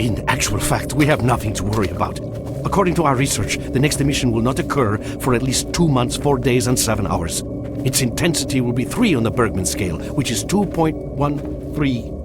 In actual fact, we have nothing to worry about. According to our research, the next emission will not occur for at least 2 months, 4 days, and 7 hours. Its intensity will be 3 on the Bergman scale, which is 2.13.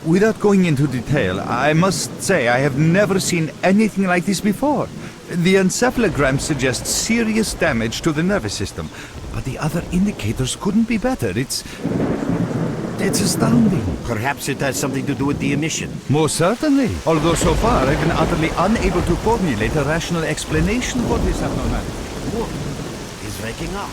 Without going into detail, I must say I have never seen anything like this before. The encephalogram suggests serious damage to the nervous system, but the other indicators couldn't be better. It's astounding. Perhaps it has something to do with the emission. Most certainly. Although so far I've been utterly unable to formulate a rational explanation for this abnormality. Whoa, he's waking up.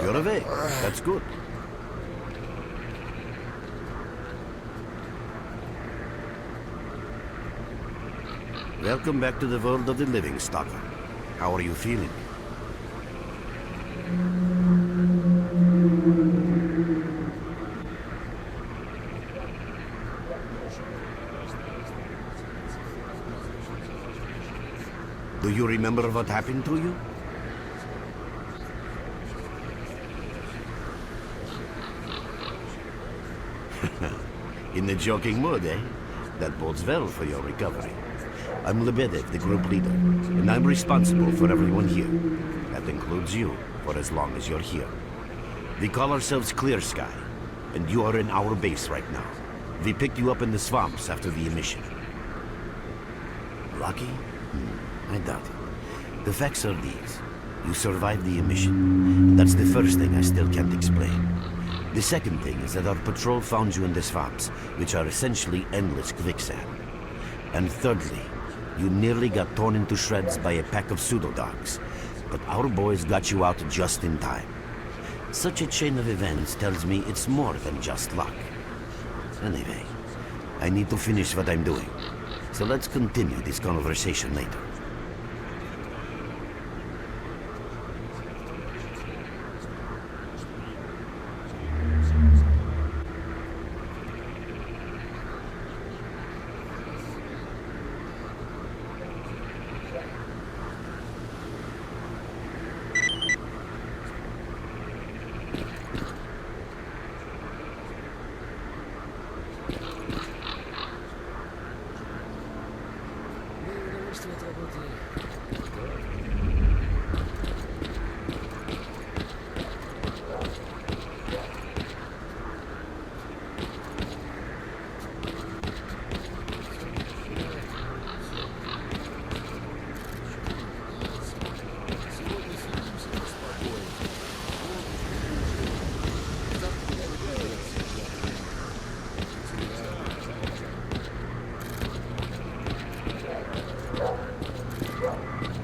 You're awake. That's good. Welcome back to the world of the living, Stalker. How are you feeling? Do you remember what happened to you? In the joking mood, eh? That bodes well for your recovery. I'm Lebedev, the group leader, and I'm responsible for everyone here. That includes you, for as long as you're here. We call ourselves Clear Sky, and you are in our base right now. We picked you up in the swamps after the emission. Lucky? I doubt it. The facts are these. You survived the emission. That's the first thing I still can't explain. The second thing is that our patrol found you in the swamps, which are essentially endless quicksand. And thirdly, you nearly got torn into shreds by a pack of pseudo-dogs, but our boys got you out just in time. Such a chain of events tells me it's more than just luck. Anyway, I need to finish what I'm doing, so let's continue this conversation later.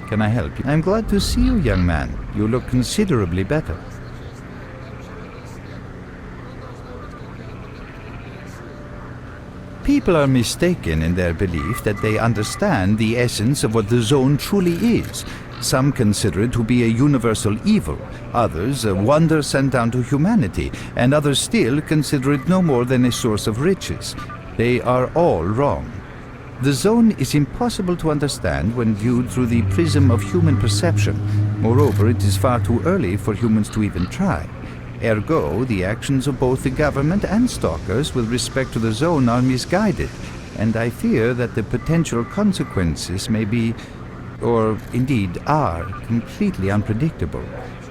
Can I help you? I'm glad to see you, young man. You look considerably better. People are mistaken in their belief that they understand the essence of what the zone truly is. Some consider it to be a universal evil, others a wonder sent down to humanity, and others still consider it no more than a source of riches. They are all wrong. The zone is impossible to understand when viewed through the prism of human perception. Moreover, it is far too early for humans to even try. Ergo, the actions of both the government and stalkers with respect to the zone are misguided. and I fear that the potential consequences may be, or indeed are, completely unpredictable.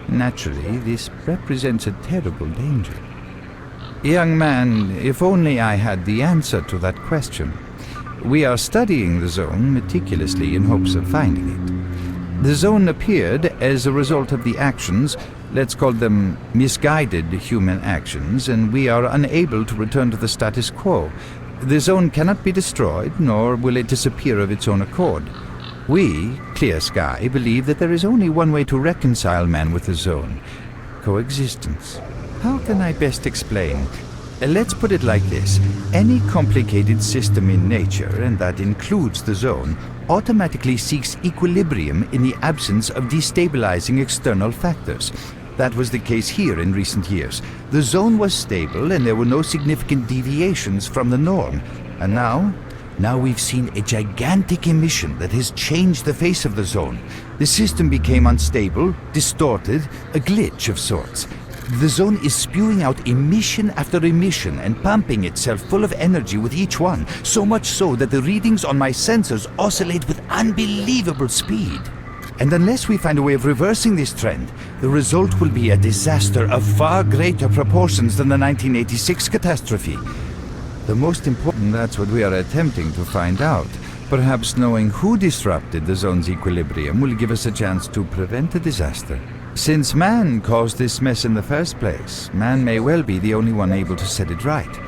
Naturally, this represents a terrible danger. Young man, if only I had the answer to that question. We are studying the zone meticulously in hopes of finding it. The zone appeared as a result of the actions, let's call them misguided human actions, and we are unable to return to the status quo. The zone cannot be destroyed, nor will it disappear of its own accord. We, Clear Sky, believe that there is only one way to reconcile man with the zone: coexistence. How can I best explain? Let's put it like this. Any complicated system in nature, and that includes the zone, automatically seeks equilibrium in the absence of destabilizing external factors. That was the case here in recent years. The zone was stable and there were no significant deviations from the norm. And now we've seen a gigantic emission that has changed the face of the zone. The system became unstable, distorted, a glitch of sorts. The zone is spewing out emission after emission and pumping itself full of energy with each one, so much so that the readings on my sensors oscillate with unbelievable speed. And unless we find a way of reversing this trend, the result will be a disaster of far greater proportions than the 1986 catastrophe. The most important, that's what we are attempting to find out. Perhaps knowing who disrupted the zone's equilibrium will give us a chance to prevent a disaster. Since man caused this mess in the first place, man may well be the only one able to set it right.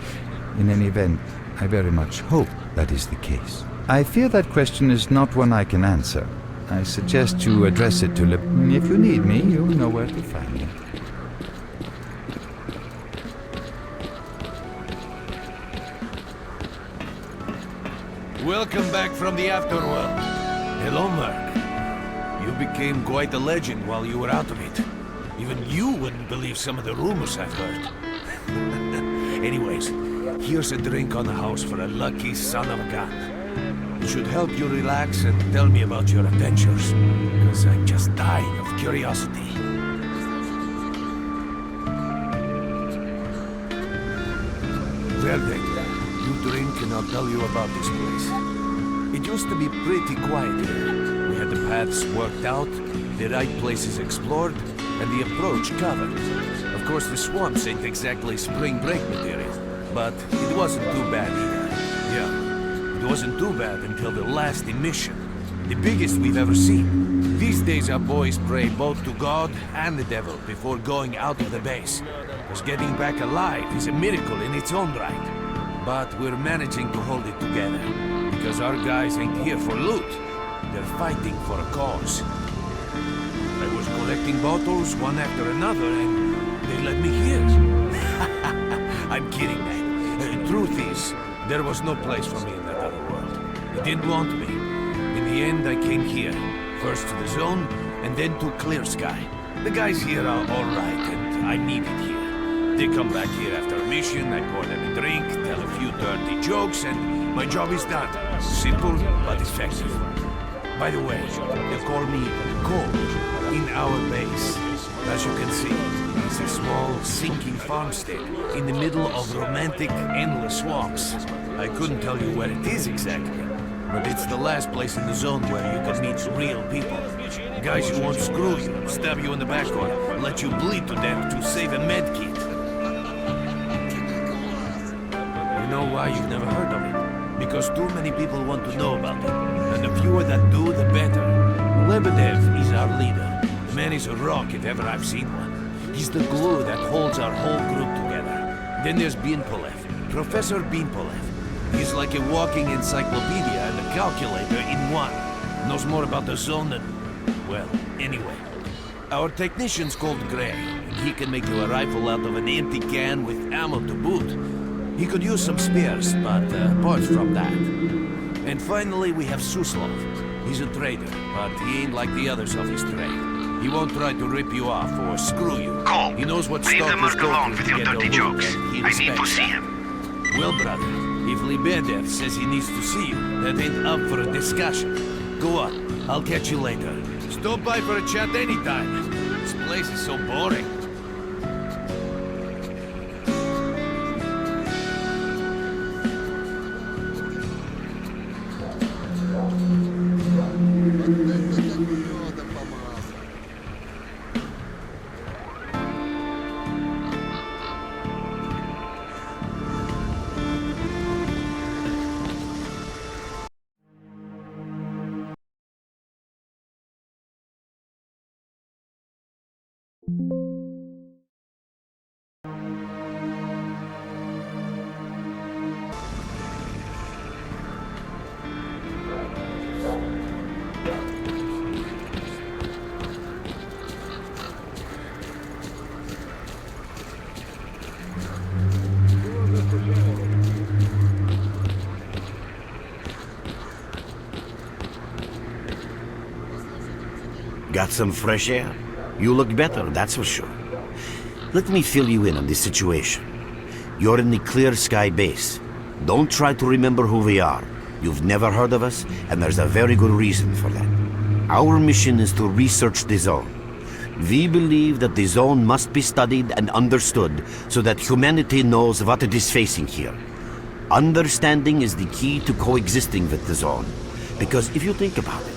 In any event, I very much hope that is the case. I fear that question is not one I can answer. I suggest you address it to If you need me, you'll know where to find me. Welcome back from the afterworld. Hello, Mark. You became quite a legend while you were out of it. Even you wouldn't believe some of the rumors I've heard. Anyways, here's a drink on the house for a lucky son of a gun. It should help you relax and tell me about your adventures, because I'm just dying of curiosity. Well then, you drink and I'll tell you about this place. It used to be pretty quiet here. We had the paths worked out, the right places explored, and the approach covered. Of course, the swamps ain't exactly spring break material, but it wasn't too bad either. Yeah, it wasn't too bad until the last emission. The biggest we've ever seen. These days our boys pray both to God and the devil before going out of the base. Because getting back alive is a miracle in its own right. But we're managing to hold it together. Because our guys ain't here for loot. They're fighting for a cause. I was collecting bottles one after another and they let me here. I'm kidding, man. Truth is, there was no place for me in that other world. They didn't want me. In the end, I came here. First to the zone, and then to Clear Sky. The guys here are alright, and I'm needed here. They come back here after a mission, I pour them a drink, tell a few dirty jokes, and my job is done. Simple, but effective. By the way, they call me Cole in our base. As you can see, it's a small, sinking farmstead in the middle of romantic, endless swamps. I couldn't tell you where it is exactly, but it's the last place in the zone where you can meet real people. Guys who won't screw you, stab you in the back, or let you bleed to death to save a med kit. You know why you've never heard of it? Because too many people want to know about it. And the fewer that do, the better. Lebedev is our leader. The man is a rock if ever I've seen one. He's the glue that holds our whole group together. Then there's Binpolev, Professor Binpolev. He's like a walking encyclopedia and a calculator in one. Knows more about the zone than... well, anyway. Our technician's called Gray, and he can make you a rifle out of an empty can with ammo to boot. He could use some spares, but apart from that. And finally, we have Suslov. He's a trader, but he ain't like the others of his trade. He won't try to rip you off or screw you. Cole, he knows what leave the Stalkers Mark go alone through with to your get dirty their loot, jokes. and he I need to respects see that. him. Well, brother, if Lebedev says he needs to see you, that ain't up for a discussion. Go on, I'll catch you later. Stop by for a chat anytime. This place is so boring. Got some fresh air? You look better, that's for sure. Let me fill you in on this situation. You're in the Clear Sky base. Don't try to remember who we are. You've never heard of us, and there's a very good reason for that. Our mission is to research the zone. We believe that the zone must be studied and understood so that humanity knows what it is facing here. Understanding is the key to coexisting with the zone. Because if you think about it,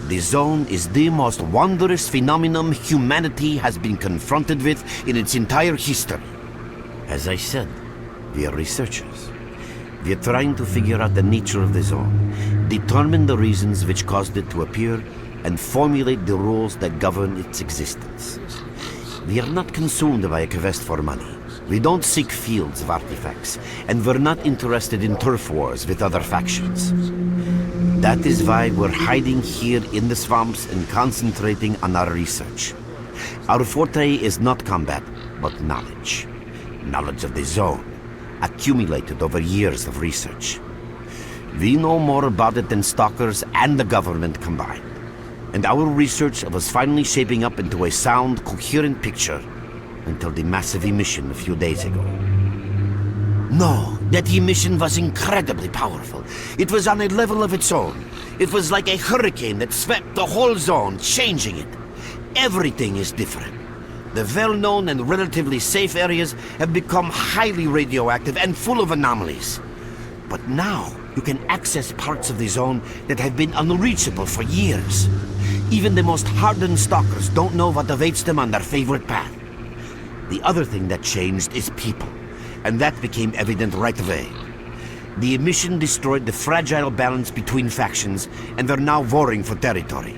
the zone is the most wondrous phenomenon humanity has been confronted with in its entire history. As I said, we are researchers. We are trying to figure out the nature of the zone, determine the reasons which caused it to appear, and formulate the rules that govern its existence. We are not consumed by a quest for money. We don't seek fields of artifacts, and we're not interested in turf wars with other factions. That is why we're hiding here in the swamps and concentrating on our research. Our forte is not combat, but knowledge. Knowledge of the zone, accumulated over years of research. We know more about it than Stalkers and the government combined. And our research was finally shaping up into a sound, coherent picture until the massive emission a few days ago. No, that emission was incredibly powerful. It was on a level of its own. It was like a hurricane that swept the whole zone, changing it. Everything is different. The well-known and relatively safe areas have become highly radioactive and full of anomalies. But now, you can access parts of the zone that have been unreachable for years. Even the most hardened stalkers don't know what awaits them on their favorite path. The other thing that changed is people, and that became evident right away. The emission destroyed the fragile balance between factions, and they're now warring for territory.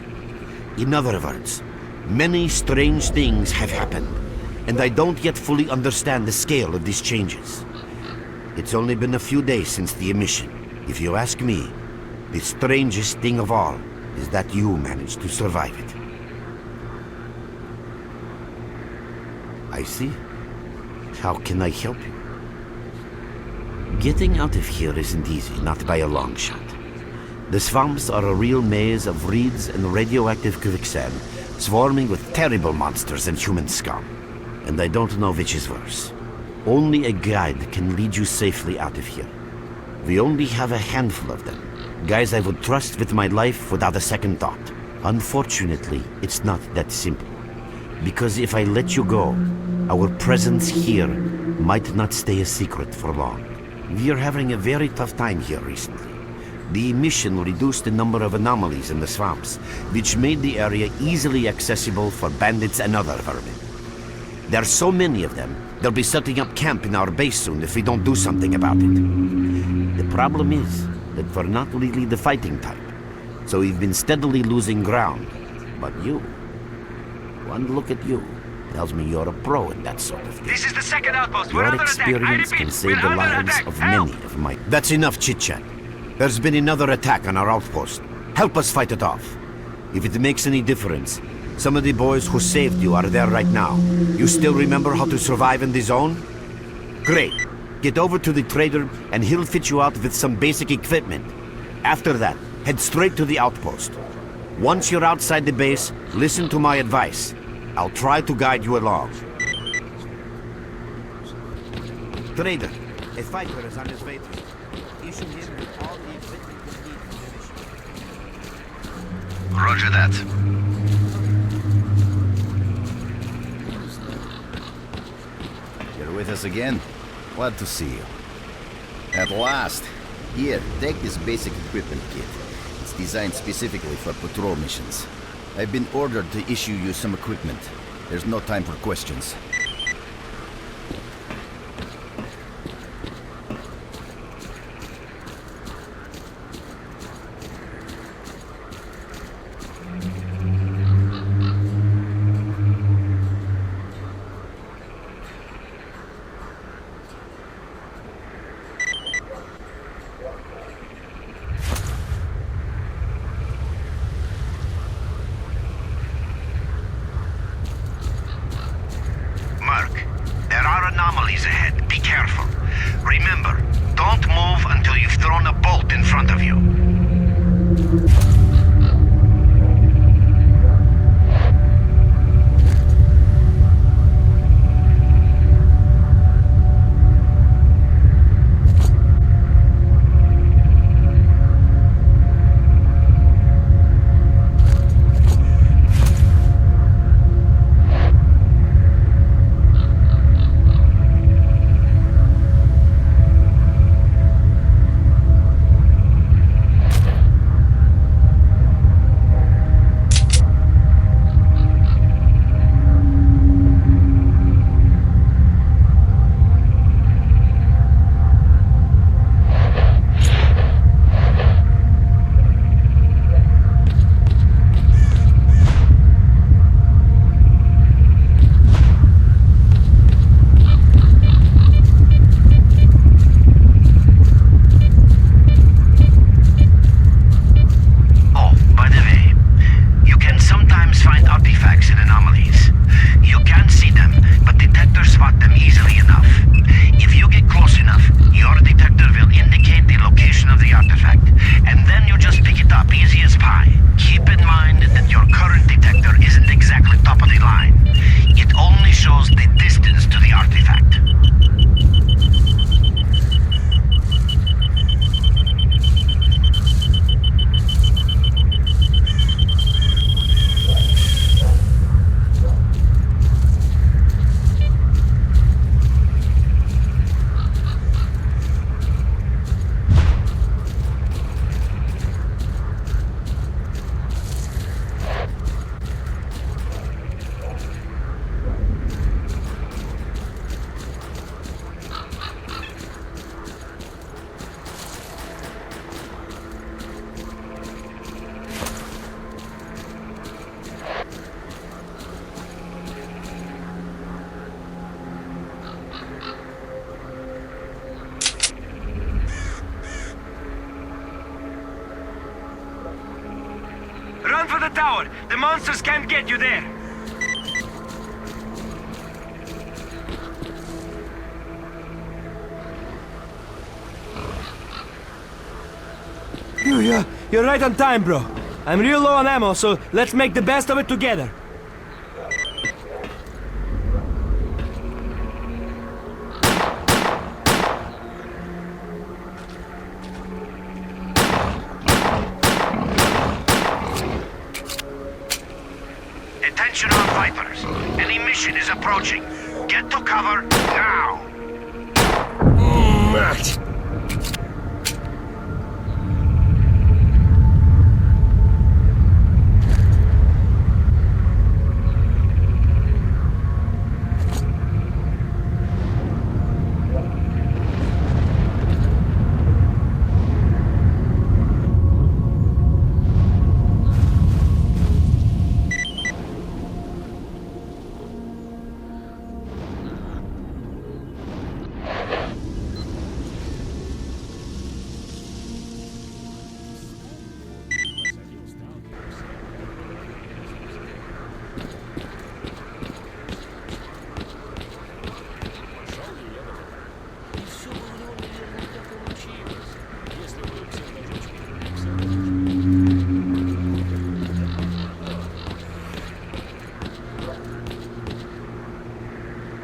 In other words, many strange things have happened, and I don't yet fully understand the scale of these changes. It's only been a few days since the emission. If you ask me, the strangest thing of all is that you managed to survive it. I see. How can I help you? Getting out of here isn't easy, not by a long shot. The swamps are a real maze of reeds and radioactive quicksand, swarming with terrible monsters and human scum. And I don't know which is worse. Only a guide can lead you safely out of here. We only have a handful of them. Guys I would trust with my life without a second thought. Unfortunately, it's not that simple. Because if I let you go, our presence here might not stay a secret for long. We are having a very tough time here recently. The emission reduced the number of anomalies in the swamps, which made the area easily accessible for bandits and other vermin. There are so many of them, they'll be setting up camp in our base soon if we don't do something about it. The problem is that we're not really the fighting type, so we've been steadily losing ground. But you, one look at you, tells me you're a pro in that sort of thing. This is the second outpost. Your We're under attack. I experience repeat, can save we're the under lives attack. of Help! many of my... That's enough chit-chat. There's been another attack on our outpost. Help us fight it off. If it makes any difference, some of the boys who saved you are there right now. You still remember how to survive in the zone? Great. Get over to the trader and he'll fit you out with some basic equipment. After that, head straight to the outpost. Once you're outside the base, listen to my advice. I'll try to guide you along. Trader, a fighter is on his way to you. Issue him with all the equipment you need for the mission. Roger that. You're with us again? Glad to see you. At last. Here, take this basic equipment kit. It's designed specifically for patrol missions. I've been ordered to issue you some equipment. There's no time for questions. Don't move until you've thrown a bolt in front of you. Run for the tower! The monsters can't get you there! You're right on time, bro. I'm real low on ammo, so let's make the best of it together. Attention all fighters. An emission is approaching. Get to cover now! Mate!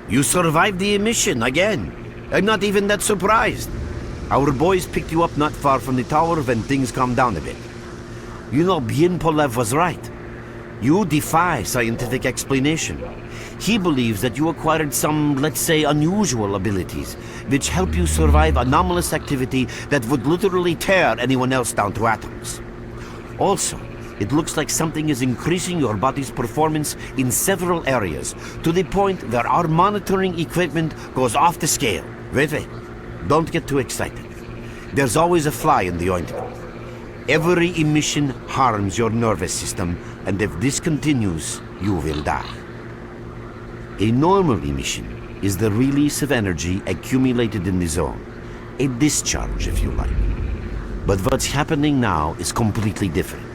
You survived the emission again. I'm not even that surprised. Our boys picked you up not far from the tower when things calmed down a bit. You know, Bien Polev was right. You defy scientific explanation. He believes that you acquired some, let's say, unusual abilities, which help you survive anomalous activity that would literally tear anyone else down to atoms. Also, it looks like something is increasing your body's performance in several areas, to the point where our monitoring equipment goes off the scale. Wait. Don't get too excited. There's always a fly in the ointment. Every emission harms your nervous system, and if this continues, you will die. A normal emission is the release of energy accumulated in the zone. A discharge, if you like. But what's happening now is completely different.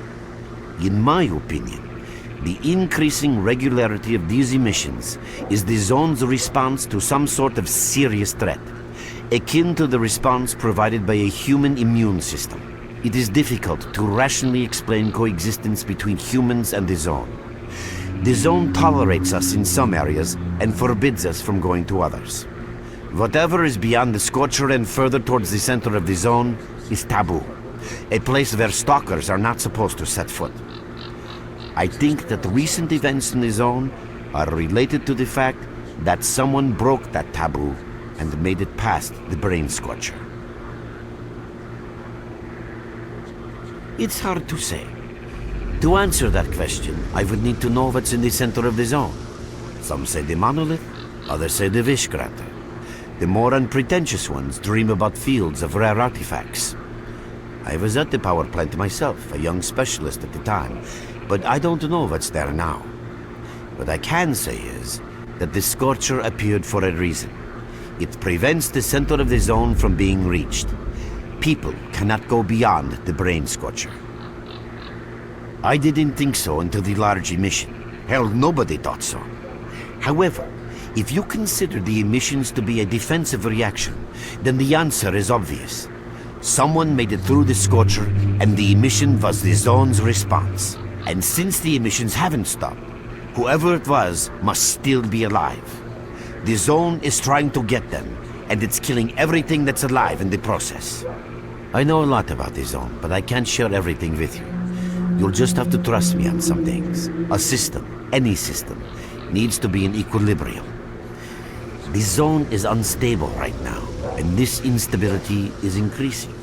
In my opinion, the increasing regularity of these emissions is the zone's response to some sort of serious threat. akin to the response provided by a human immune system. It is difficult to rationally explain coexistence between humans and the Zone. The Zone tolerates us in some areas and forbids us from going to others. Whatever is beyond the Scorcher and further towards the center of the Zone is taboo, a place where Stalkers are not supposed to set foot. I think that recent events in the Zone are related to the fact that someone broke that taboo and made it past the Brain Scorcher. It's hard to say. To answer that question, I would need to know what's in the center of the Zone. Some say the monolith, others say the wish granter. The more unpretentious ones dream about fields of rare artifacts. I was at the power plant myself, a young specialist at the time, but I don't know what's there now. What I can say is that the Scorcher appeared for a reason. It prevents the center of the Zone from being reached. People cannot go beyond the Brain Scorcher. I didn't think so until the large emission. Hell, nobody thought so. However, if you consider the emissions to be a defensive reaction, then the answer is obvious. Someone made it through the Scorcher, and the emission was the Zone's response. And since the emissions haven't stopped, whoever it was must still be alive. The Zone is trying to get them, and it's killing everything that's alive in the process. I know a lot about the Zone, but I can't share everything with you. You'll just have to trust me on some things. A system, any system, needs to be in equilibrium. The Zone is unstable right now, and this instability is increasing.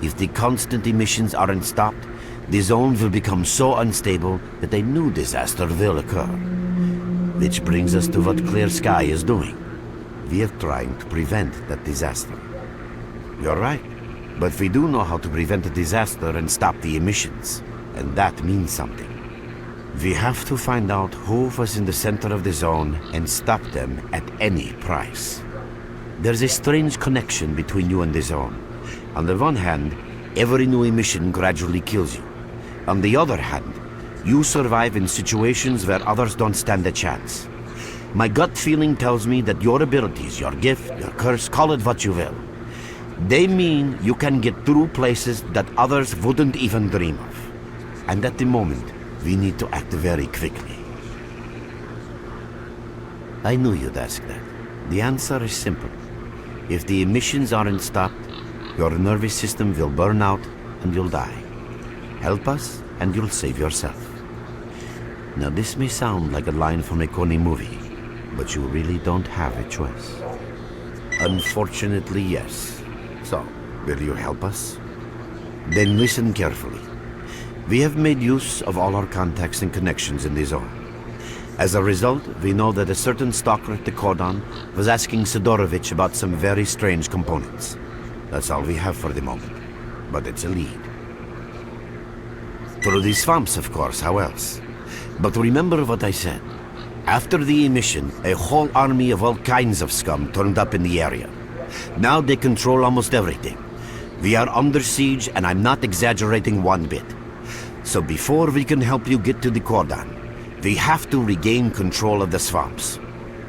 If the constant emissions aren't stopped, the Zone will become so unstable that a new disaster will occur. Which brings us to what Clear Sky is doing. We are trying to prevent that disaster. You're right, but we do know how to prevent a disaster and stop the emissions, and that means something. We have to find out who was in the center of the Zone and stop them at any price. There's a strange connection between you and the Zone. On the one hand, every new emission gradually kills you. On the other hand, you survive in situations where others don't stand a chance. My gut feeling tells me that your abilities, your gift, your curse, call it what you will, they mean you can get through places that others wouldn't even dream of. And at the moment, we need to act very quickly. I knew you'd ask that. The answer is simple. If the emissions aren't stopped, your nervous system will burn out and you'll die. Help us and you'll save yourself. Now this may sound like a line from a corny movie, but you really don't have a choice. Unfortunately, yes. So, will you help us? Then listen carefully. We have made use of all our contacts and connections in the Zone. As a result, we know that a certain stalker at the cordon was asking Sidorovich about some very strange components. That's all we have for the moment, but it's a lead. Through the swamps, of course, how else? But remember what I said. After the emission, a whole army of all kinds of scum turned up in the area. Now they control almost everything. We are under siege, and I'm not exaggerating one bit. So before we can help you get to the cordon, we have to regain control of the swamps.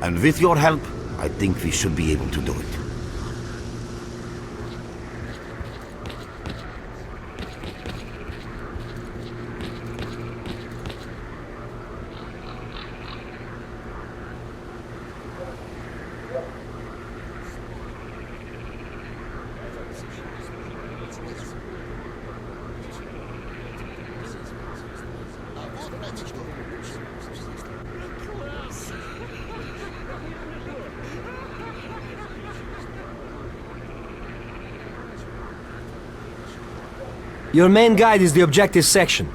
And with your help, I think we should be able to do it. Your main guide is the objective section.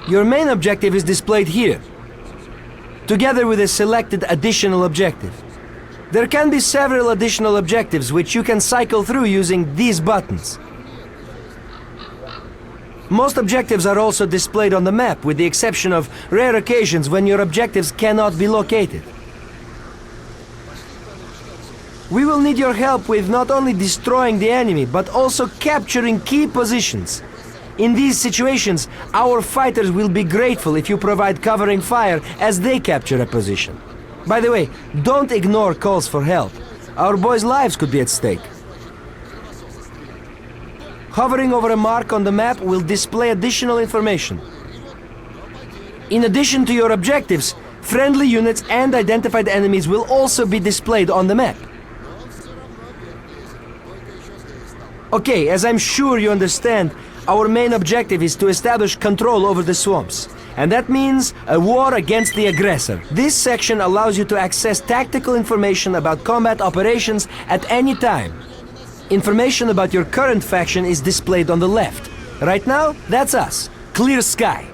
Your main objective is displayed here, together with a selected additional objective. There can be several additional objectives which you can cycle through using these buttons. Most objectives are also displayed on the map, with the exception of rare occasions when your objectives cannot be located. We will need your help with not only destroying the enemy, but also capturing key positions. In these situations, our fighters will be grateful if you provide covering fire as they capture a position. By the way, don't ignore calls for help. Our boys' lives could be at stake. Hovering over a mark on the map will display additional information. In addition to your objectives, friendly units and identified enemies will also be displayed on the map. Okay, as I'm sure you understand, our main objective is to establish control over the swamps. And that means a war against the aggressor. This section allows you to access tactical information about combat operations at any time. Information about your current faction is displayed on the left. Right now, that's us, Clear Sky.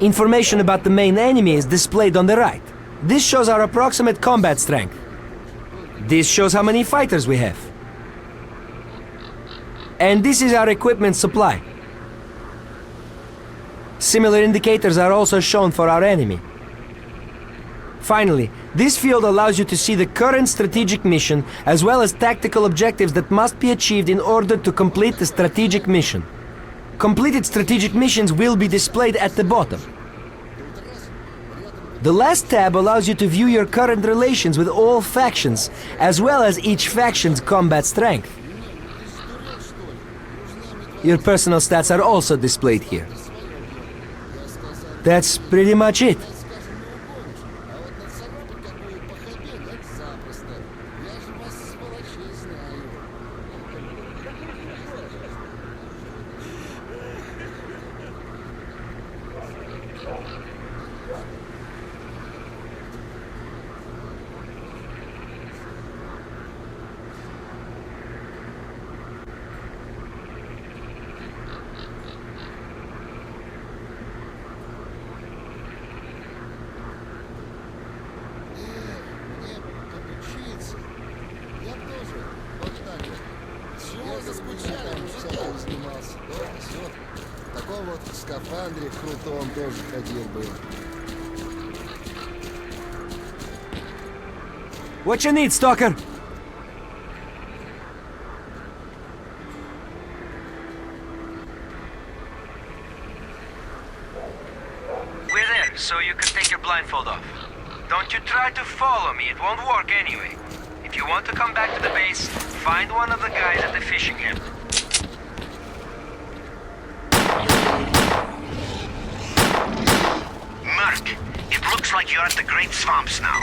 Information about the main enemy is displayed on the right. This shows our approximate combat strength. This shows how many fighters we have. And this is our equipment supply. Similar indicators are also shown for our enemy. Finally, this field allows you to see the current strategic mission as well as tactical objectives that must be achieved in order to complete the strategic mission. Completed strategic missions will be displayed at the bottom. The last tab allows you to view your current relations with all factions, as well as each faction's combat strength. Your personal stats are also displayed here. That's pretty much it. В скафандре крутом тоже ходил бы. What you need, Stalker? We're there, so you can take your blindfold off. Don't you try to follow me, it won't work anyway. If you want to come back to the base, find one of the guys at the fishing camp. Merc, it looks like you're at the Great Swamps now.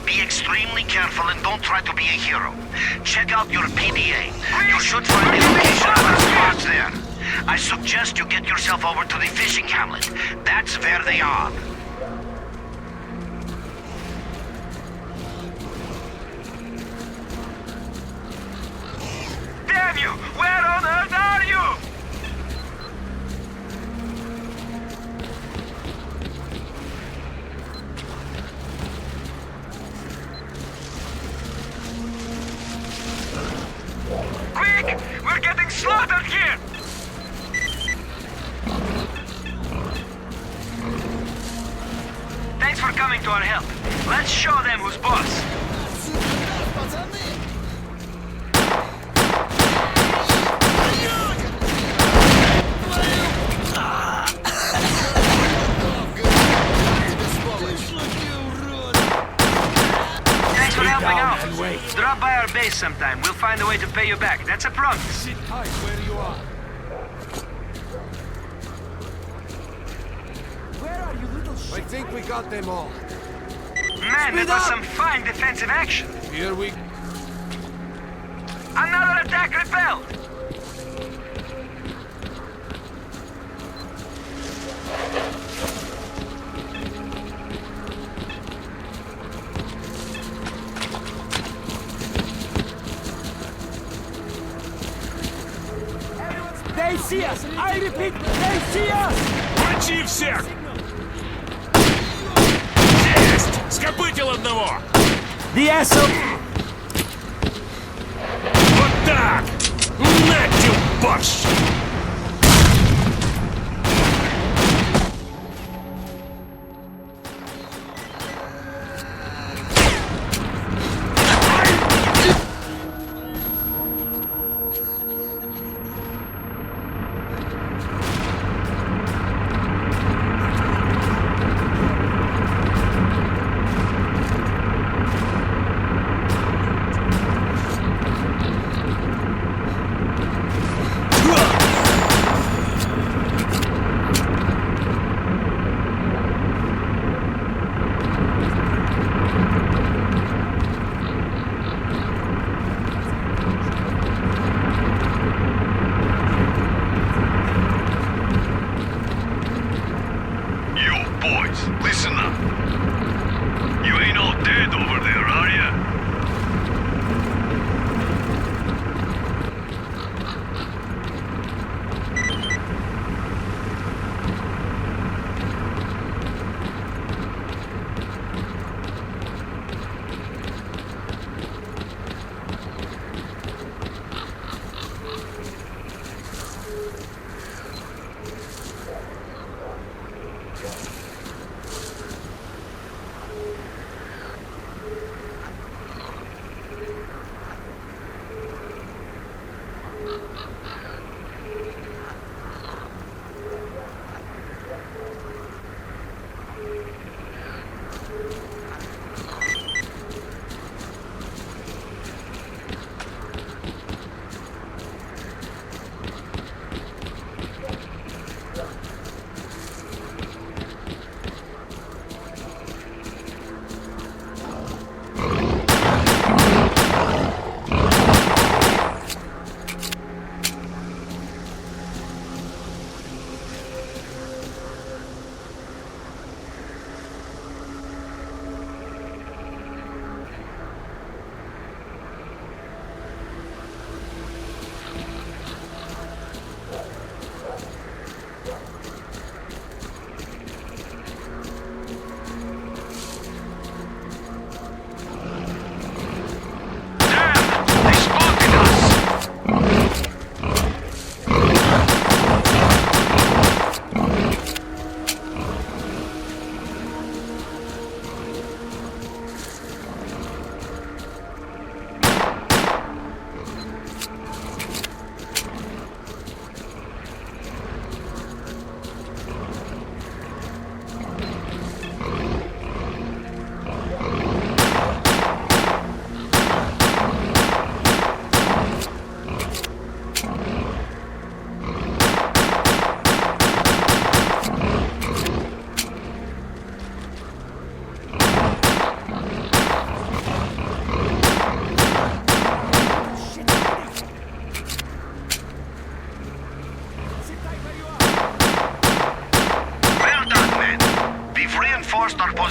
Be extremely careful and don't try to be a hero. Check out your PDA. You should find the location of our squads there. I suggest you get yourself over to the fishing hamlet. That's where they are. Damn you! Where on earth are you? Quick! We're getting slaughtered here! Thanks for coming to our help. Let's show them who's boss. Thanks for helping out. Drop by our base sometime. We'll find a way to pay you back. That's a promise. Sit tight where you are. I think we got them all. Man, that was some fine defensive action. Here we... Another attack repelled! They see us! I repeat, they see us! Мочи всех! Есть! Скопытил одного! The asshole! Вот так! Нате, борщ!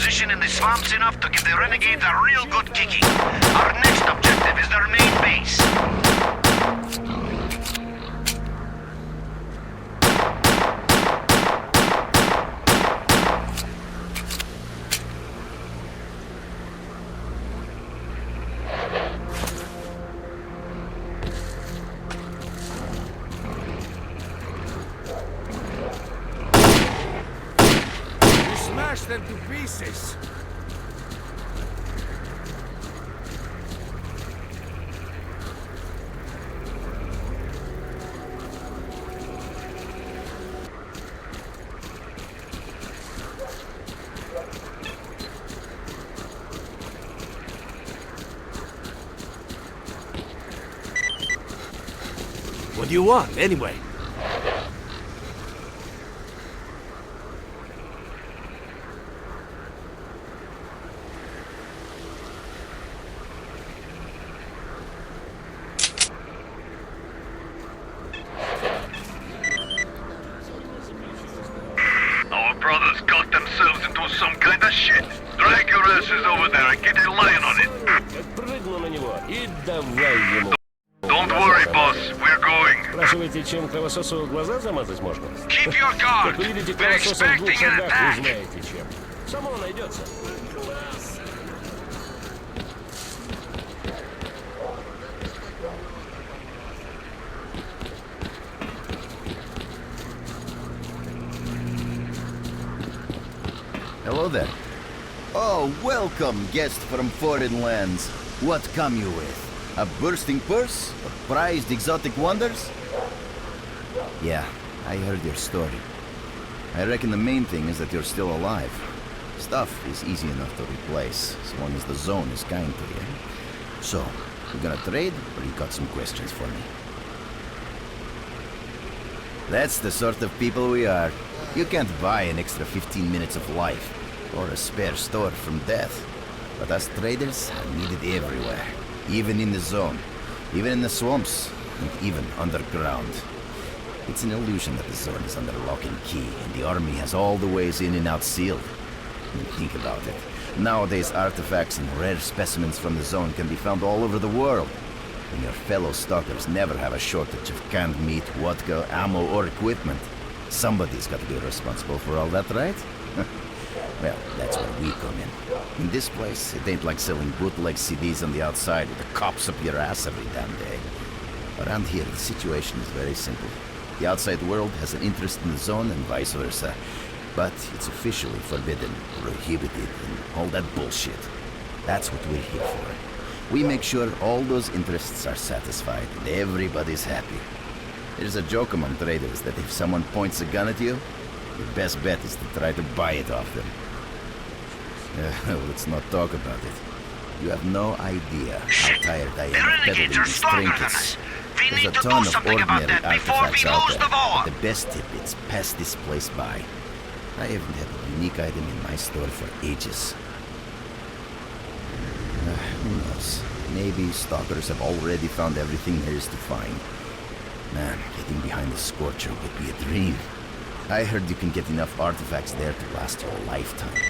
position in the swamps enough to give the renegades a real good kicking. Our next objective is their main base. Them to pieces. What do you want, anyway? Чем кровососу глаза замазать можно? Keep your guard. Как вы видите, We're кровососа в двух expecting an шагах, вы attack. знаете чем. Само найдется. Hello there. Oh, welcome, guest from foreign lands. What come you with? A bursting purse? Or prized exotic wonders? Yeah, I heard your story. I reckon the main thing is that you're still alive. Stuff is easy enough to replace, as long as the zone is kind to you. So, you gonna trade, or you got some questions for me? That's the sort of people we are. You can't buy an extra 15 minutes of life, or a spare store from death. But us traders are needed everywhere. Even in the zone, even in the swamps, and even underground. It's an illusion that the zone is under lock and key, and the army has all the ways in and out sealed. And think about it. Nowadays, artifacts and rare specimens from the zone can be found all over the world. And your fellow stalkers never have a shortage of canned meat, vodka, ammo, or equipment. Somebody's got to be responsible for all that, right? Well, that's where we come in. In this place, it ain't like selling bootleg CDs on the outside with the cops up your ass every damn day. Around here, the situation is very simple. The outside world has an interest in the zone and vice versa. But it's officially forbidden, prohibited, and all that bullshit. That's what we're here for. We make sure all those interests are satisfied and everybody's happy. There's a joke among traders that if someone points a gun at you, your best bet is to try to buy it off them. Let's not talk about it. You have no idea how tired I am of peddling these trinkets. There's a ton of ordinary artifacts out there, but the best tip is pass this place by. I haven't had a unique item in my store for ages. Who knows? Maybe stalkers have already found everything there is to find. Man, getting behind the Scorcher would be a dream. I heard you can get enough artifacts there to last you a lifetime.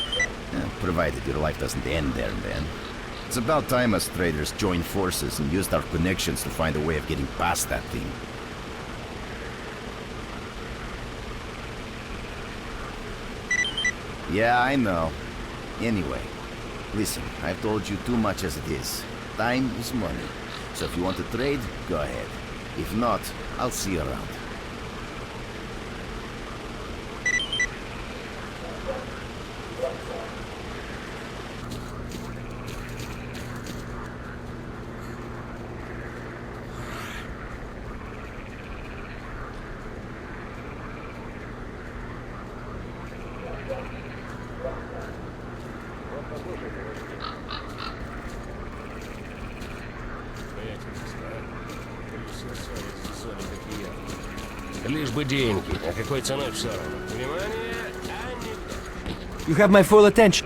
Provided your life doesn't end there and then. It's about time us traders joined forces and used our connections to find a way of getting past that thing. Yeah, I know. Anyway, listen, I've told you too much as it is. Time is money. So if you want to trade, go ahead. If not, I'll see you around. Лишь бы деньги. А какой ценой все равно? Внимание, а не... You have my full attention.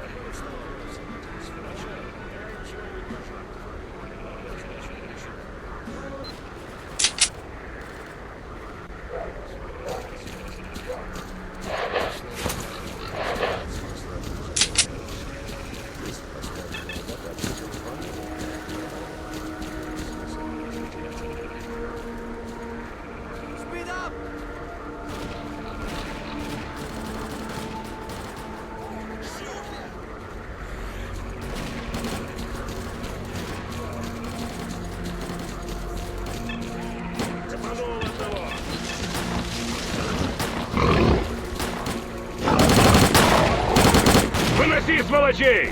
Выноси, сволочей!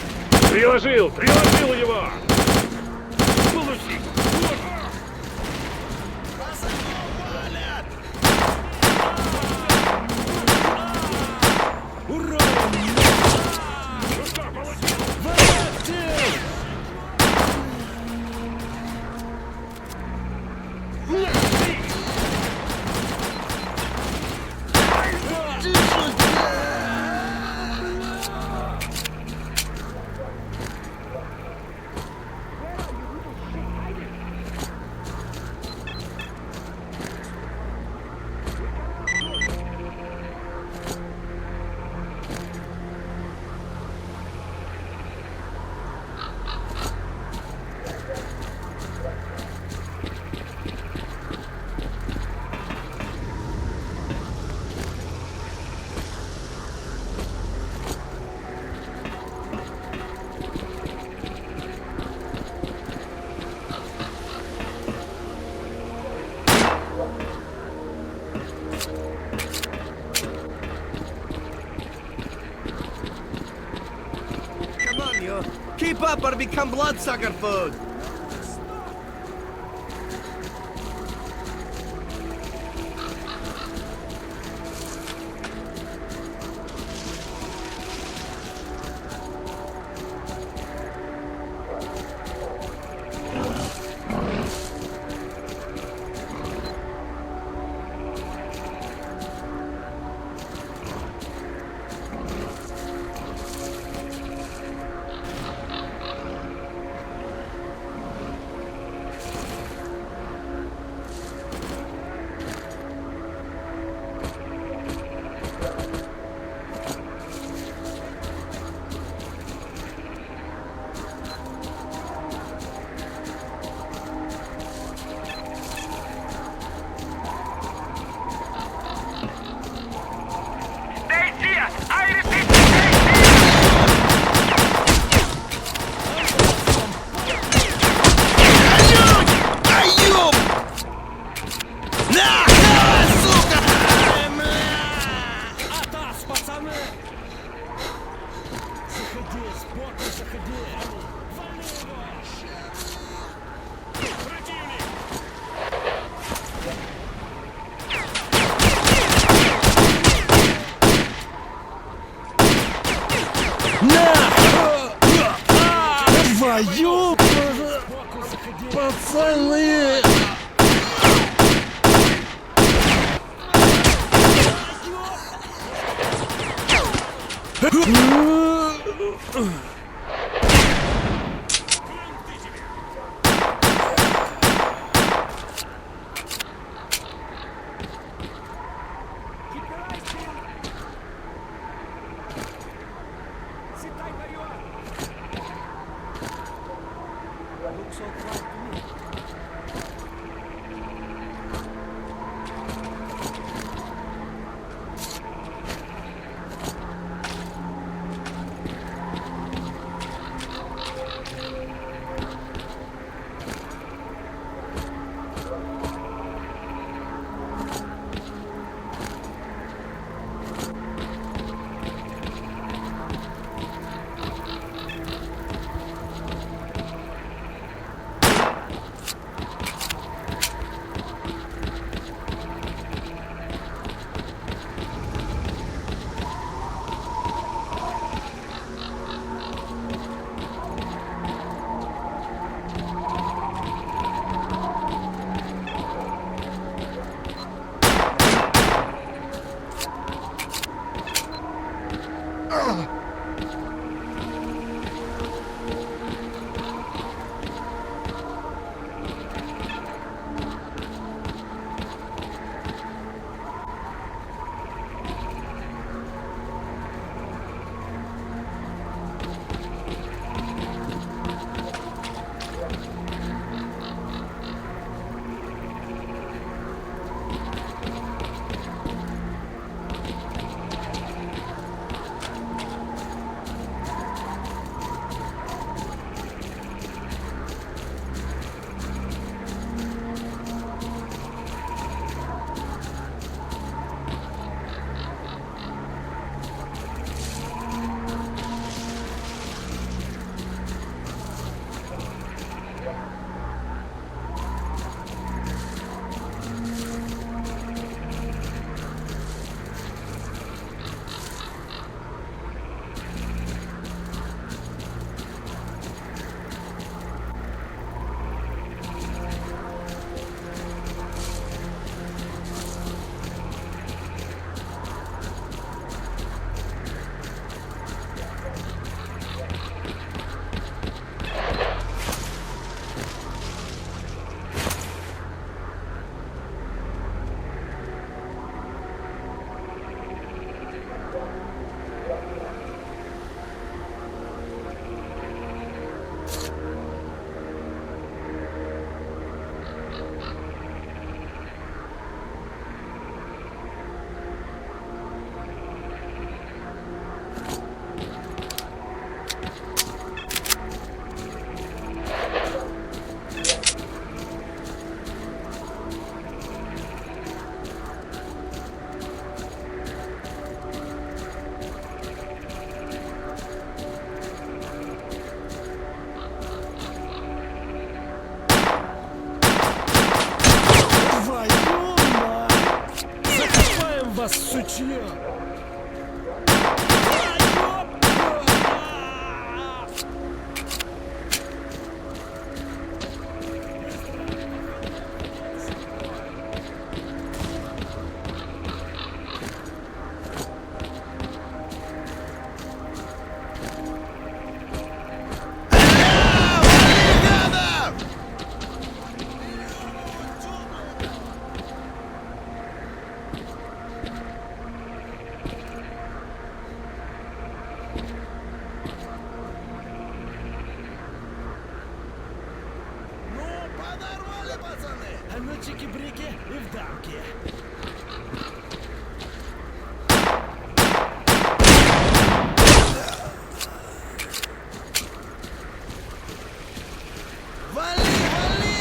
Приложил его! Получи! Ура! Ну что, получил? Keep up or become bloodsucker food! Твою... Пацаны! вас, сучье! А ну чики-брики и в дамки. Вали, вали!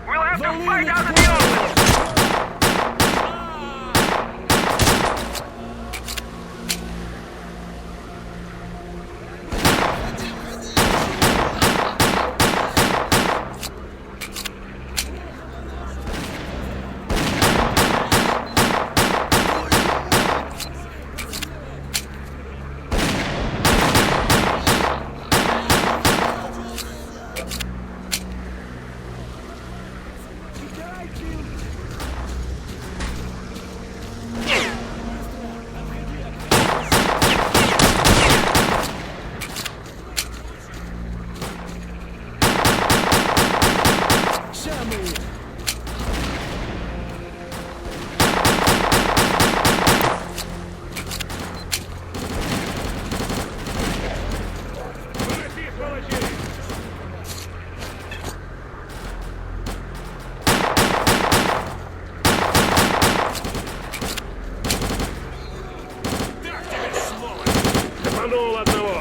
We'll have to fight out in the open! Выноси, сволочей! Цепанул одного!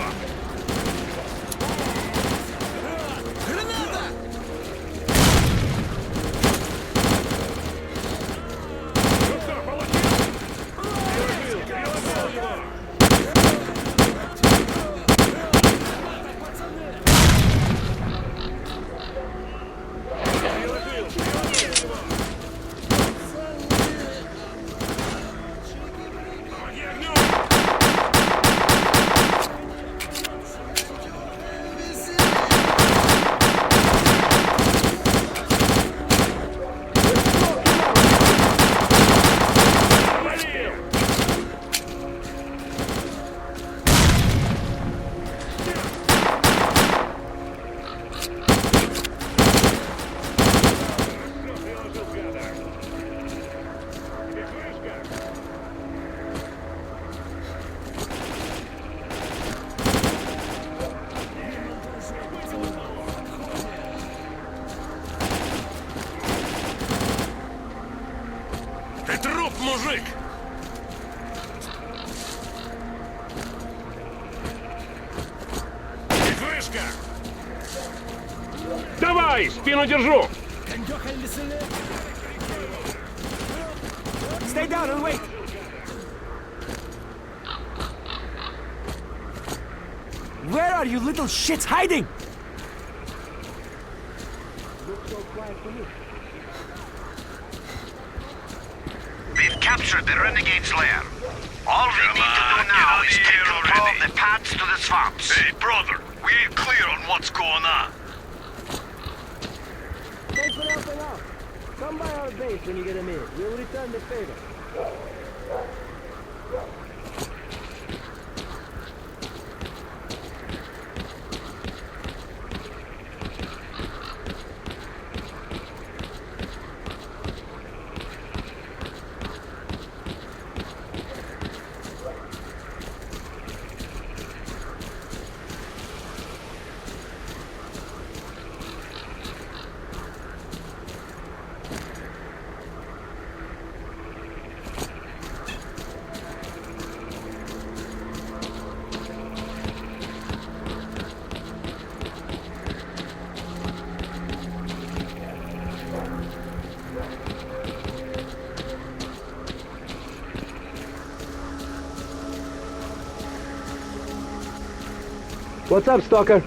Ну что, получил? Приложил его! Приложил его! Помоги огнем! Завалил! Хорошо, приложил гада. Где крышка? Ты труп, мужик! Где крышка? Давай, спину держу! Stay down and wait! Where are you little shits hiding? We've captured the Renegade's lair. All we need to do now is take control of the paths to the swamps. Hey, brother, we ain't clear on what's going on. Enough. Come by our base when you get a minute. We'll return the favor. What's up, Stalker?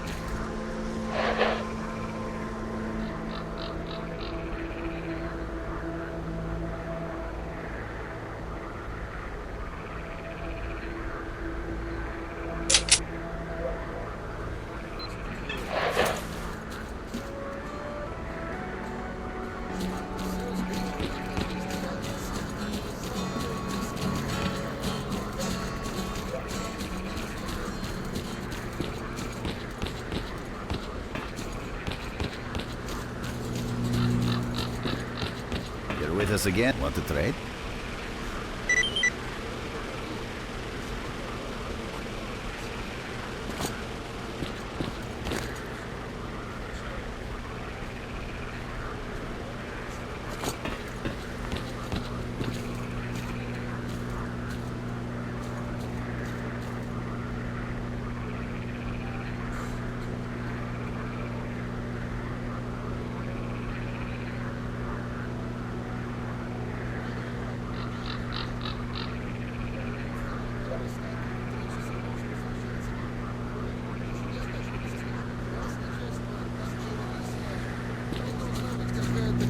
You're with us again? Want to trade?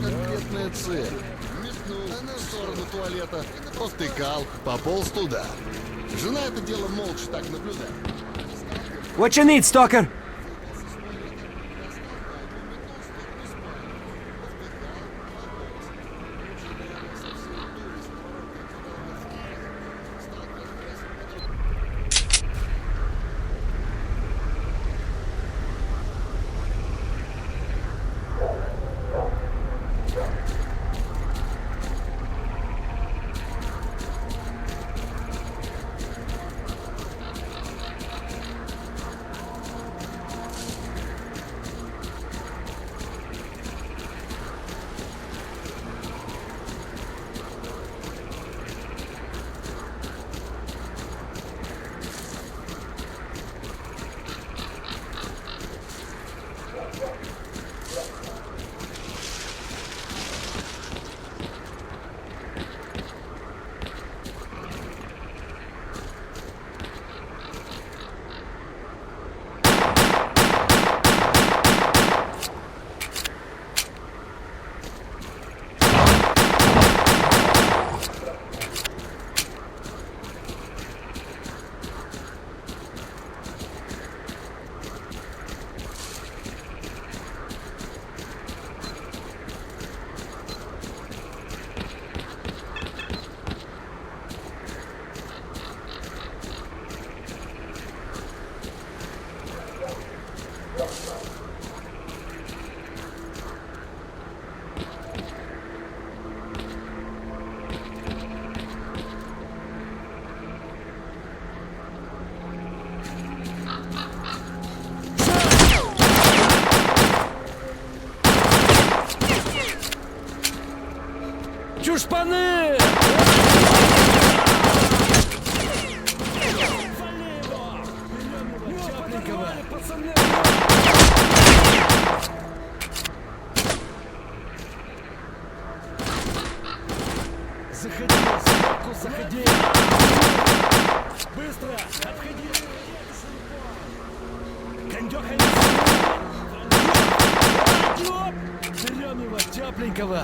Конкретная цель. В сторону туалета, повтыкал, пополз туда. Жена это дело молча так наблюдает. What you need, Stalker? Чушпаны! Заходи, сбоку, заходи! Быстро! Отходи! Кондёха не берем его, тепленького!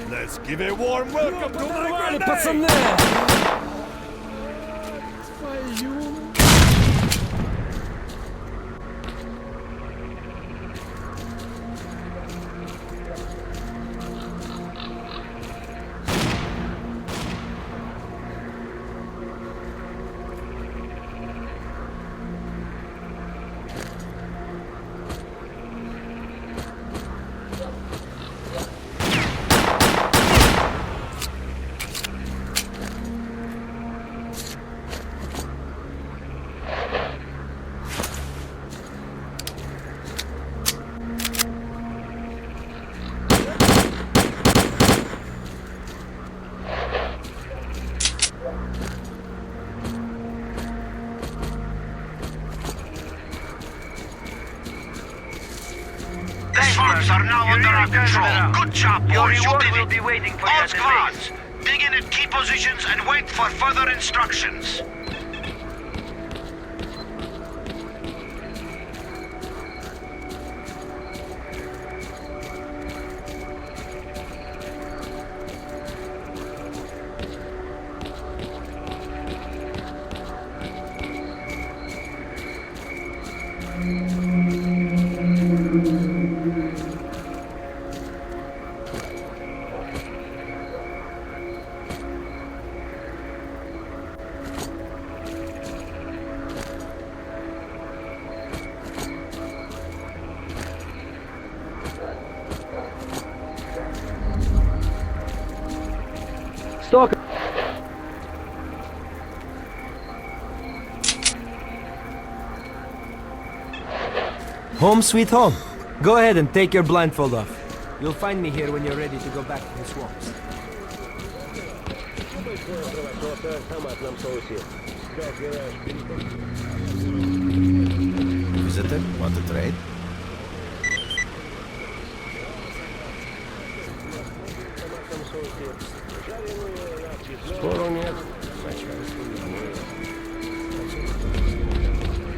Let's give a warm welcome to my grenade! Пацаны! Твою... The swamps are now under our control. Good job, boys. Your reward You did will it. be waiting for you All at the squads, base. dig in at key positions and wait for further instructions. Stalker. Home sweet home. Go ahead and take your blindfold off. You'll find me here when you're ready to go back to the swamps. Visitor, want to trade?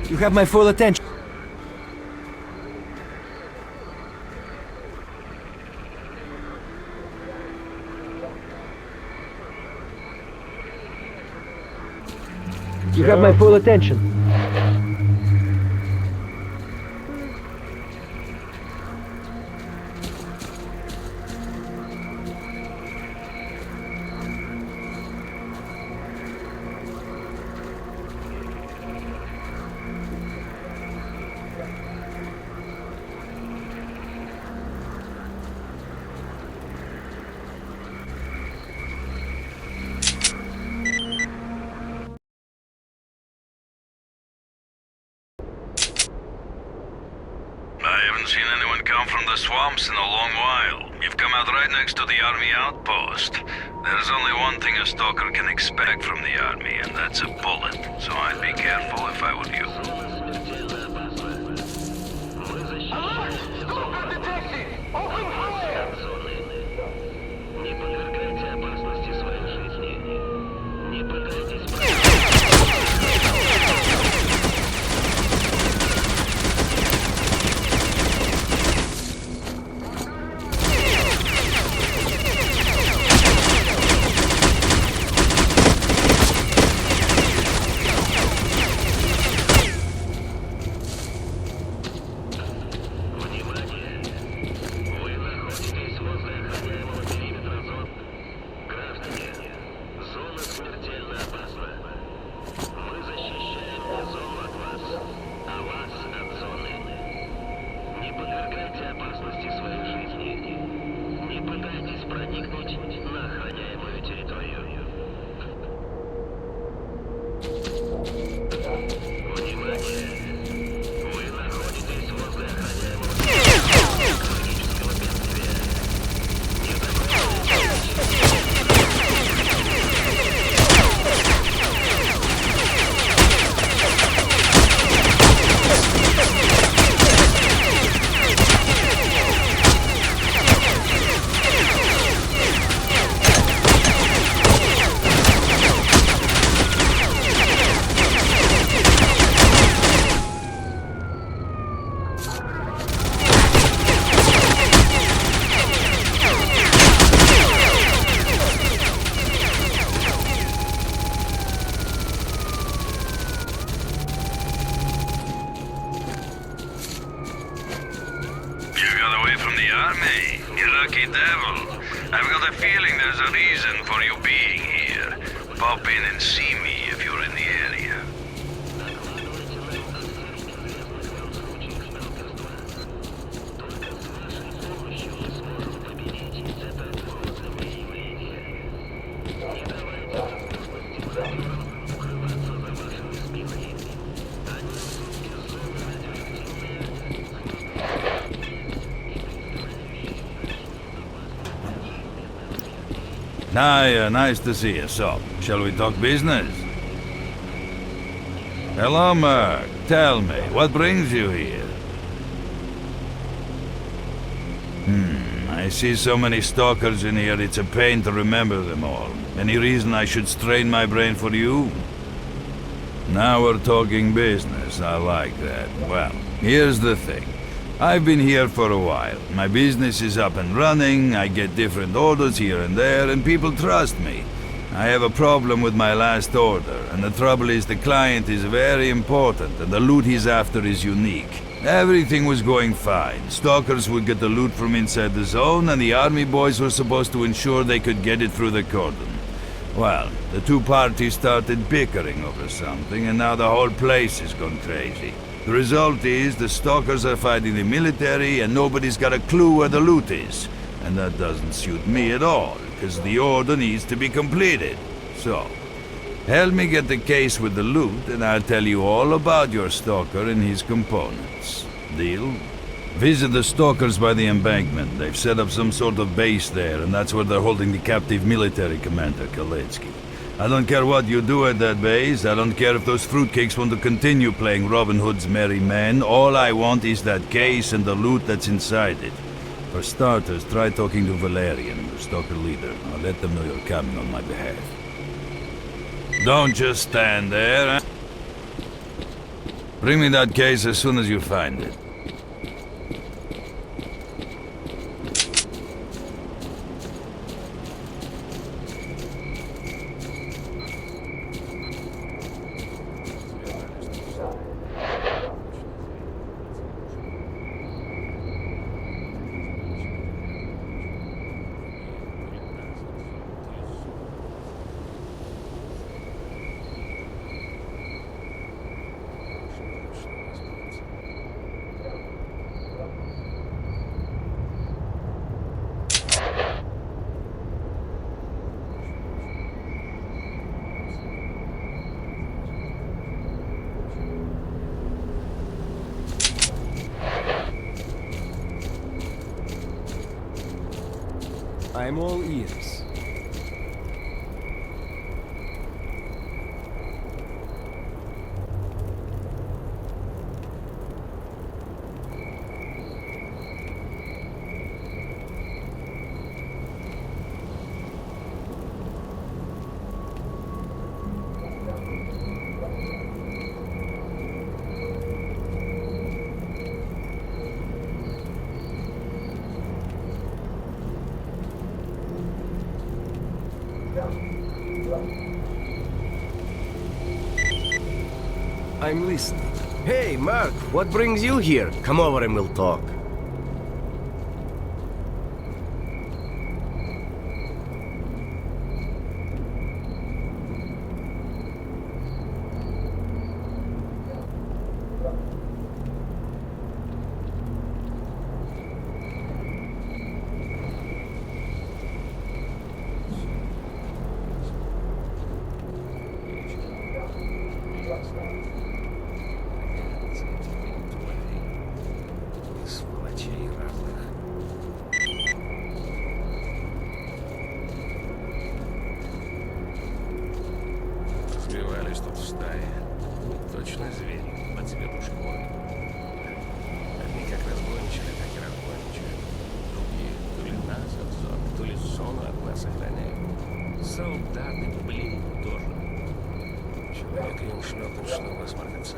You have my full attention. You have my full attention. I haven't seen anyone come from the swamps in a long while. You've come out right next to the army outpost. There's only one thing a stalker can expect from the army, and that's a bullet. So I'd be careful if I were you. I've got a feeling there's a reason for you being here. Pop in and see me if you're in the area. Hi, nice to see you. So, shall we talk business? Hello, Merc. Tell me, what brings you here? I see so many stalkers in here, it's a pain to remember them all. Any reason I should strain my brain for you? Now we're talking business, I like that. Well, here's the thing. I've been here for a while. My business is up and running, I get different orders here and there, and people trust me. I have a problem with my last order, and the trouble is the client is very important, and the loot he's after is unique. Everything was going fine. Stalkers would get the loot from inside the zone, and the army boys were supposed to ensure they could get it through the cordon. Well, the two parties started bickering over something, and now the whole place has gone crazy. The result is the Stalkers are fighting the military, and nobody's got a clue where the loot is. And that doesn't suit me at all, because the order needs to be completed. So, help me get the case with the loot, and I'll tell you all about your Stalker and his components. Deal? Visit the Stalkers by the embankment. They've set up some sort of base there, and that's where they're holding the captive military commander, Kaletsky. I don't care what you do at that base. I don't care if those fruitcakes want to continue playing Robin Hood's merry men. All I want is that case and the loot that's inside it. For starters, try talking to Valerian, the Stalker leader. I'll let them know you're coming on my behalf. Don't just stand there. Bring me that case as soon as you find it. I'm all ears. I'm listening. Hey, Mark, what brings you here? Come over and we'll talk. Разбивались тут в стае. Точно звери по цвету шкуры. Одни как разгончили, так и разгончили. Другие то ли нас от зон, то ли зону от нас охраняют. Солдаты, блин, тоже. Человека им шлепнуть, что высморкаться.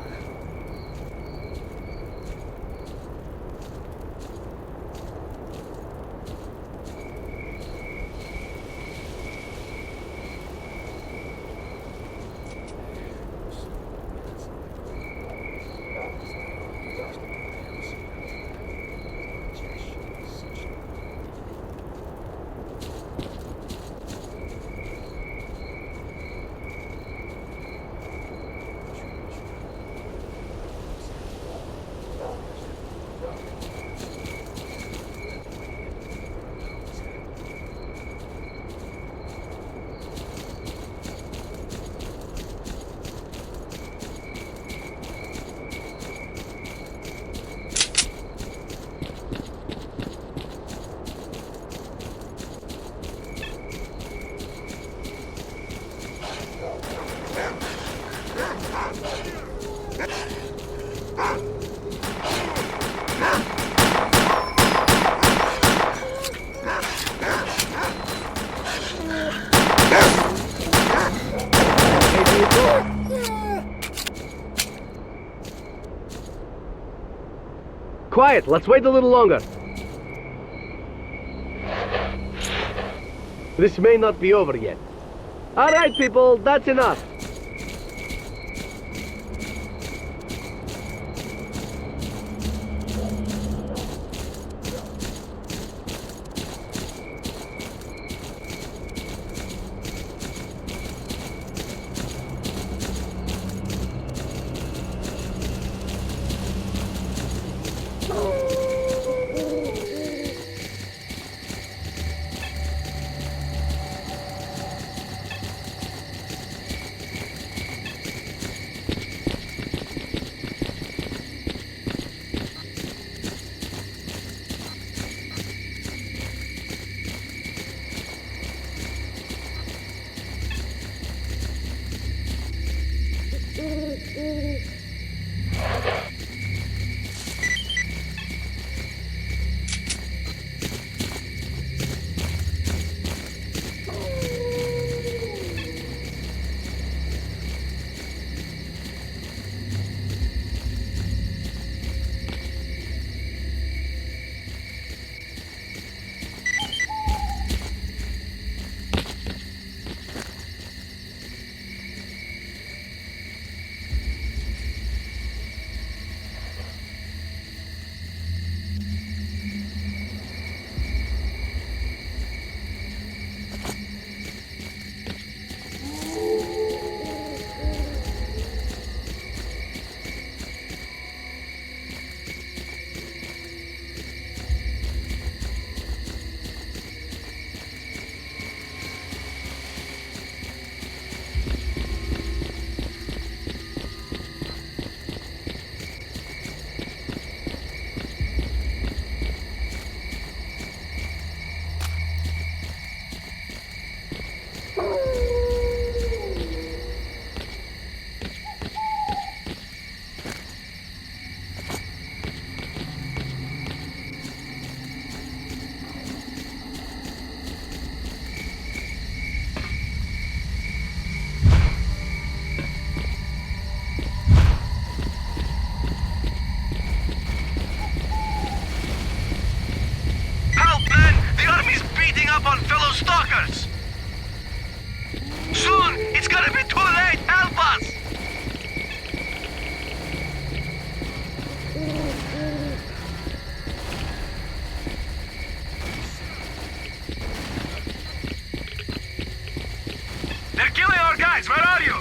quiet. Let's wait a little longer. This may not be over yet. All right, people, that's enough. On fellow Stalkers! Soon, it's gonna be too late! Help us! They're killing our guys! Where are you?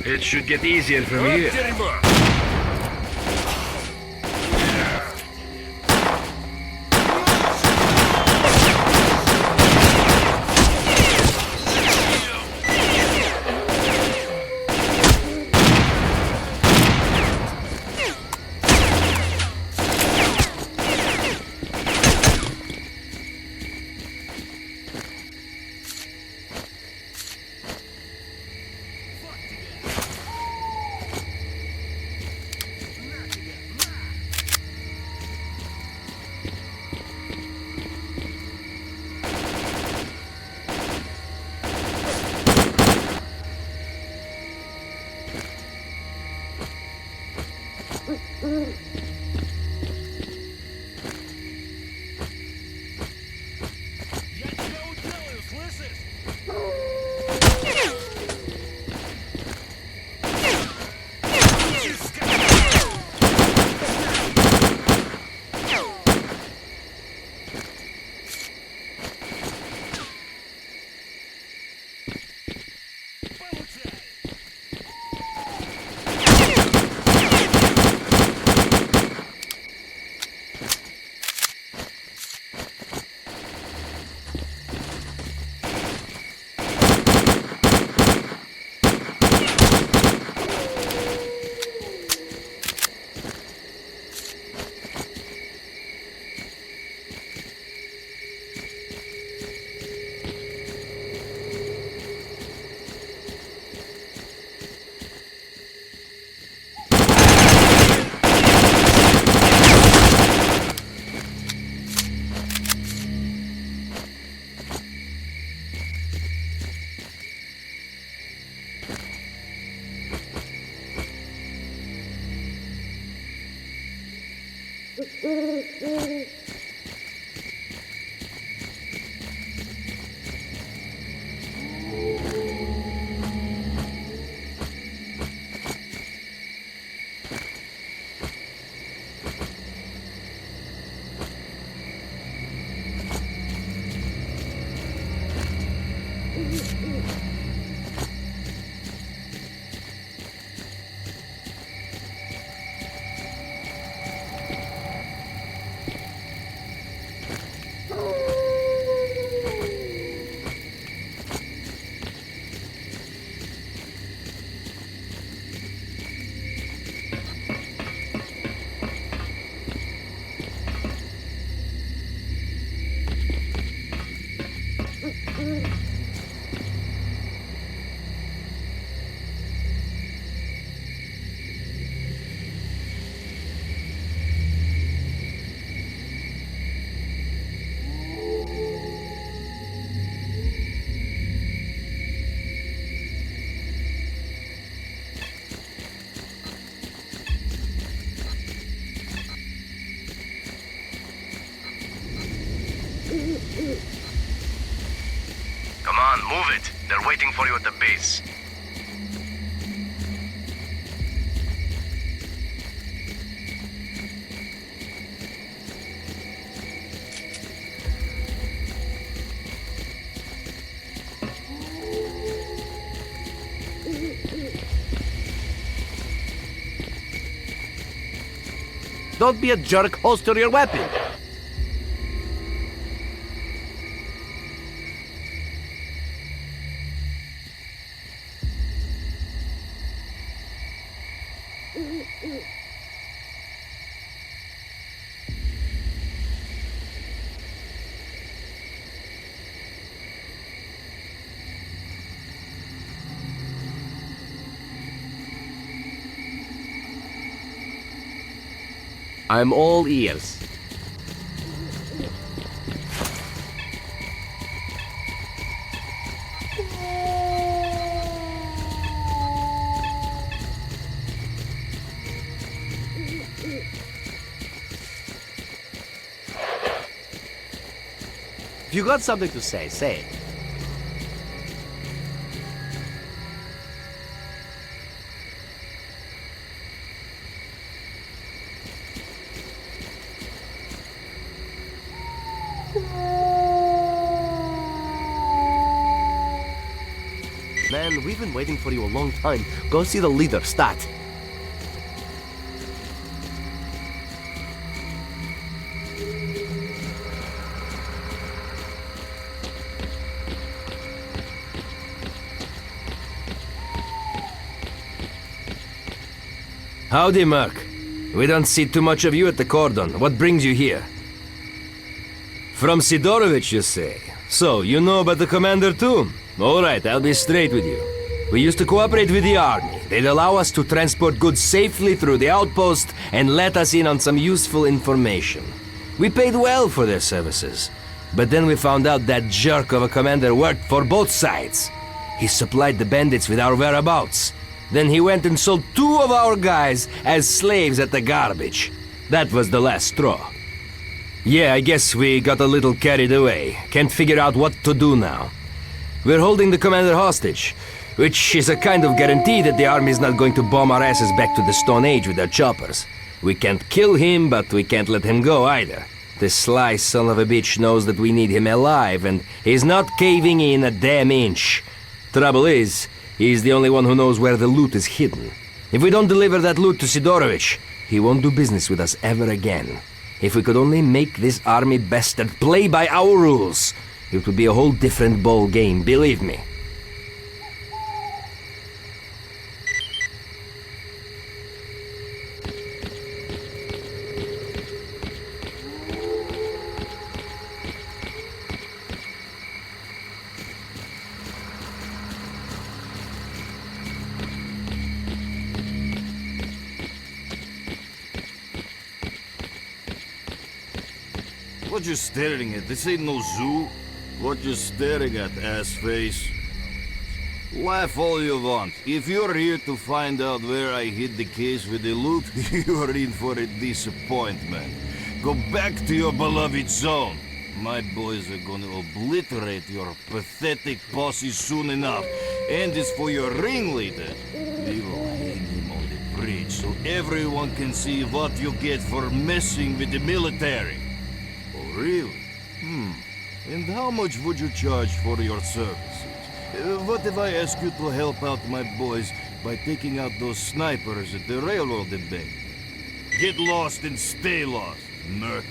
It should get easier from here. Come on, move it. They're waiting for you at the base. Don't be a jerk, holster your weapon. I'm all ears. If you got something to say, say it. Man, we've been waiting for you a long time. Go see the leader, Stat. Howdy, Merc. We don't see too much of you at the cordon. What brings you here? From Sidorovich, you say? So, you know about the commander too? Alright, I'll be straight with you. We used to cooperate with the army. They'd allow us to transport goods safely through the outpost and let us in on some useful information. We paid well for their services. But then we found out that jerk of a commander worked for both sides. He supplied the bandits with our whereabouts. Then he went and sold 2 of our guys as slaves at the garbage. That was the last straw. Yeah, I guess we got a little carried away. Can't figure out what to do now. We're holding the commander hostage, which is a kind of guarantee that the army's not going to bomb our asses back to the Stone Age with their choppers. We can't kill him, but we can't let him go either. This sly son of a bitch knows that we need him alive, and he's not caving in a damn inch. Trouble is, he's the only one who knows where the loot is hidden. If we don't deliver that loot to Sidorovich, he won't do business with us ever again. If we could only make this army bastard play by our rules, it would be a whole different ball game, believe me. What you staring at? This ain't no zoo. What you staring at, ass face? Laugh all you want. If you're here to find out where I hid the case with the loot, you're in for a disappointment. Go back to your beloved zone. My boys are gonna obliterate your pathetic posse soon enough. And as for your ringleader, we will hang him on the bridge so everyone can see what you get for messing with the military. Oh, really? And how much would you charge for your services? What if I ask you to help out my boys by taking out those snipers at the railroad embankment? Get lost and stay lost, merc.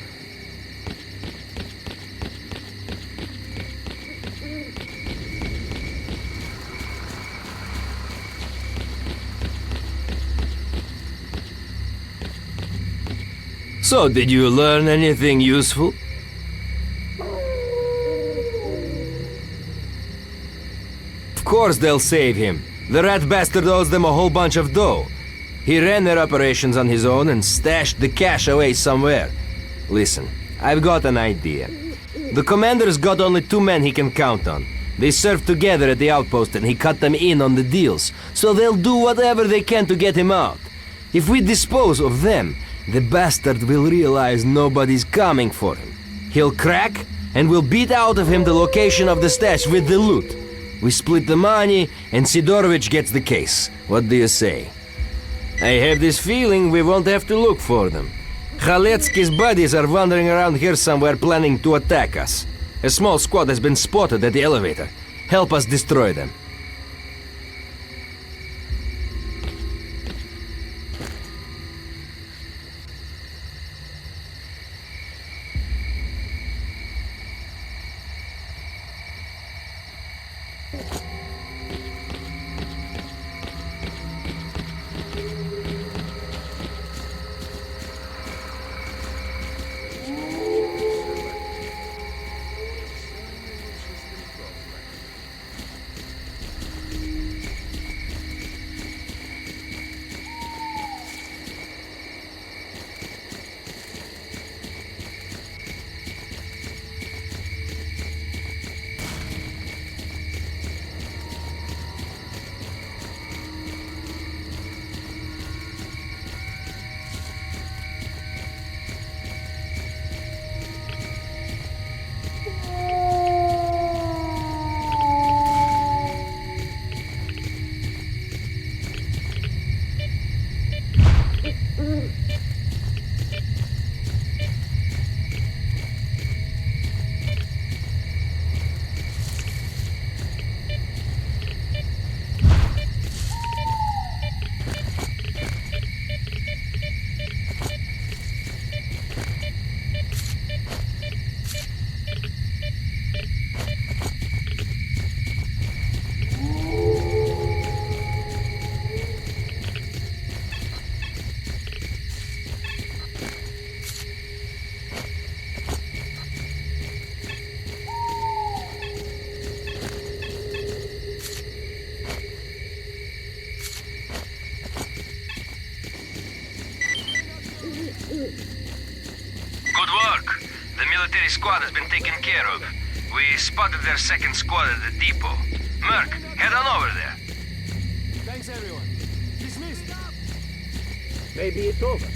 So, did you learn anything useful? Of course they'll save him. The rat bastard owes them a whole bunch of dough. He ran their operations on his own and stashed the cash away somewhere. Listen, I've got an idea. The commander's got only 2 men he can count on. They served together at the outpost and he cut them in on the deals, so they'll do whatever they can to get him out. If we dispose of them, the bastard will realize nobody's coming for him. He'll crack, and we'll beat out of him the location of the stash with the loot. We split the money, and Sidorovich gets the case. What do you say? I have this feeling we won't have to look for them. Khaletsky's buddies are wandering around here somewhere planning to attack us. A small squad has been spotted at the elevator. Help us destroy them. Military squad has been taken care of. We spotted their second squad at the depot. Merc, head on over there. Thanks, everyone. Dismissed. Maybe it's over.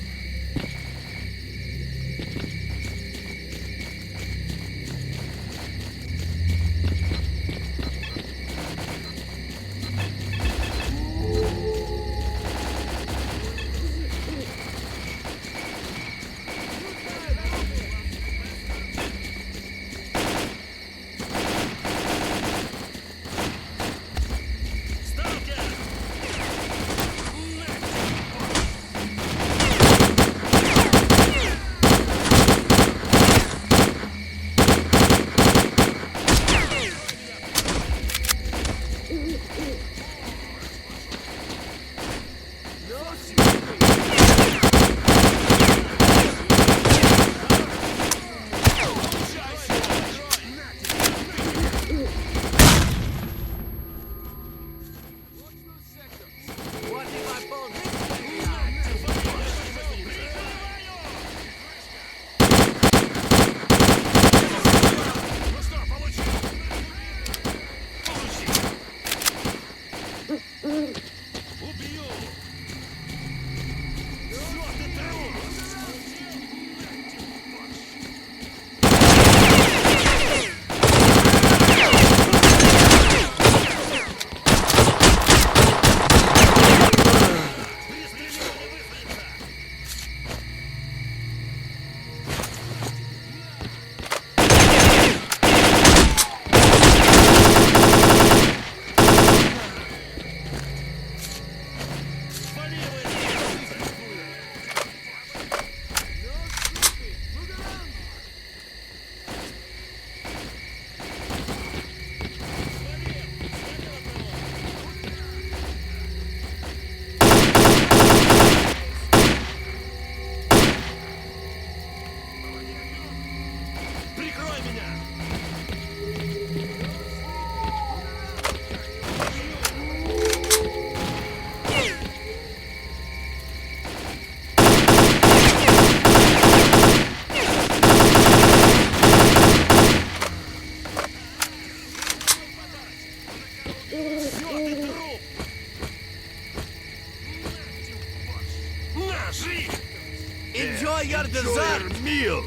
Enjoy your dessert! Meal!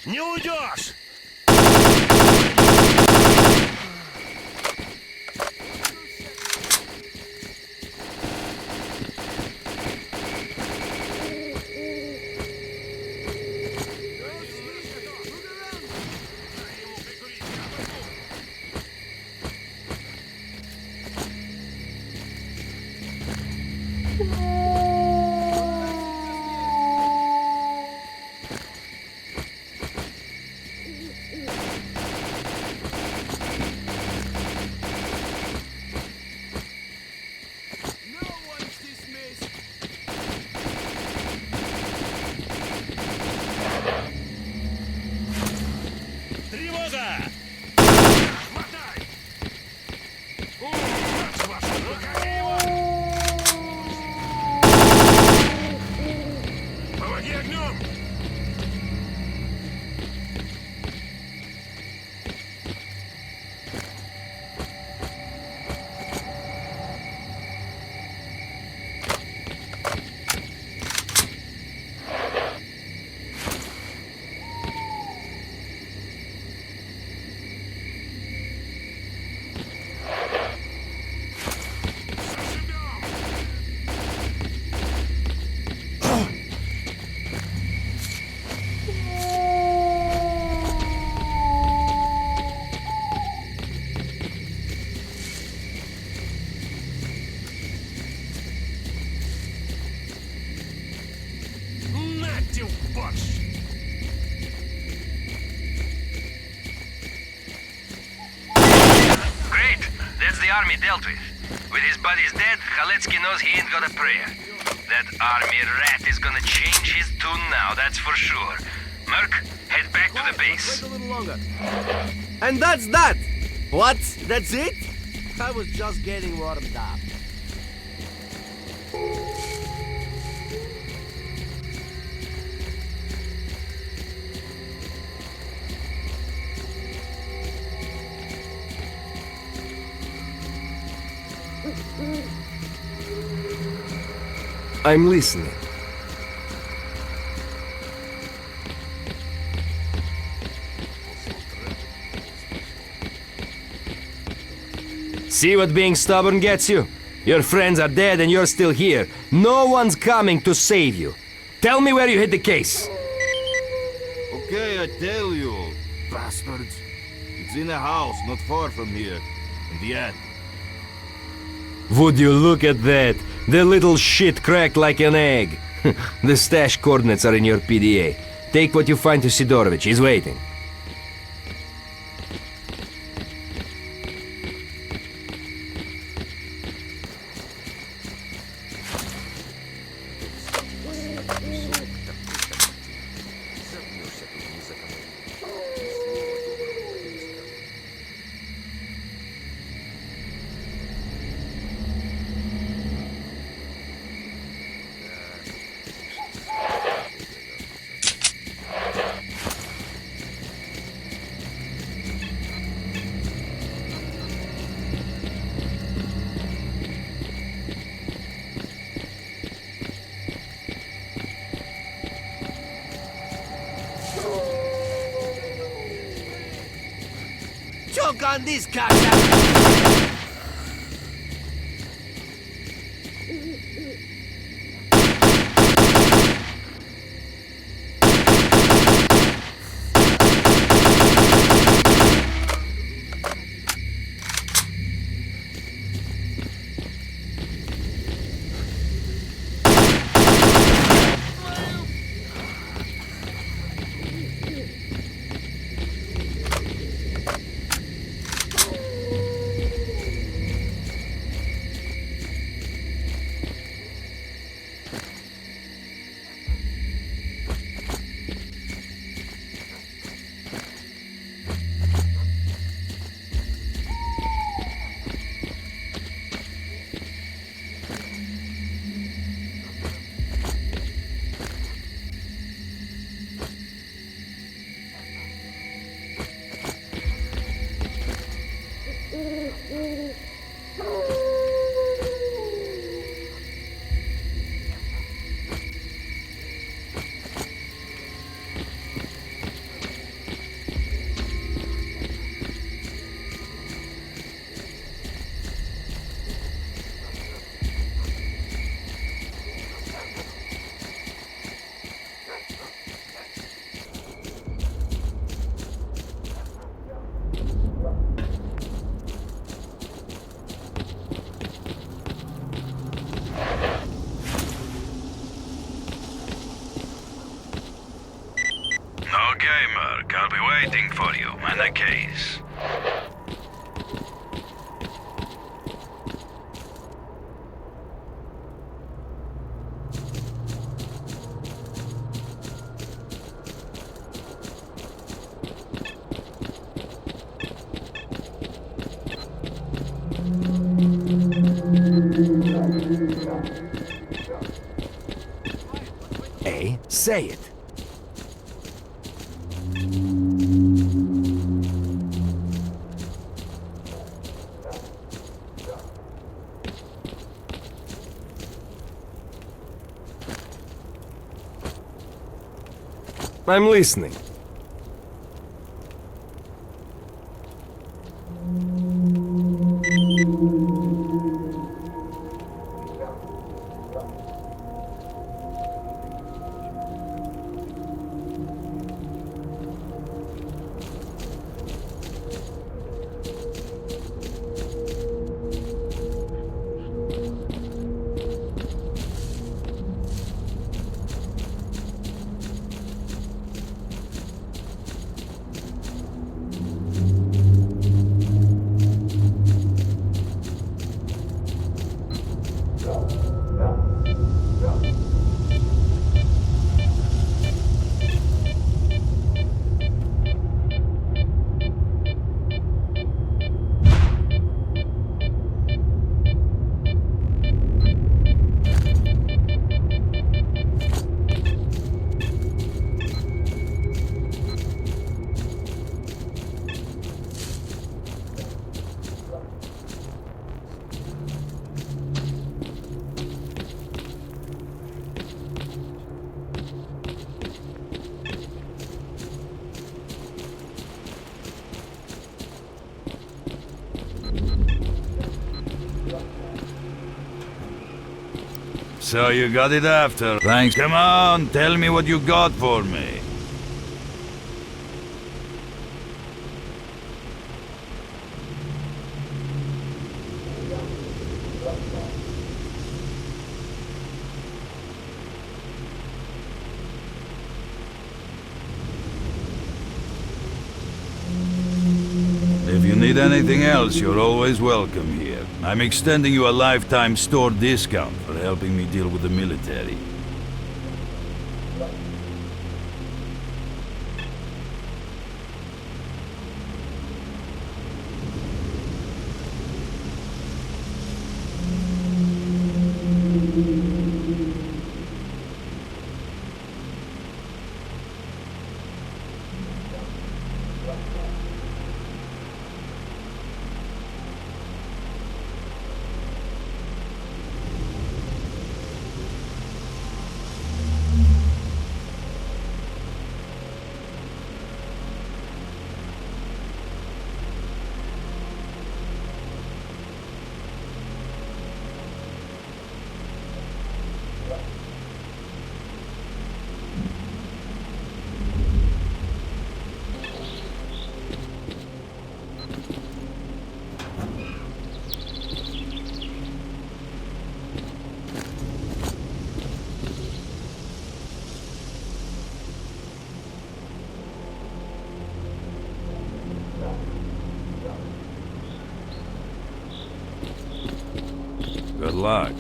Не уйдешь! Army dealt with. With his buddies dead, Khaletsky knows he ain't got a prayer. That army rat is gonna change his tune now, that's for sure. Merc, head back to the base. Wait a little longer. And that's that! What? That's it? I was just getting warmed up. I'm listening. See what being stubborn gets you? Your friends are dead and you're still here. No one's coming to save you. Tell me where you hid the case. Okay, I tell you, bastards. It's in a house not far from here. In the end. Would you look at that? The little shit cracked like an egg. The stash coordinates are in your PDA. Take what you find to Sidorovich. He's waiting. Choke on this, cocksucker! Okay, Merc, I'll be waiting for you in the case. Hey, say it. I'm listening. So you got it after. Thanks. Come on, tell me what you got for me. If you need anything else, you're always welcome here. I'm extending you a lifetime store discount for helping me deal with the military. Good luck.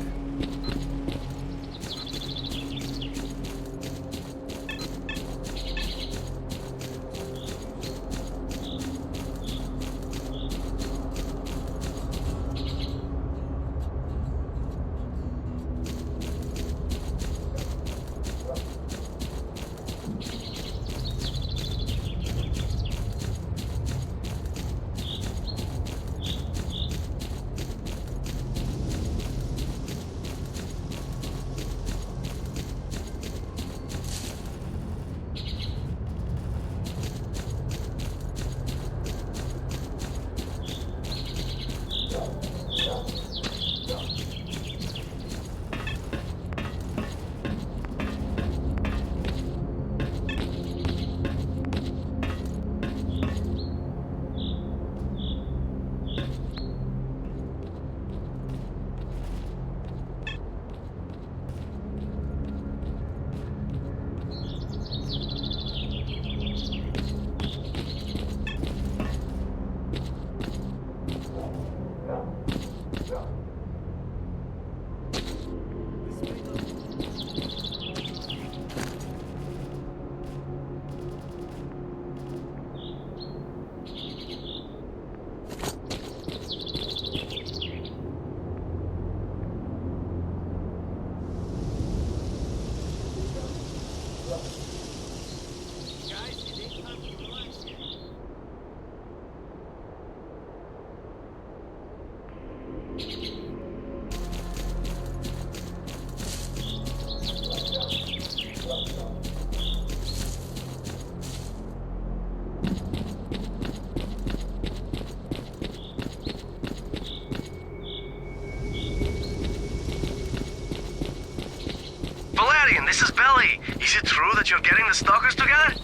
This is Billy. Is it true that you're getting the Stalkers together?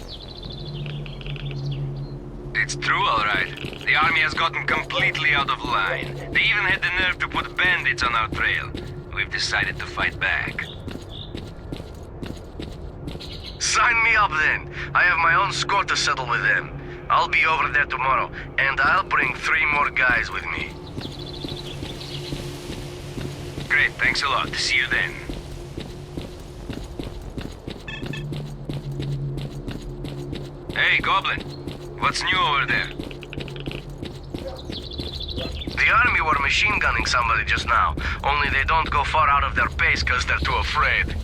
It's true, all right. The army has gotten completely out of line. They even had the nerve to put bandits on our trail. We've decided to fight back. Sign me up then. I have my own score to settle with them. I'll be over there tomorrow, and I'll bring 3 more guys with me. Great, thanks a lot. See you then. Hey, Goblin. What's new over there? The army were machine gunning somebody just now. Only they don't go far out of their base because they're too afraid.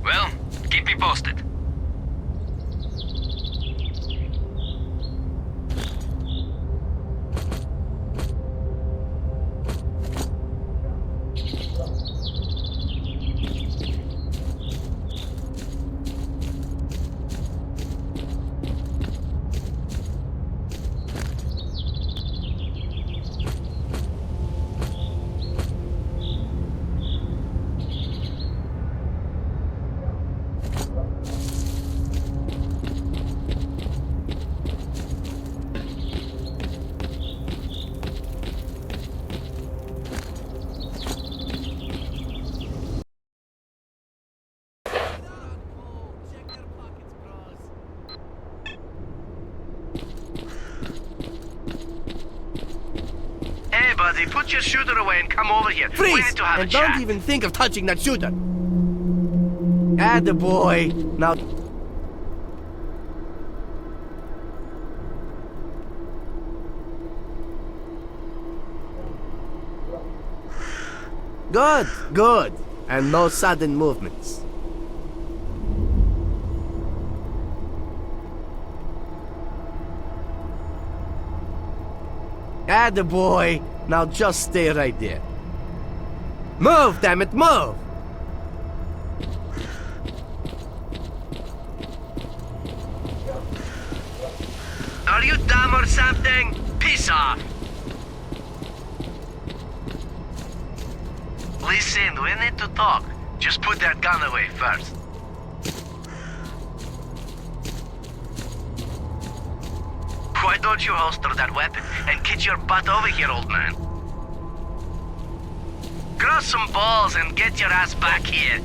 Well, keep me posted. Put your shooter away and come over here. Freeze! We need to have and a chat. don't even think of touching that shooter. Attaboy. Now... Good, good. And no sudden movements. Attaboy. Now just stay right there. Move, damn it, move! Are you dumb or something? Piss off! Listen, we need to talk. Just put that gun away first. Why don't you holster that weapon and get your butt over here, old man? Grow some balls and get your ass back here.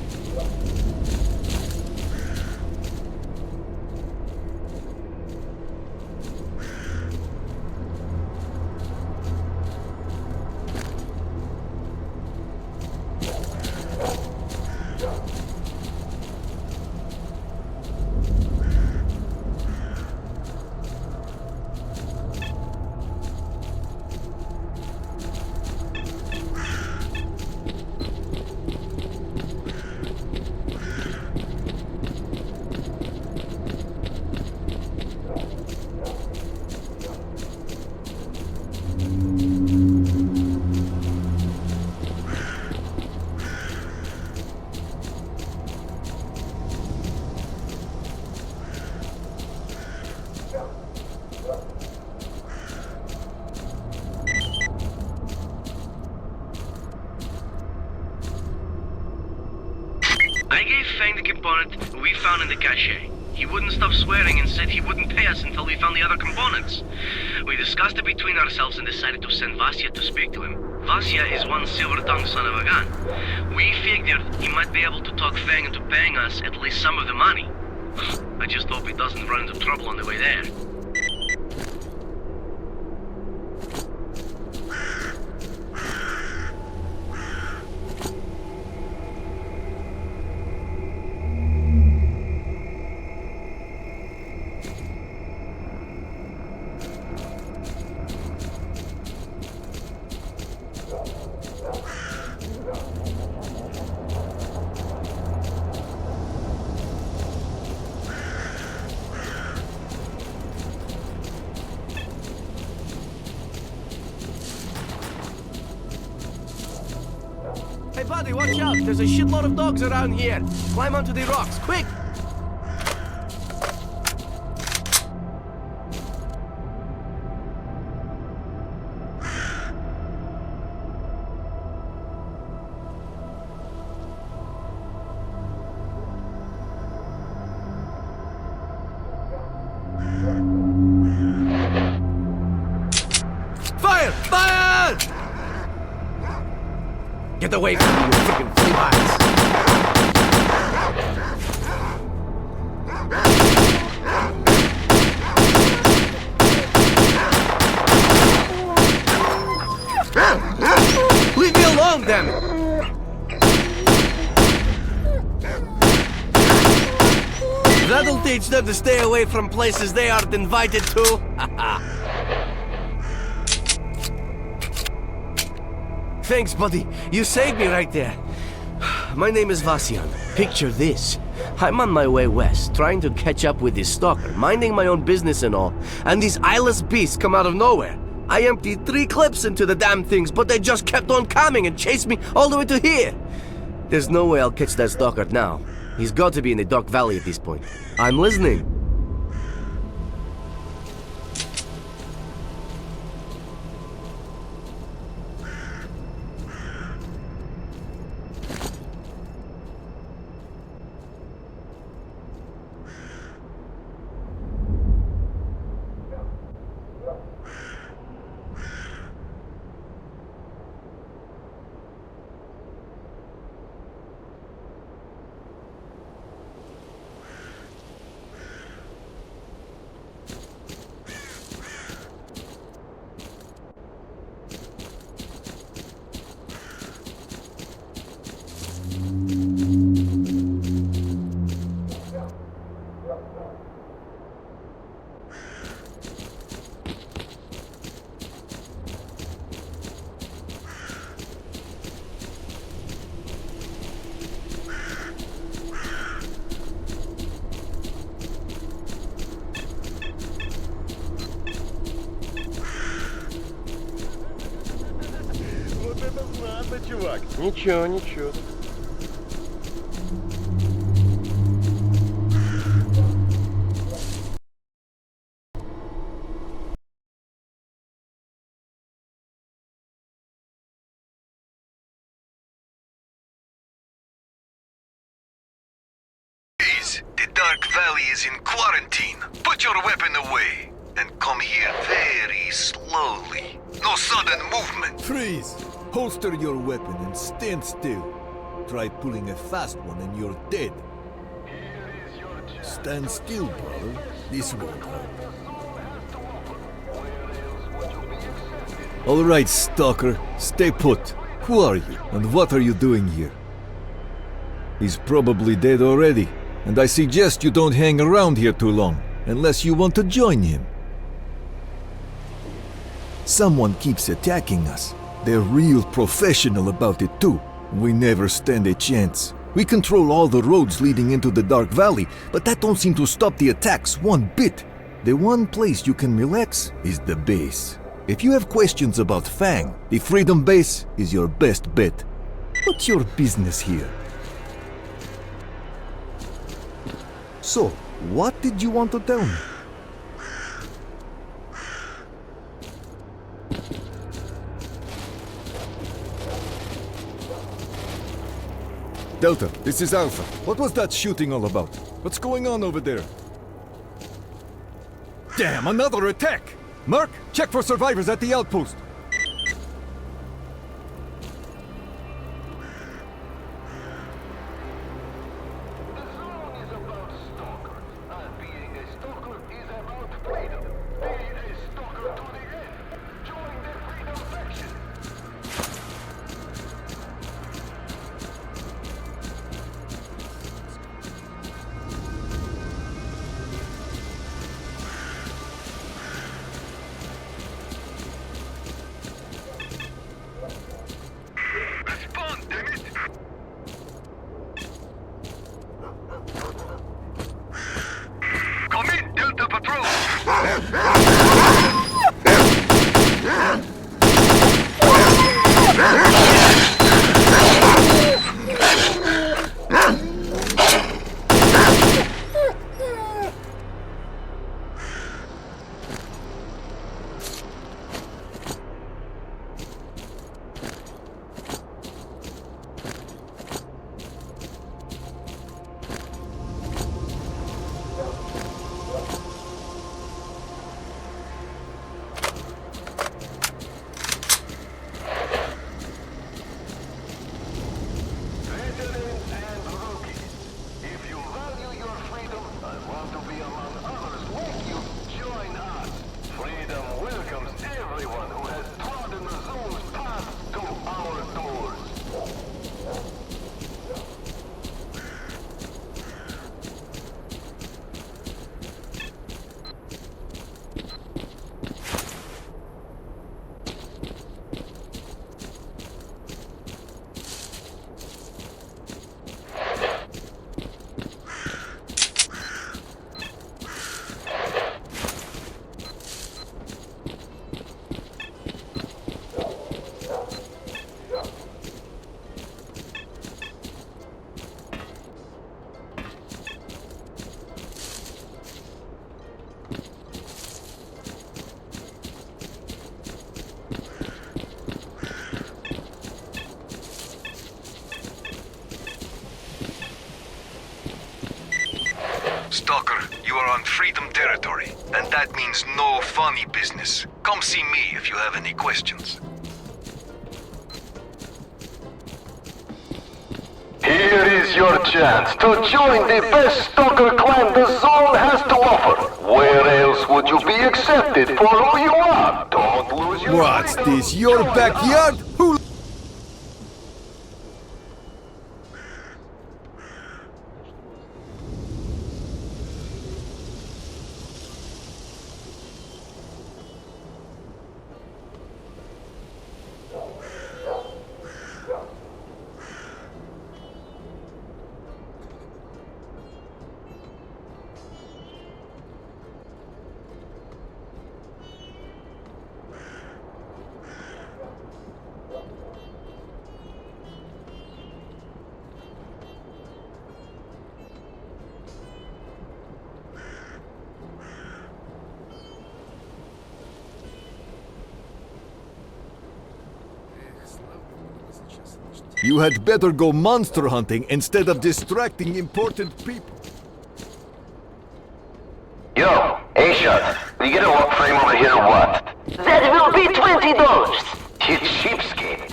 I gave Fang the component we found in the cache. He wouldn't stop swearing and said he wouldn't pay us until we found the other components. We discussed it between ourselves and decided to send Vasya to speak to him. Vasya is one silver-tongued son of a gun. We figured he might be able to talk Fang into paying us at least some of the money. I just hope he doesn't run into trouble on the way there. Hey, buddy, watch out! There's a shitload of dogs around here! Climb onto the rocks, quick! Fire! Fire! Get away from me, you freaking flea bites! Leave me alone, damn it! That'll teach them to stay away from places they aren't invited to. Thanks, buddy. You saved me right there. My name is Vasyan. Picture this. I'm on my way west, trying to catch up with this stalker, minding my own business and all, and these eyeless beasts come out of nowhere. I emptied 3 clips into the damn things, but they just kept on coming and chased me all the way to here. There's no way I'll catch that stalker now. He's got to be in the Dark Valley at this point. I'm listening. Чувак, ничего, ничего. The Dark Valley is in quarantine. Put your weapon away and come here very slowly. No sudden movement. Freeze! Holster your weapon and stand still. Try pulling a fast one and you're dead. Stand still, brother. This won't help. All right, Stalker. Stay put. Who are you, and what are you doing here? He's probably dead already, and I suggest you don't hang around here too long, unless you want to join him. Someone keeps attacking us. They're real professional about it too. We never stand a chance. We control all the roads leading into the Dark Valley, but that don't seem to stop the attacks one bit. The one place you can relax is the base. If you have questions about Fang, the Freedom Base is your best bet. What's your business here? So, what did you want to tell me? Delta, this is Alpha. What was that shooting all about? What's going on over there? Damn, another attack! Merc, check for survivors at the outpost. Stalker, you are on Freedom territory, and that means no funny business. Come see me if you have any questions. Here is your chance to join the best Stalker clan the zone has to offer. Where else would you be accepted for who you are? Don't lose your What's freedom. this, your backyard? Who... You had better go monster hunting instead of distracting important people. Yo, A-Shot, we get a lock frame over here or what? That will be $20. You cheapskate.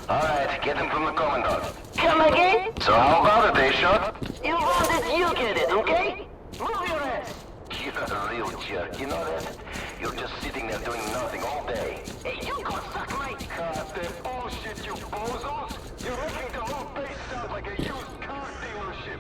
Alright, get him from the Commandant. Come again? So how about it, A-Shot? You want it, you get it, okay? Move your ass! You're a real jerk, you know that? You're just sitting there doing nothing all day. Hey, you go suck my... Cut that bullshit, you bozos! You're making the whole place sound like a used car dealership.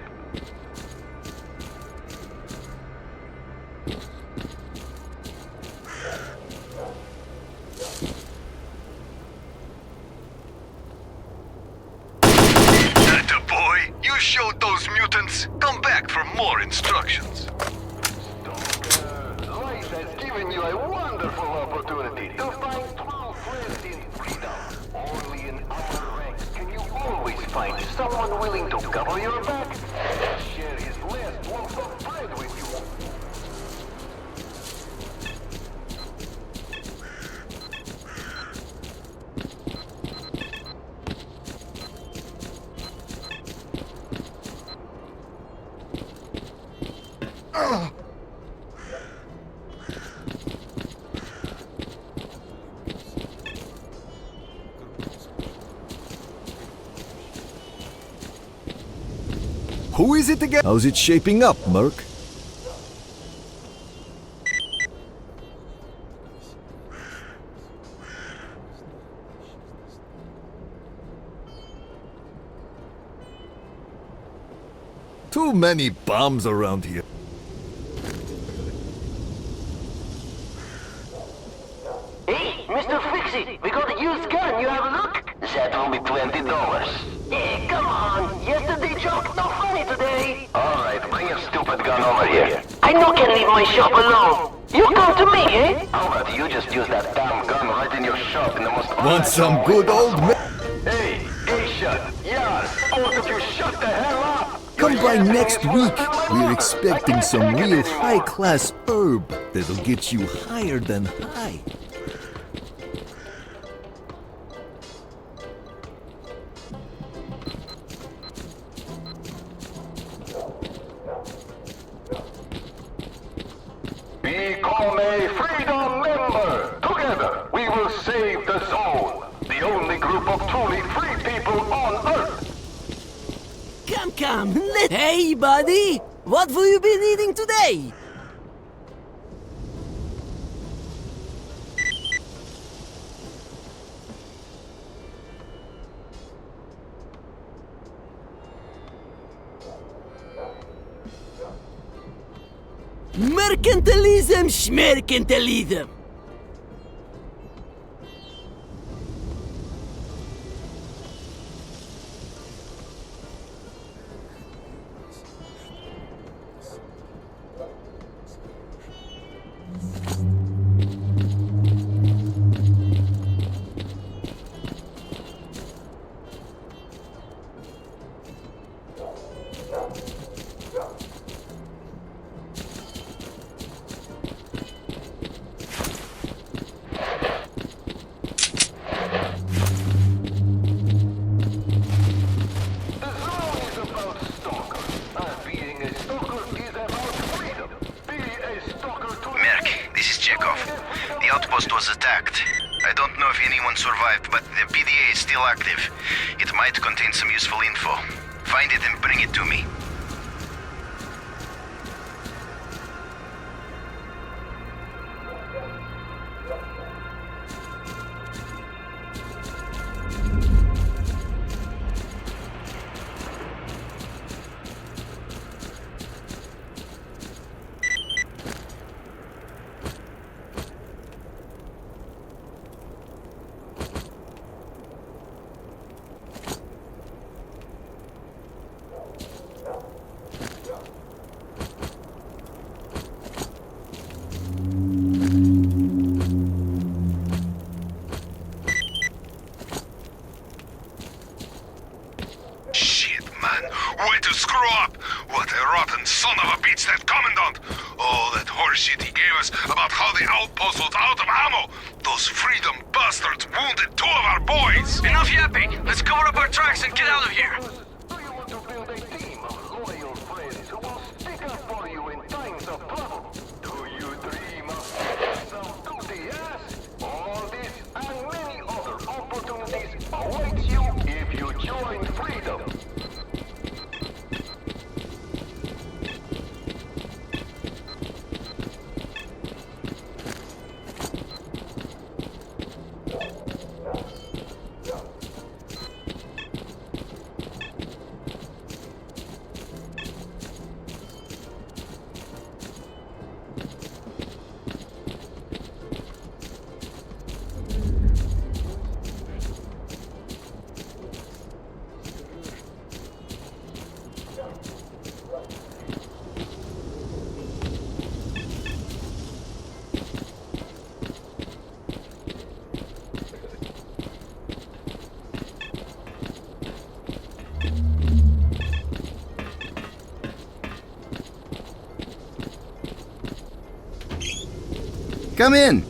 Atta boy, you showed those mutants. Come back for more instructions. Stalker, life has given you a wonderful opportunity to find 12 friends in freedom. Only in our ranks can you always find someone willing to cover your back and share his last loaf of bread with you. Who is it again? How's it shaping up, Merc? Too many bombs around here. Hey, Mr. Fixie, we got a used gun, you have a look? That will be $20. Hey, come on, yesterday joke, no funny today. Alright, bring your stupid gun over here. I no can leave my shop alone. You come to me, eh? How about you just use that damn gun right in your shop in the most... Want some good old Hey, A-Shot, Yar, both of you shut the hell up! Come by next week. We're expecting some real high-class herb that'll get you higher than high. Become a Freedom member! Together, we will save the zone! The only group of truly free people on Earth! Come, Hey, buddy! What will you be needing today? Mercantilism, schmercantilism! I don't know if anyone survived, but the PDA is still active. It might contain some useful info. Find it and bring it to me. Way to screw up! What a rotten son of a bitch, that commandant! Oh, that horseshit he gave us about how the outpost was out of ammo! Those freedom bastards wounded 2 of our boys! Enough yapping! Let's cover up our tracks and get out of here!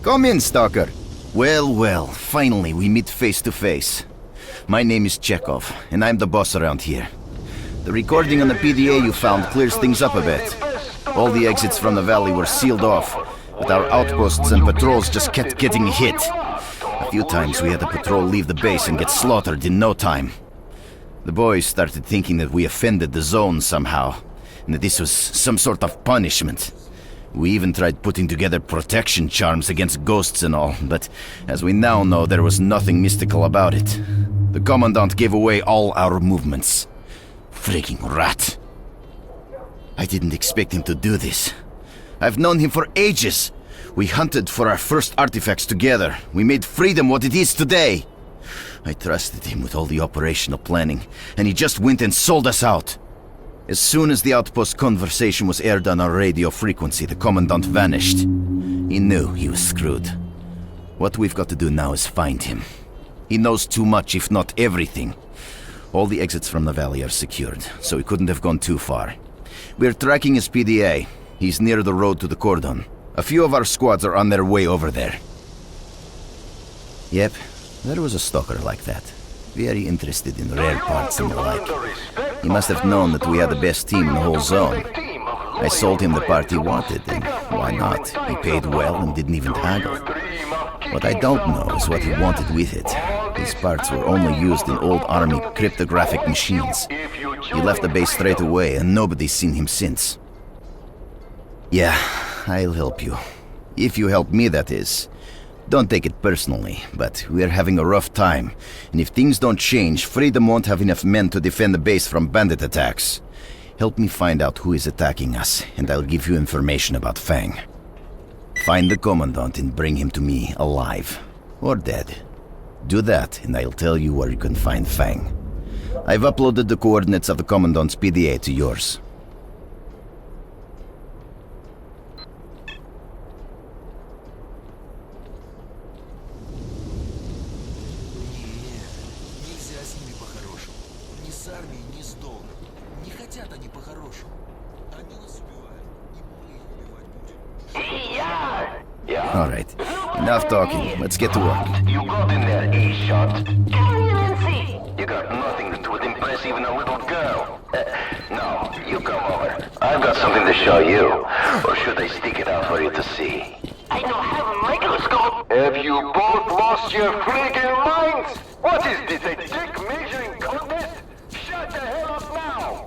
Come in, Stalker. Well, finally we meet face to face. My name is Chekhov, and I'm the boss around here. The recording on the PDA you found clears things up a bit. All the exits from the valley were sealed off, but our outposts and patrols just kept getting hit. A few times we had a patrol leave the base and get slaughtered in no time. The boys started thinking that we offended the zone somehow, and that this was some sort of punishment. We even tried putting together protection charms against ghosts and all, but as we now know, there was nothing mystical about it. The Commandant gave away all our movements. Freaking rat. I didn't expect him to do this. I've known him for ages. We hunted for our first artifacts together. We made freedom what it is today. I trusted him with all the operational planning, and he just went and sold us out. As soon as the outpost conversation was aired on our radio frequency, the Commandant vanished. He knew he was screwed. What we've got to do now is find him. He knows too much, if not everything. All the exits from the valley are secured, so he couldn't have gone too far. We're tracking his PDA. He's near the road to the cordon. A few of our squads are on their way over there. Yep, there was a stalker like that. Very interested in rare parts and the like. He must have known that we had the best team in the whole zone. I sold him the part he wanted, and why not? He paid well and didn't even haggle. What I don't know is what he wanted with it. These parts were only used in old army cryptographic machines. He left the base straight away, and nobody's seen him since. Yeah, I'll help you. If you help me, that is. Don't take it personally, but we're having a rough time, and if things don't change, Freedom won't have enough men to defend the base from bandit attacks. Help me find out who is attacking us, and I'll give you information about Fang. Find the Commandant and bring him to me alive, or dead. Do that, and I'll tell you where you can find Fang. I've uploaded the coordinates of the Commandant's PDA to yours. Alright, enough talking. Let's get to work. You got in there, E-shot. Can you even see? You got nothing that would impress even a little girl. No, you come over. I've got something to show you. Or should I stick it out for you to see? I don't have a microscope. Have you both lost your freaking minds? What is this, a dick measuring contest? Shut the hell up now!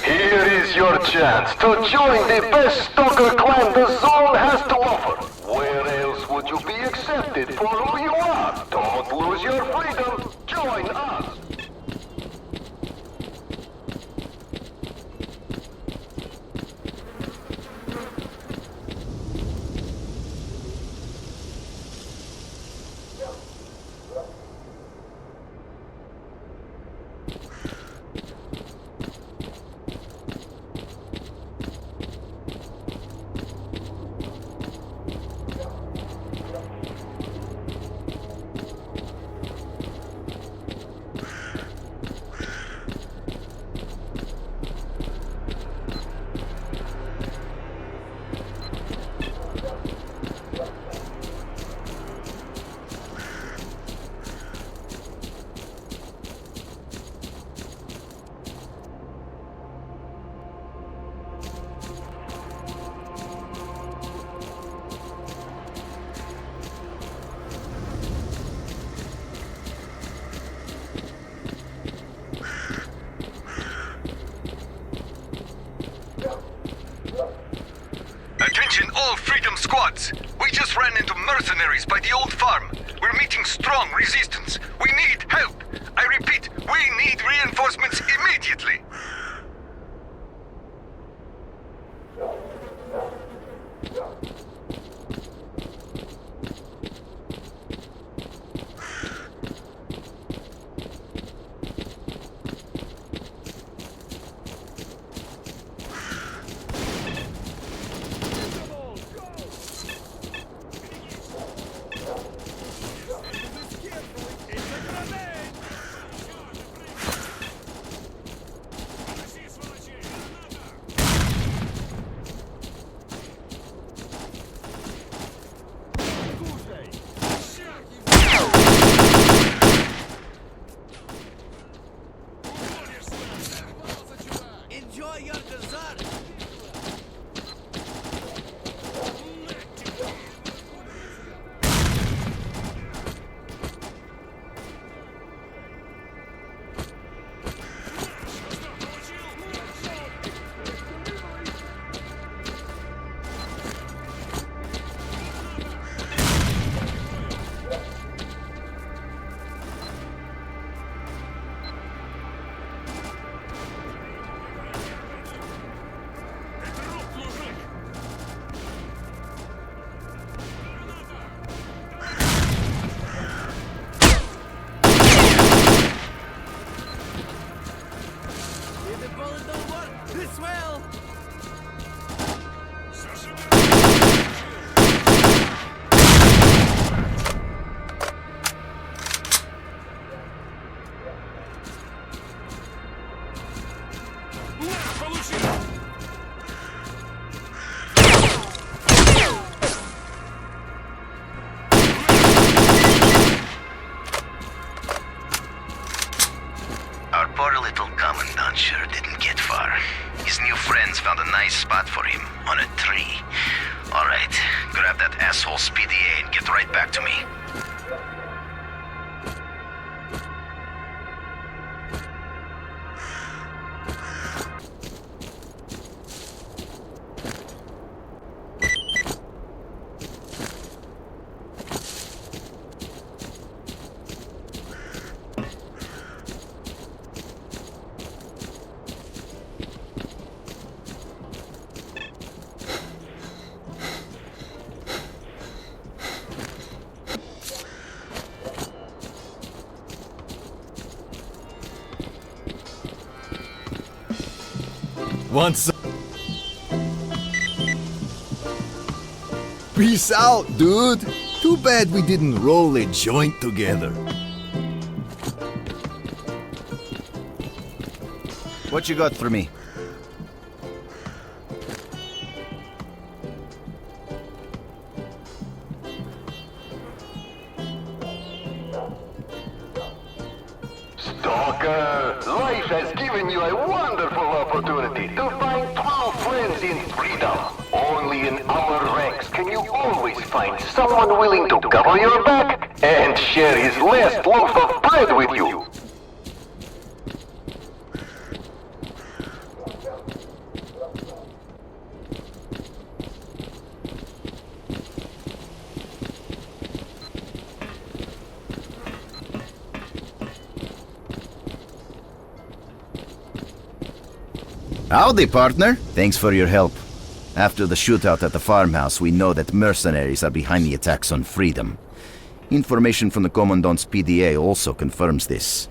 Here is your chance to join the best stalker clan the zone has to offer. Where else would you be accepted for who you are? Don't lose your freedom. Join us. Attention all Freedom Squads! We just ran into mercenaries by the old farm. We're meeting strong resistance. We need help! I repeat, we need reinforcements immediately! Our poor little commandant sure didn't get far. His new friends found a nice spot for him, on a tree. Alright, grab that asshole's PDA and get right back to me. Once. Peace out, dude. Too bad we didn't roll a joint together. What you got for me? Stalker! Life has given you a wonderful opportunity to find true friends in freedom. Only in our ranks can you always find someone willing to cover your back and share his last loaf of bread with you. Howdy, partner. Thanks for your help. After the shootout at the farmhouse, we know that mercenaries are behind the attacks on Freedom. Information from the Commandant's PDA also confirms this.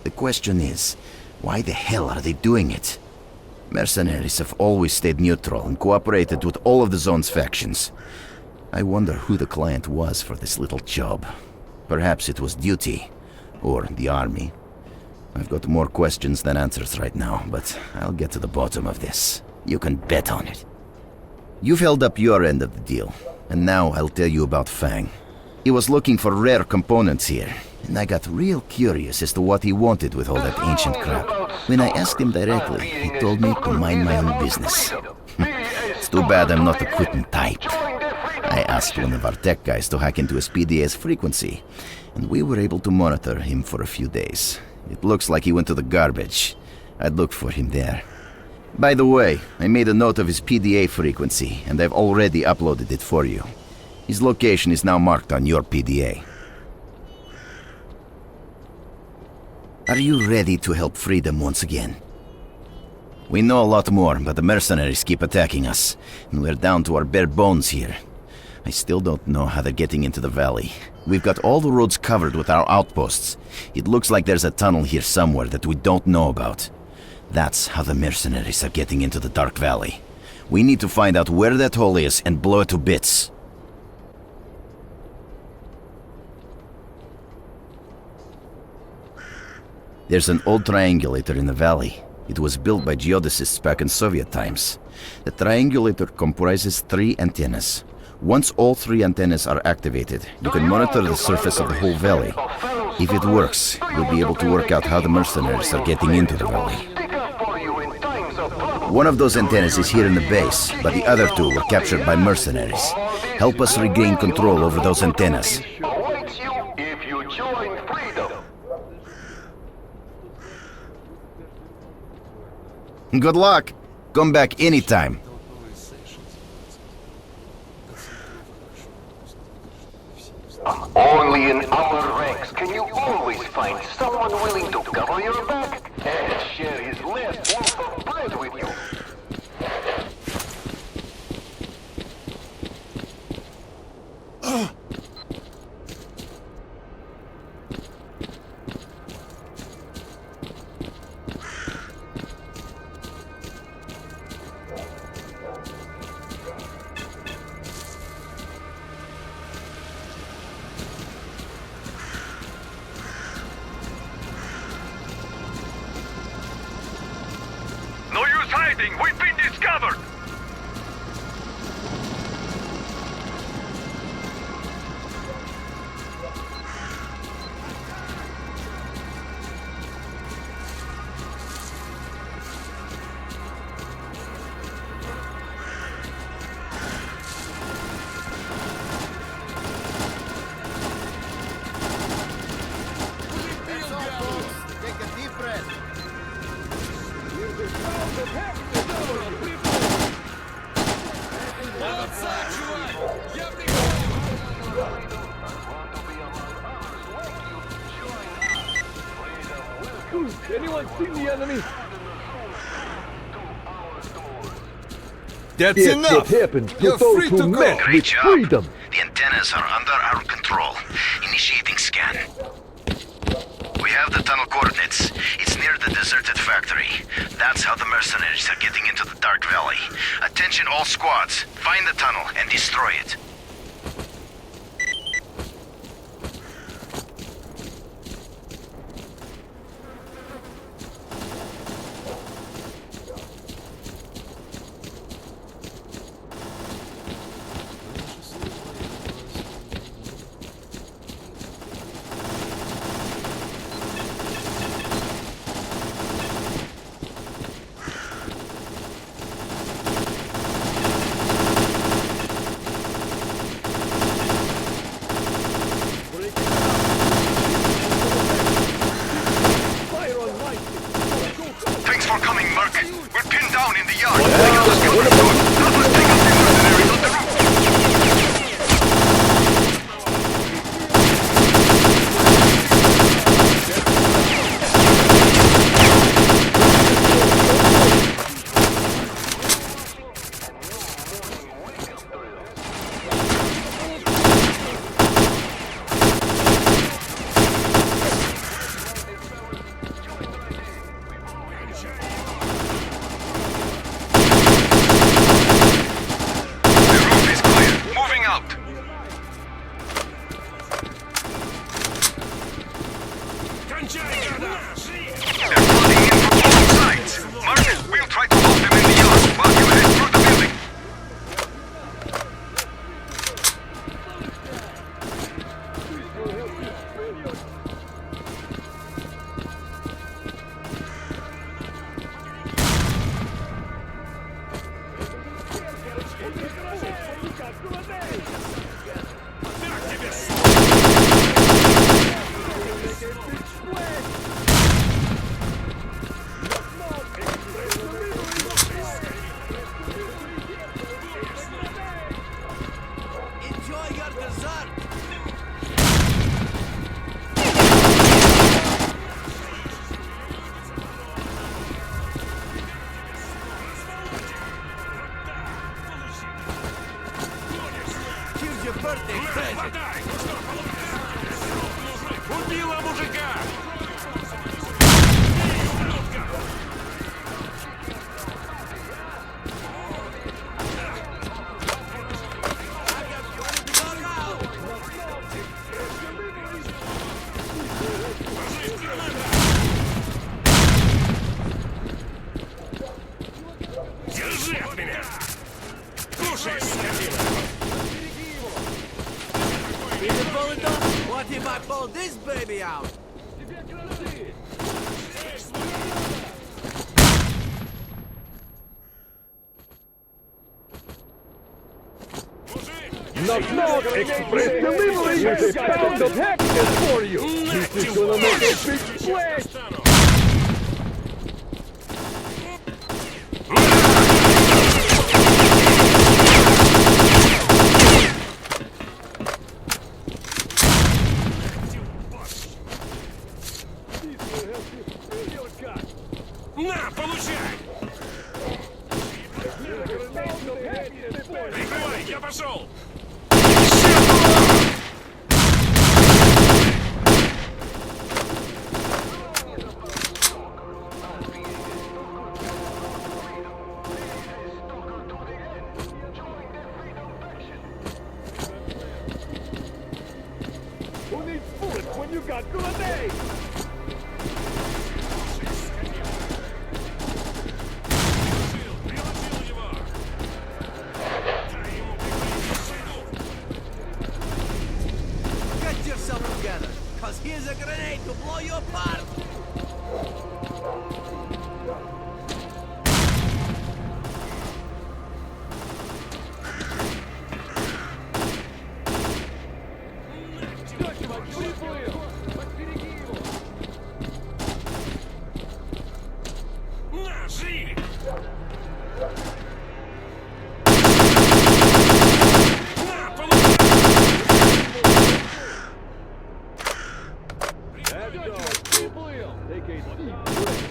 The question is, why the hell are they doing it? Mercenaries have always stayed neutral and cooperated with all of the zone's factions. I wonder who the client was for this little job. Perhaps it was duty, or the army. I've got more questions than answers right now, but I'll get to the bottom of this. You can bet on it. You've held up your end of the deal, and now I'll tell you about Fang. He was looking for rare components here, and I got real curious as to what he wanted with all that ancient crap. When I asked him directly, he told me to mind my own business. It's too bad I'm not a quitting type. I asked one of our tech guys to hack into his PDA's frequency, and we were able to monitor him for a few days. It looks like he went to the garbage. I'd look for him there. By the way, I made a note of his PDA frequency, and I've already uploaded it for you. His location is now marked on your PDA. Are you ready to help Freedom once again? We know a lot more, but the mercenaries keep attacking us, and we're down to our bare bones here. I still don't know how they're getting into the valley. We've got all the roads covered with our outposts. It looks like there's a tunnel here somewhere that we don't know about. That's how the mercenaries are getting into the Dark Valley. We need to find out where that hole is and blow it to bits. There's an old triangulator in the valley. It was built by geodesists back in Soviet times. The triangulator comprises 3 antennas. Once all 3 antennas are activated, you can monitor the surface of the whole valley. If it works, you'll be able to work out how the mercenaries are getting into the valley. One of those antennas is here in the base, but the other 2 were captured by mercenaries. Help us regain control over those antennas. Good luck! Come back anytime. Only in our ranks can you always find someone willing to cover your back and share his last loaf of bread with you. No use hiding! We've been discovered! Take a deep breath. Anyone see the enemy? That's It enough! happens to You're those free who to go! mess Great with job. freedom. The antennas are under our control. Initiating scan. We have the tunnel coordinates. It's near the deserted factory. That's how the mercenaries are getting into the Dark Valley. Attention all squads. Find the tunnel and destroy it. down in the yard. Take out the scout soon. Help us take out the mercenaries on the roof. Убила мужика! Держи от меня! Слушай, скотина! What if I pull this baby out? Knock, express delivery with a package of happiness for you. This is gonna make a big splash. На, получай! Прикрывай, я пошел! Who needs bullets when you got grenades? Get yourself together, cause here's a grenade to blow you apart! На, жри! На, получай! Take a deep breath.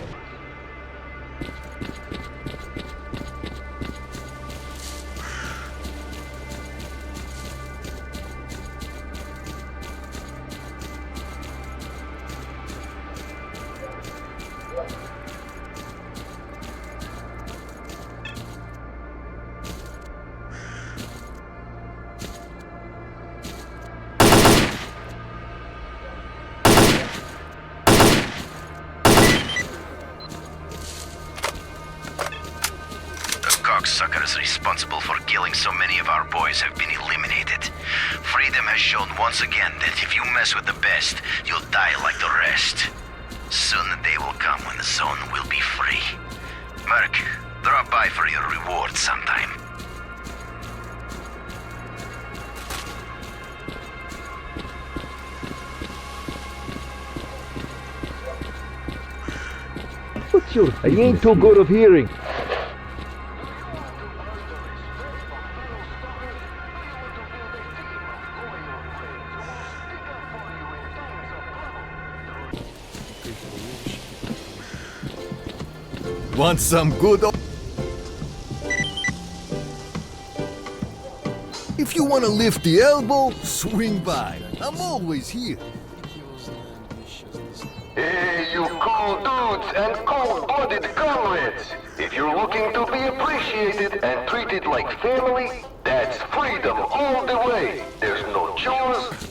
Suckers responsible for killing so many of our boys have been eliminated. Freedom has shown once again that if you mess with the best, you'll die like the rest. Soon the day will come when the zone will be free. Merc, drop by for your reward sometime. What's your I ain't too good of hearing. Want some good If you want to lift the elbow, swing by. I'm always here. Hey, you cool dudes and cold-blooded comrades! If you're looking to be appreciated and treated like family, that's freedom all the way. There's no chores.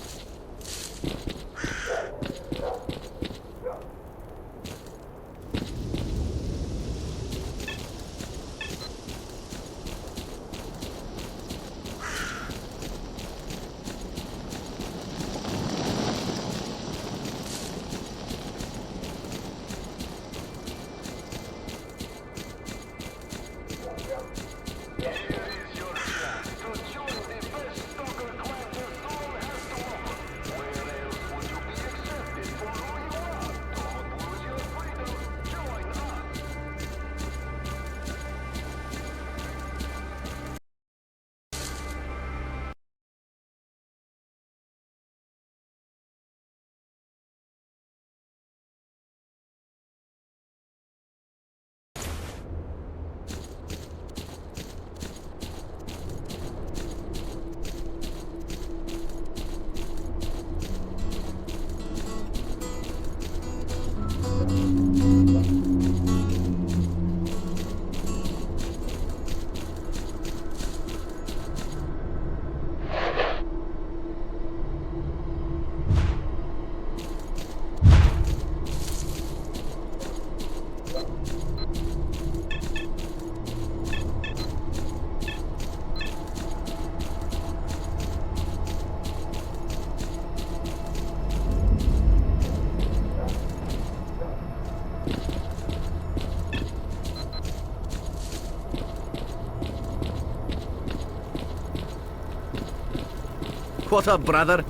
What up, brother?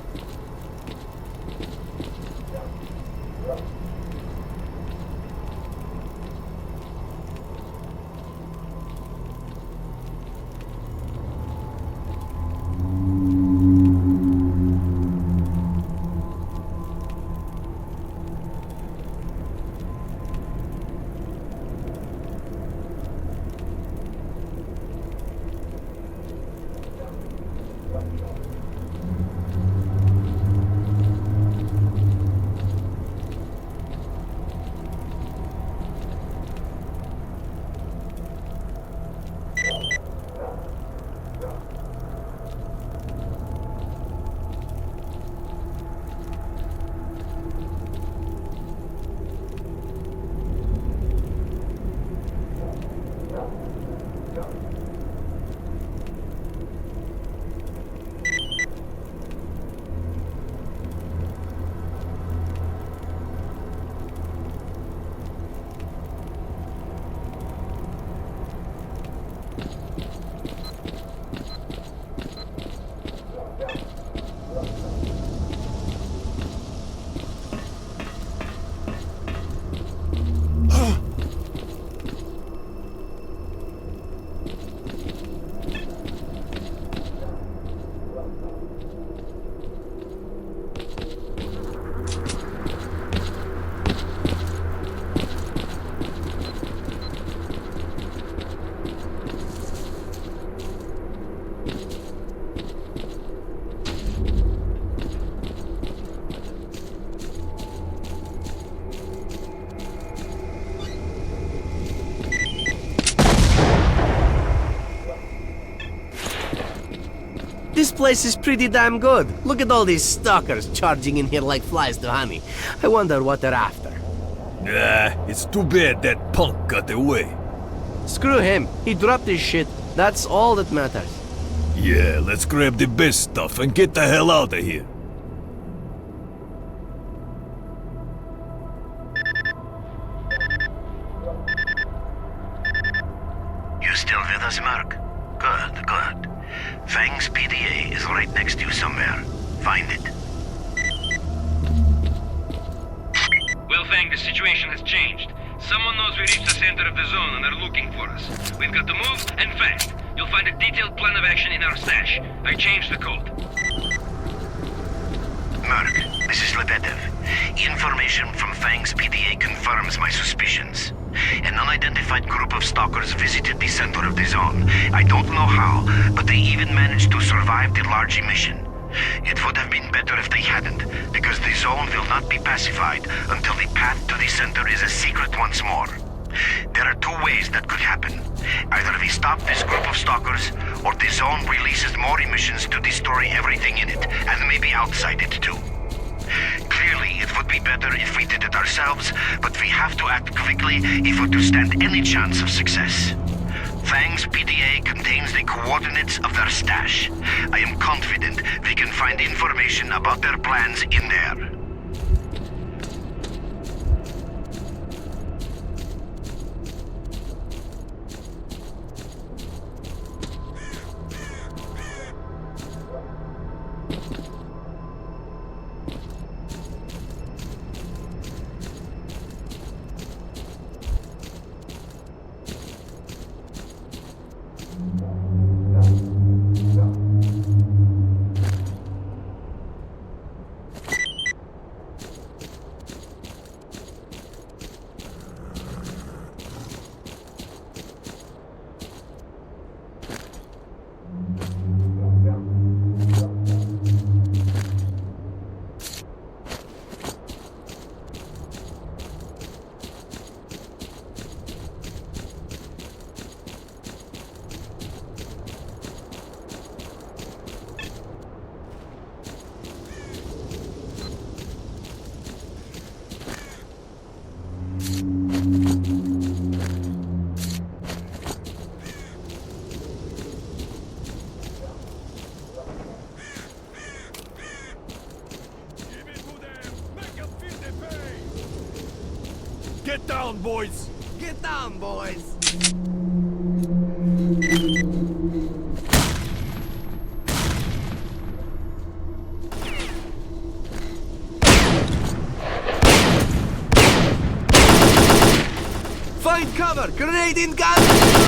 This place is pretty damn good. Look at all these stalkers charging in here like flies to honey. I wonder what they're after. Nah, it's too bad that punk got away. Screw him. He dropped his shit. That's all that matters. Yeah, let's grab the best stuff and get the hell out of here. You still with us, Mark? Good, good. Fang's PDA is right next to you somewhere. Find it. Well, Fang, the situation has changed. Someone knows we reached the center of the zone and they're looking for us. We've got to move, and fast. You'll find a detailed plan of action in our stash. I changed the code. Mark, This is Lebedev. Information from Fang's PDA confirms my suspicions. An unidentified group of stalkers visited the center of the zone. I don't know how, but they even managed to survive the large emission. It would have been better if they hadn't, because the zone will not be pacified until the path to the center is a secret once more. There are two ways that could happen. Either we stop this group of stalkers, or the zone releases more emissions to destroy everything in it, and maybe outside it too. Clearly, it would be better if we did it ourselves, but we have to act quickly if we're to stand any chance of success. Fang's PDA contains the coordinates of their stash. I am confident we can find information about their plans in there. Get down, boys! Get down, boys! Find cover! Grenade in gun!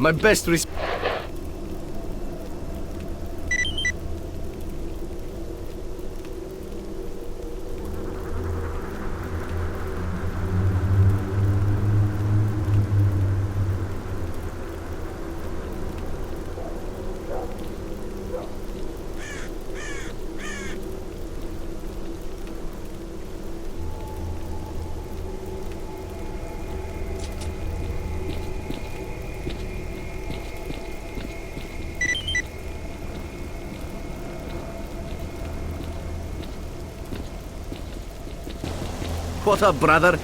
My best respect. What up, brother?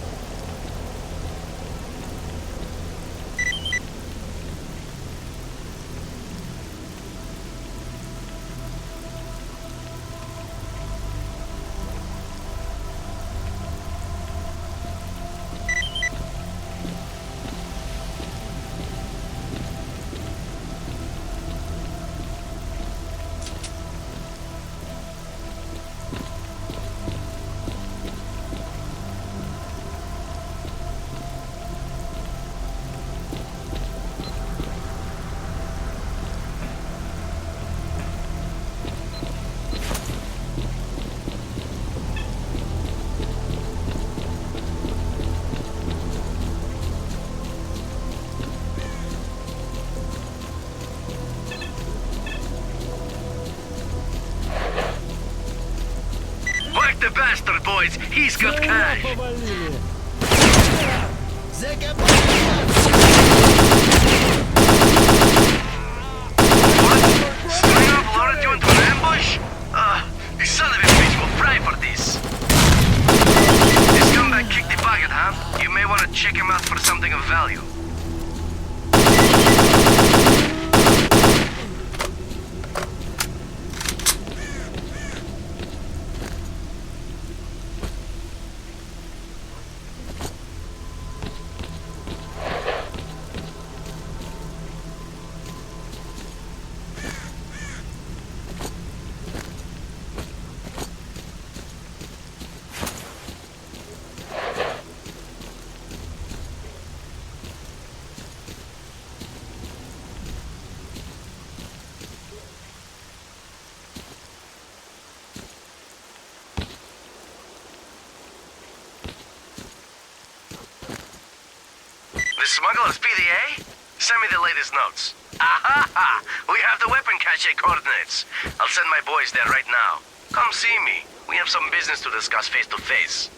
bastard, boys. He's got cash. String up lured you into an ambush? The son of a bitch will fry for this. This scumbag kicked the bucket, huh? You may want to check him out for something of value. Smugglers PDA? Send me the latest notes. Aha! We have the weapon cache coordinates. I'll send my boys there right now. Come see me. We have some business to discuss face to face.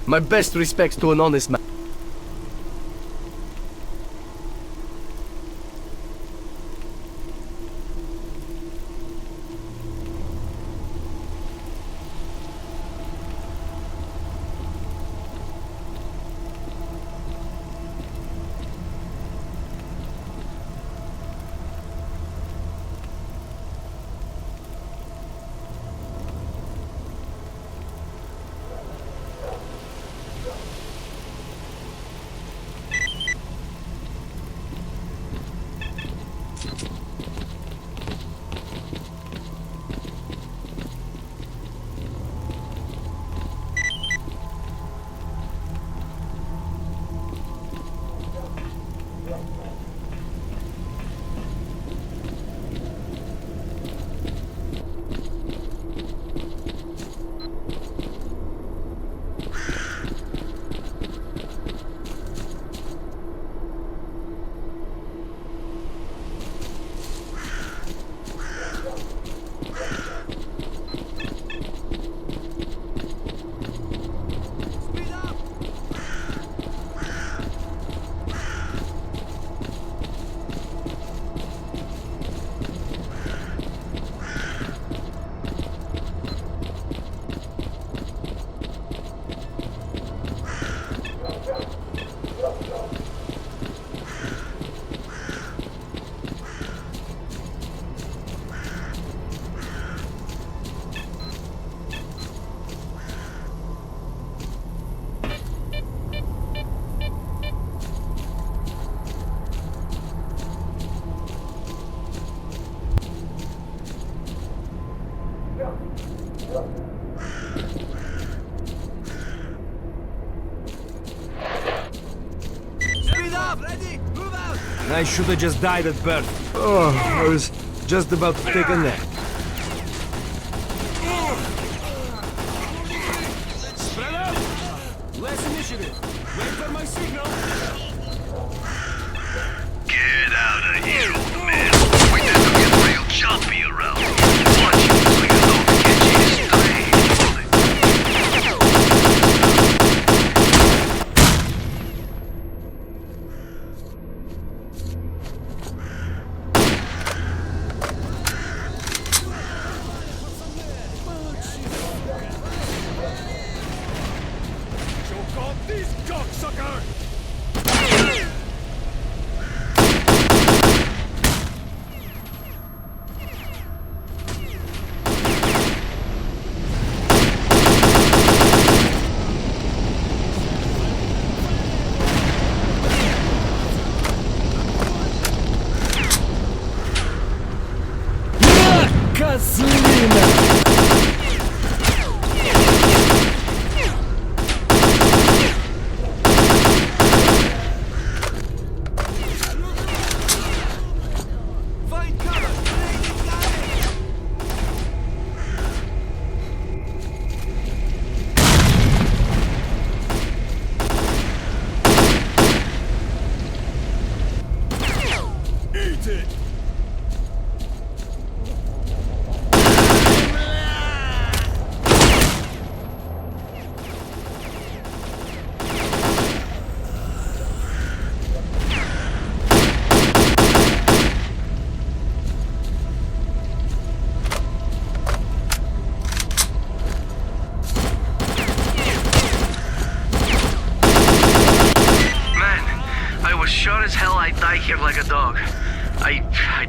My best respects to an honest man. I should have just died at birth. Oh, I was just about to take a nap. Spread out! Less initiative. Wait for my signal. Get out of here, old man. We need to get real jumpy around. Watch you so you don't get you straight. This cocksucker! Козлина!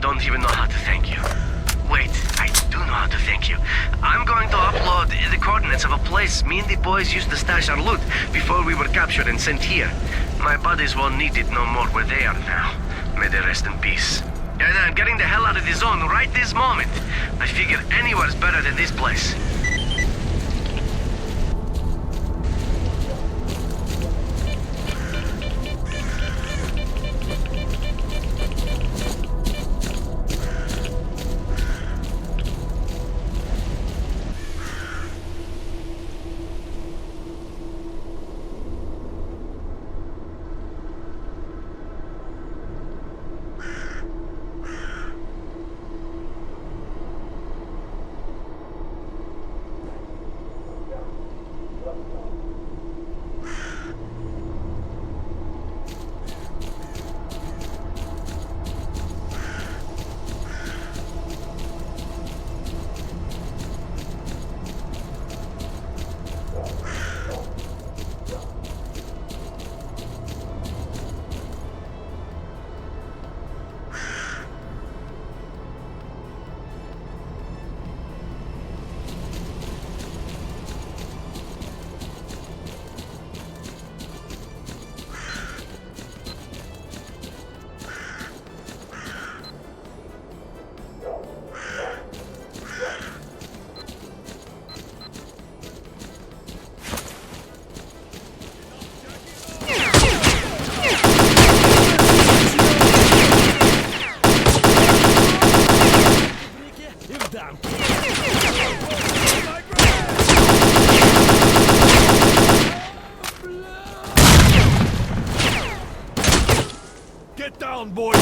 don't even know how to thank you. Wait, I do know how to thank you. I'm going to upload the coordinates of a place me and the boys used to stash our loot before we were captured and sent here. My buddies won't need it no more where they are now. May they rest in peace. And I'm getting the hell out of the zone right this moment. I figure anywhere's better than this place. Get down, boys!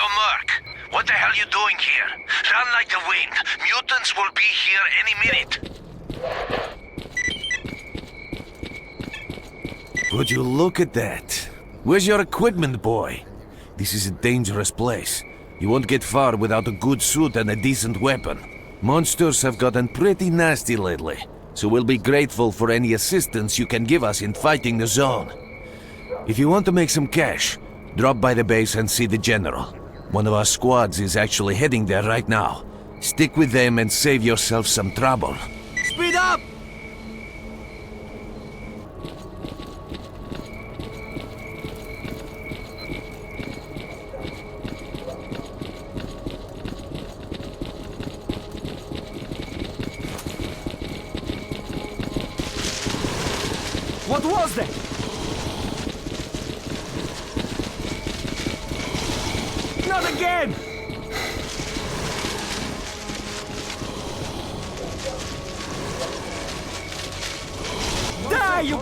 Yo, Merc, what the hell you doing here? Run like the wind. Mutants will be here any minute. Would you look at that? Where's your equipment, boy? This is a dangerous place. You won't get far without a good suit and a decent weapon. Monsters have gotten pretty nasty lately, so we'll be grateful for any assistance you can give us in fighting the zone. If you want to make some cash, drop by the base and see the general. One of our squads is actually heading there right now. Stick with them and save yourself some trouble. Speed up! What was that? Not again! Die, you...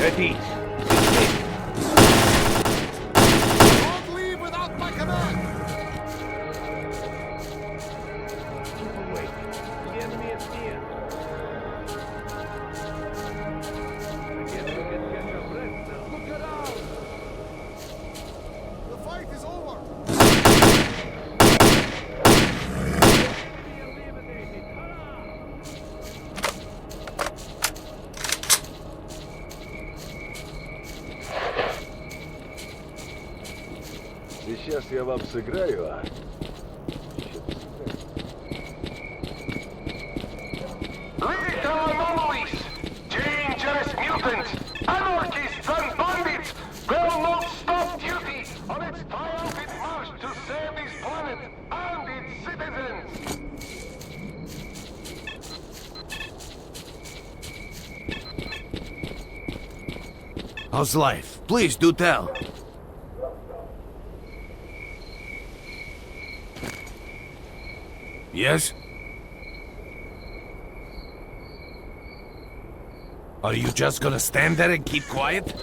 Ready. Don't leave without my command! Wait. The enemy is near. I guess we can catch a breath now. Look around! The fight is over! Сейчас я вам сыграю, а? Lethal anomalies! Dangerous mutants! Anarchists and bandits! Will not stop duty on its triumphant march to save this planet and its citizens! How's life? Please do tell. Yes? Are you just gonna stand there and keep quiet?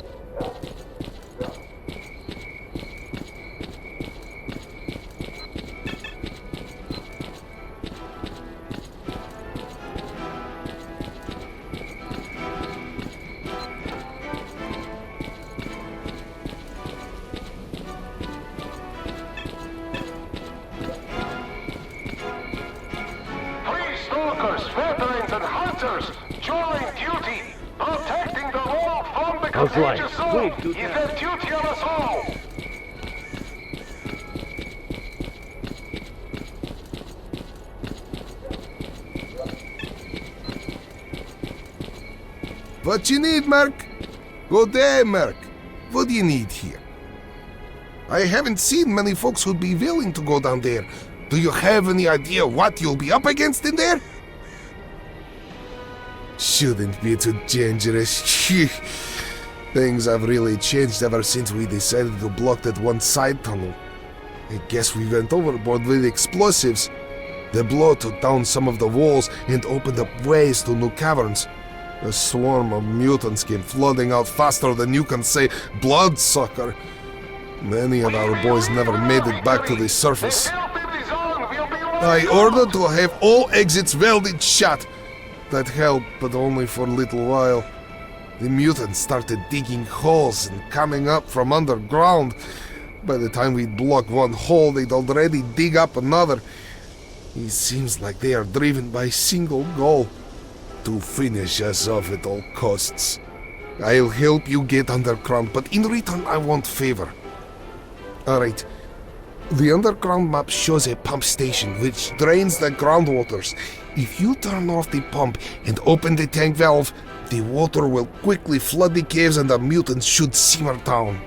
Stalkers, veterans, and hunters, join duty! Protecting the world from the contagious zone is the duty of us all! What you need, Merc? Good day, Merc. What do you need here? I haven't seen many folks who'd be willing to go down there. Do you have any idea what you'll be up against in there? Shouldn't be too dangerous. Things have really changed ever since we decided to block that one side tunnel. I guess we went overboard with explosives. The blow took down some of the walls and opened up ways to new caverns. A swarm of mutants came flooding out faster than you can say bloodsucker. Many of our boys never made it back to the surface. I ordered to have all exits welded shut. That helped, but only for a little while. The mutants started digging holes and coming up from underground. By the time we'd block one hole, they'd already dig up another. It seems like they are driven by a single goal. to finish us off at all costs. I'll help you get underground, but in return I want favor. Alright. The underground map shows a pump station which drains the groundwaters. If you turn off the pump and open the tank valve, the water will quickly flood the caves and the mutants should simmer down.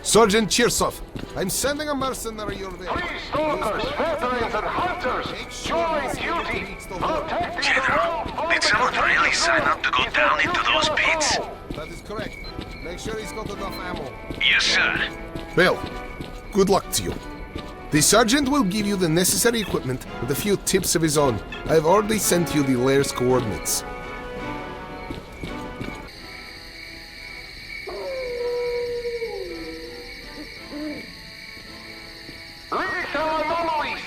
Sergeant Chersov, I'm sending a mercenary your way. Please, Stalkers, veterans, and hunters, join duty. General, did someone really sign up to go down into those pits? That is correct. Make sure he's got enough ammo. Yes, sir. Well, good luck to you. The sergeant will give you the necessary equipment with a few tips of his own. I've already sent you the lair's coordinates. Lethal anomalies,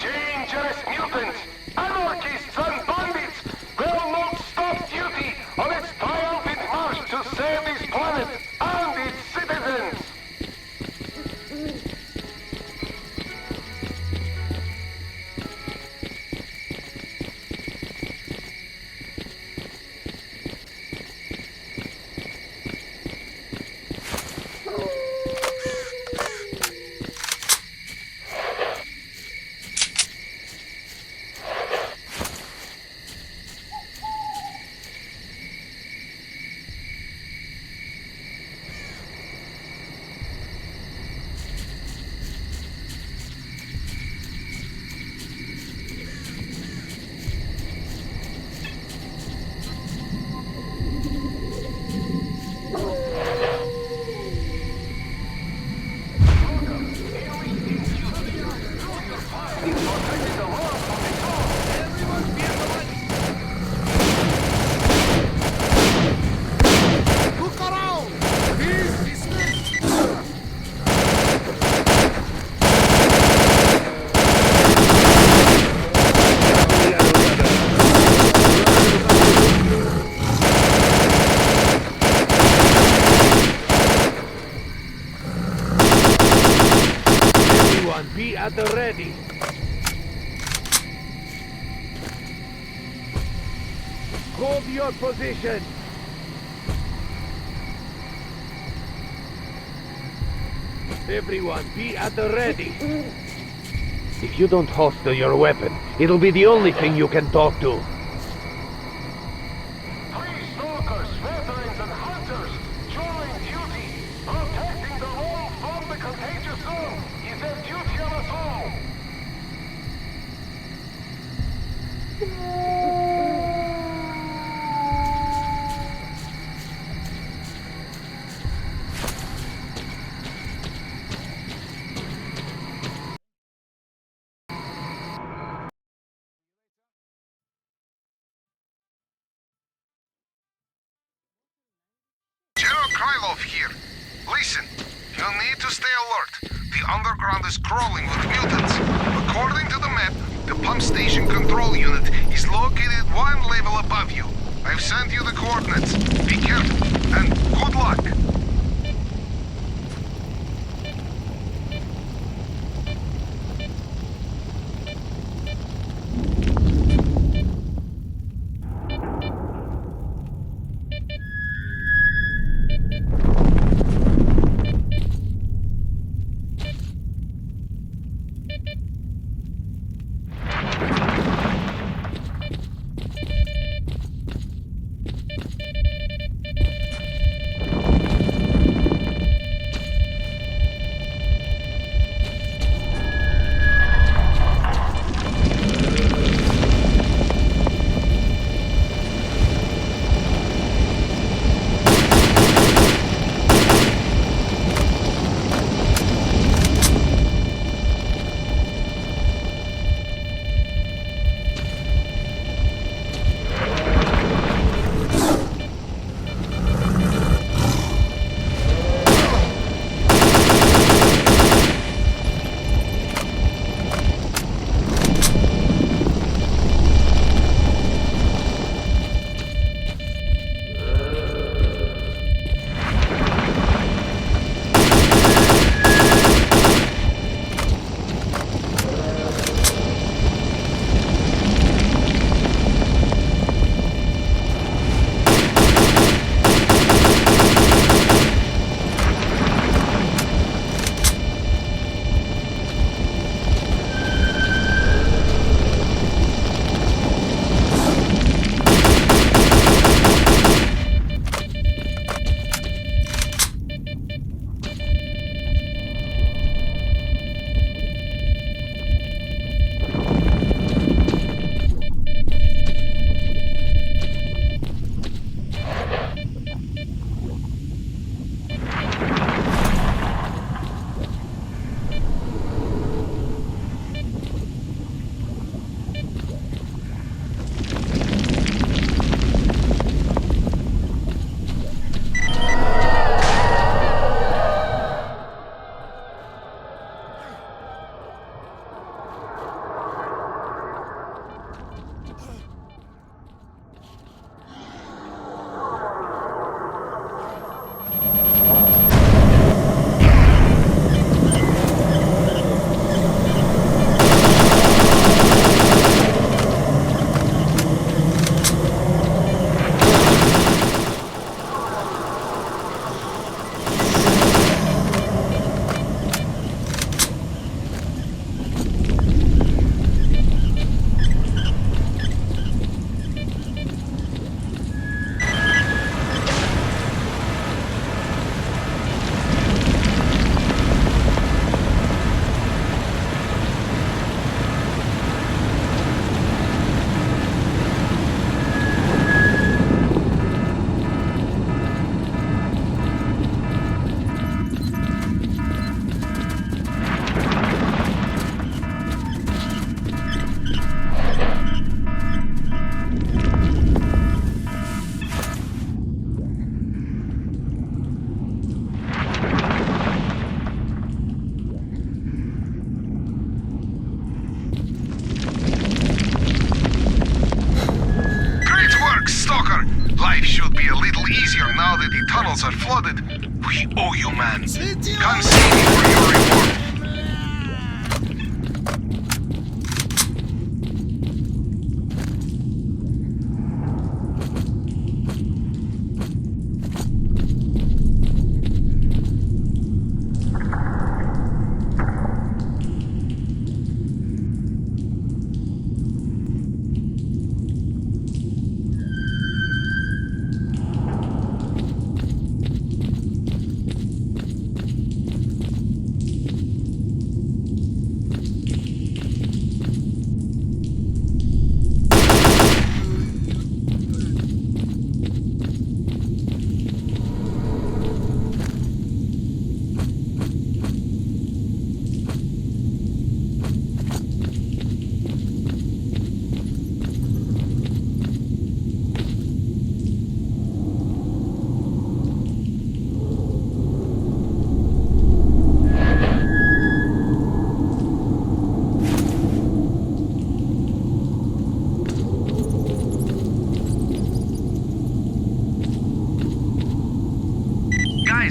dangerous mutants, anarchists and bandits will not stop duty on its triumphant march to save this planet and its citizens. Be at the ready. Hold your position. Everyone, be at the ready. If you don't holster your weapon, it'll be the only thing you can talk to. Please, Stalkers, veterans, and hunters, join duty. Protecting the home from the contagious zone is a duty of us all. Here. Listen, you need to stay alert. The underground is crawling with mutants. According to the map, the pump station control unit is located one level above you. I've sent you the coordinates. Be careful, and good luck. high-quality tunnels are flooded, we owe you, man. Come see me for your reward.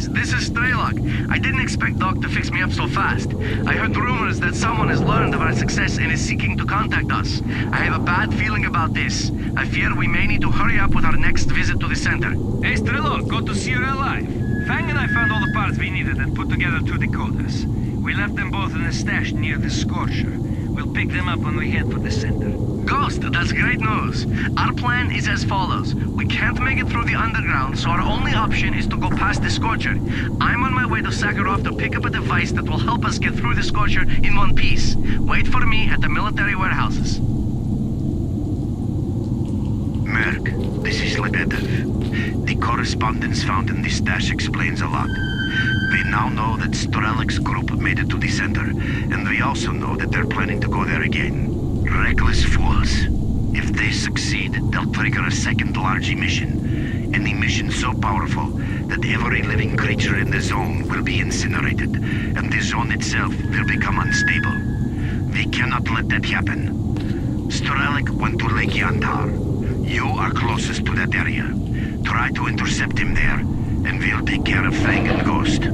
This is S.T.A.L.K.E.R. I didn't expect Doc to fix me up so fast. I heard rumors that someone has learned of our success and is seeking to contact us. I have a bad feeling about this. I fear we may need to hurry up with our next visit to the center. Hey, S.T.A.L.K.E.R, good to see you're alive. Fang and I found all the parts we needed and put together 2 decoders. We left them both in a stash near the Scorcher. We'll pick them up when we head for the center. Ghost, that's great news. Our plan is as follows. We can't make it through the underground, so our only option is to go past the Scorcher. I'm on my way to Sakharov to pick up a device that will help us get through the Scorcher in one piece. Wait for me at the military warehouses. Merc, this is Lebedev. The correspondence found in this stash explains a lot. We now know that S.T.A.L.K.E.'s group made it to the center, and we also know that they're planning to go there again. Reckless fools. If they succeed, they'll trigger a second large emission. An emission so powerful that every living creature in the zone will be incinerated, and the zone itself will become unstable. We cannot let that happen. S.T.A.L.K.E. went to Lake Yantar. You are closest to that area. Try to intercept him there, and we'll take care of Fang and Ghost.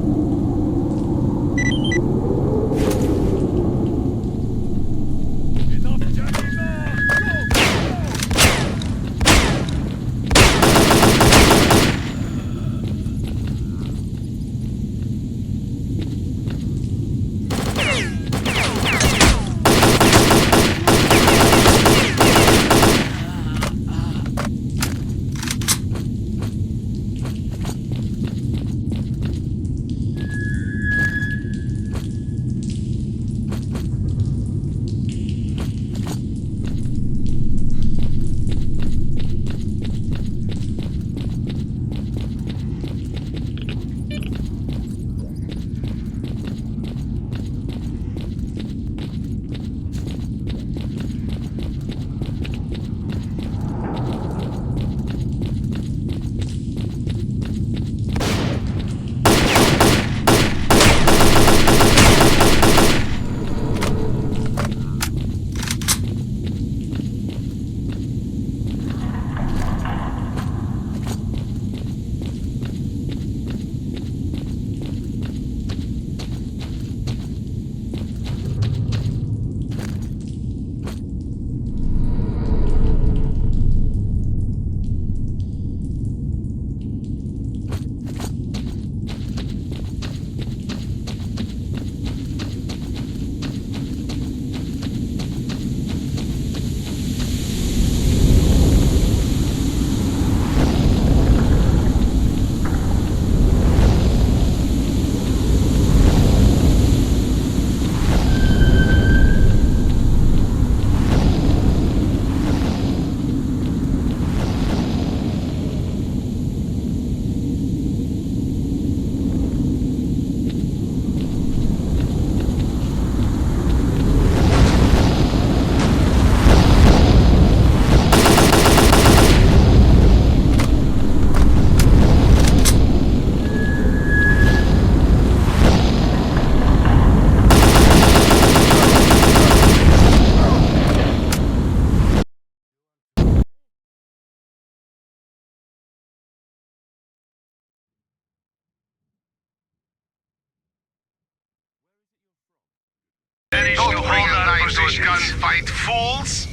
fight fools?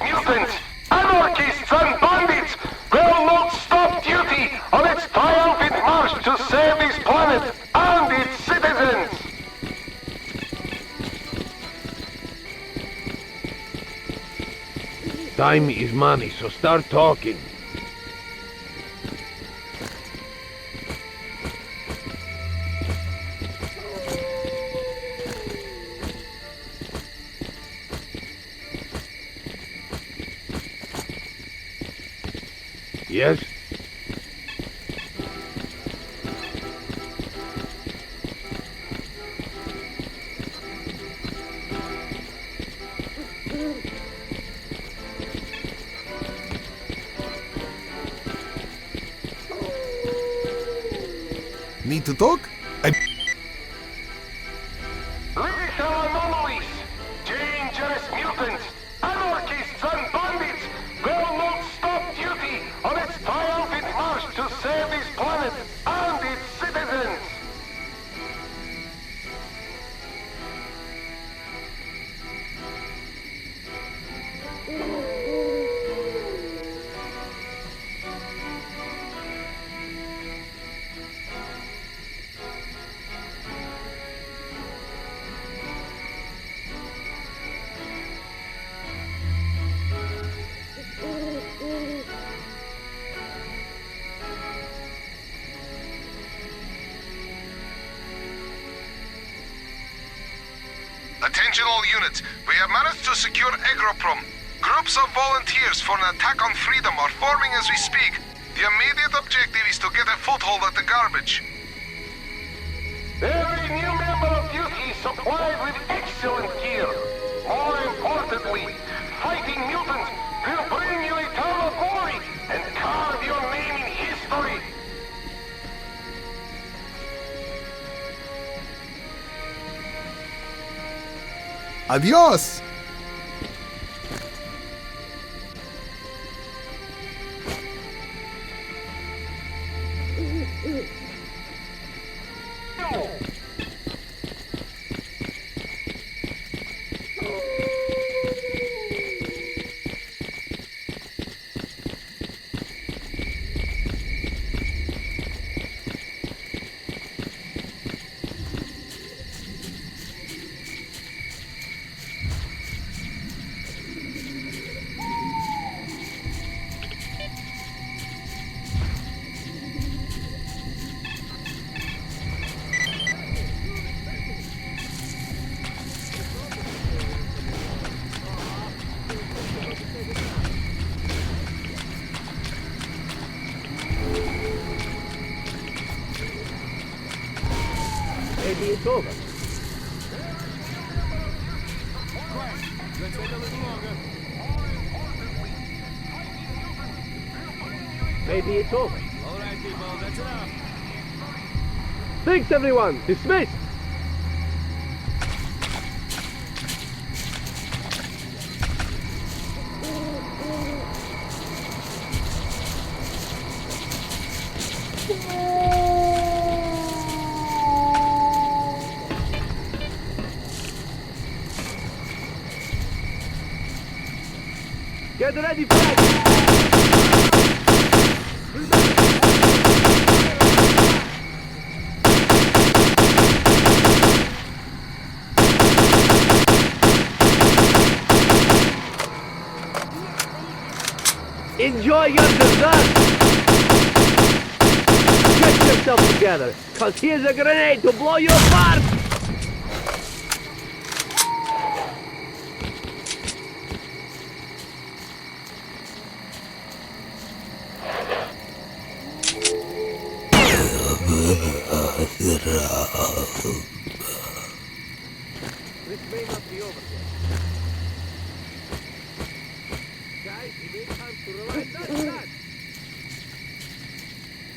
Mutants, anarchists and bandits will not stop duty on its triumphant march to save this planet and its citizens! Time is money, so start talking. Yes? Need to talk? Lethal anomalies, dangerous mutants, anarchists and bandits will not stop duty on its triumphant march to save this planet and its citizens! Attention all units, we have managed to secure Agroprom. Groups of volunteers for an attack on freedom are forming as we speak. The immediate objective is to get a foothold at the garbage. Every new member of duty is supplied with excellent gear. More importantly, fighting mutants will bring you eternal glory and carve your name in history. Adios! Maybe it's over. Maybe it's over. All right, people, that's enough. Thanks, everyone. Dismissed. Get ready for it! Enjoy your dessert! Get yourself together, cause here's a grenade to blow you apart! This may not be over yet.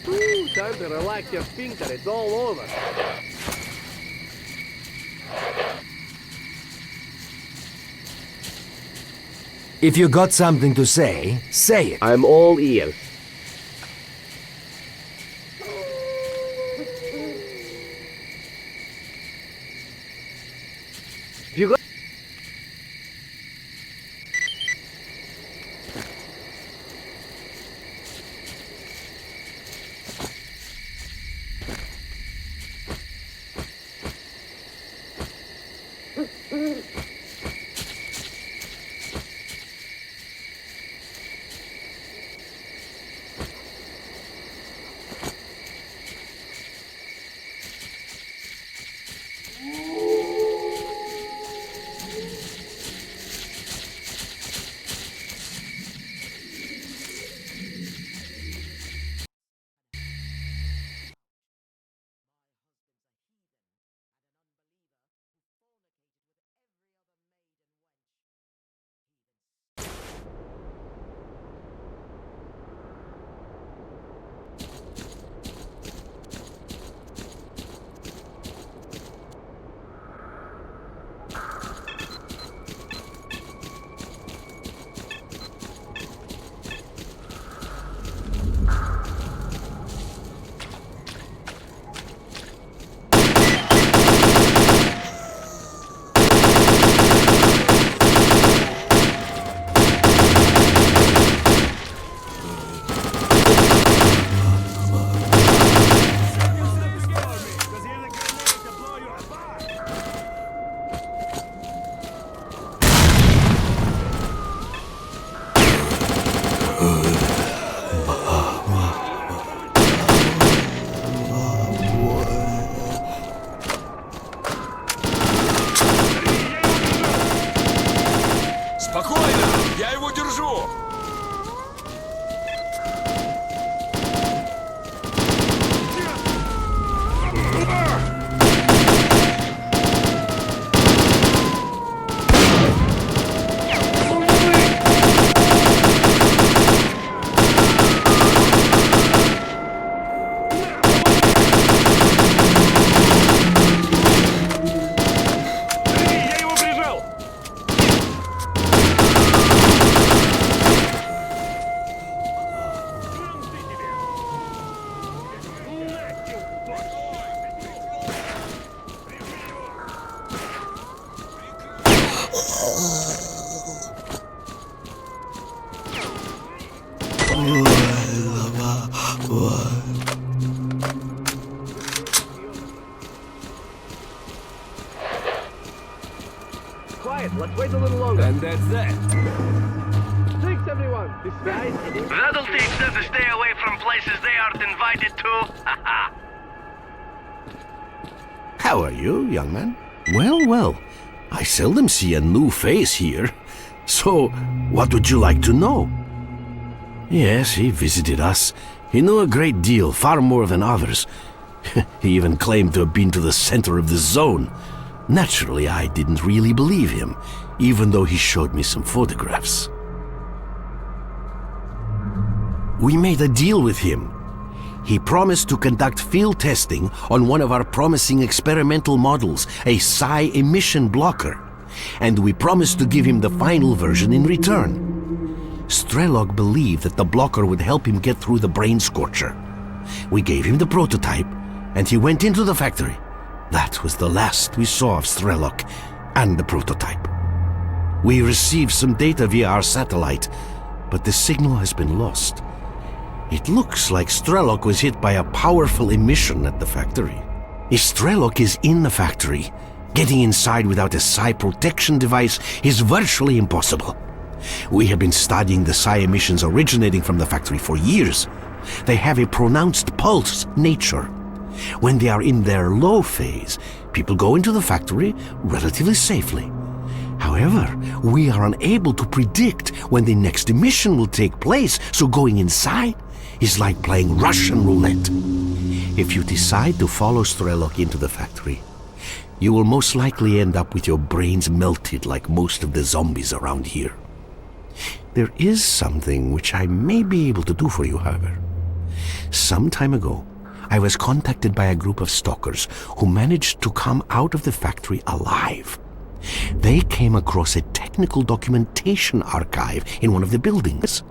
Ooh, time to relax your sphincter, it's all over. If you got something to say it. I'm all ears. You got... Quiet, let's wait a little longer. And that's that. Thanks, everyone. This guy's... That'll teach them to stay away from places they aren't invited to. How are you, young man? Well, well. I seldom see a new face here. So, what would you like to know? Yes, he visited us. He knew a great deal, far more than others. He even claimed to have been to the center of the zone. Naturally, I didn't really believe him, even though he showed me some photographs. We made a deal with him. He promised to conduct field testing on one of our promising experimental models, a psi emission blocker, and we promised to give him the final version in return. S.T.A.L.K.E.R believed that the blocker would help him get through the brain scorcher. We gave him the prototype, and he went into the factory. That was the last we saw of S.T.A.L.K.E.R and the prototype. We received some data via our satellite, but the signal has been lost. It looks like S.T.A.L.K.E.R was hit by a powerful emission at the factory. If S.T.A.L.K.E.R is in the factory, getting inside without a psi protection device is virtually impossible. We have been studying the psi emissions originating from the factory for years. They have a pronounced pulse nature. When they are in their low phase, people go into the factory relatively safely. However, we are unable to predict when the next emission will take place, so going inside is like playing Russian roulette. If you decide to follow S.T.A.L.K.E.R into the factory, you will most likely end up with your brains melted like most of the zombies around here. There is something which I may be able to do for you, however. Some time ago, I was contacted by a group of stalkers who managed to come out of the factory alive. They came across a technical documentation archive in one of the buildings.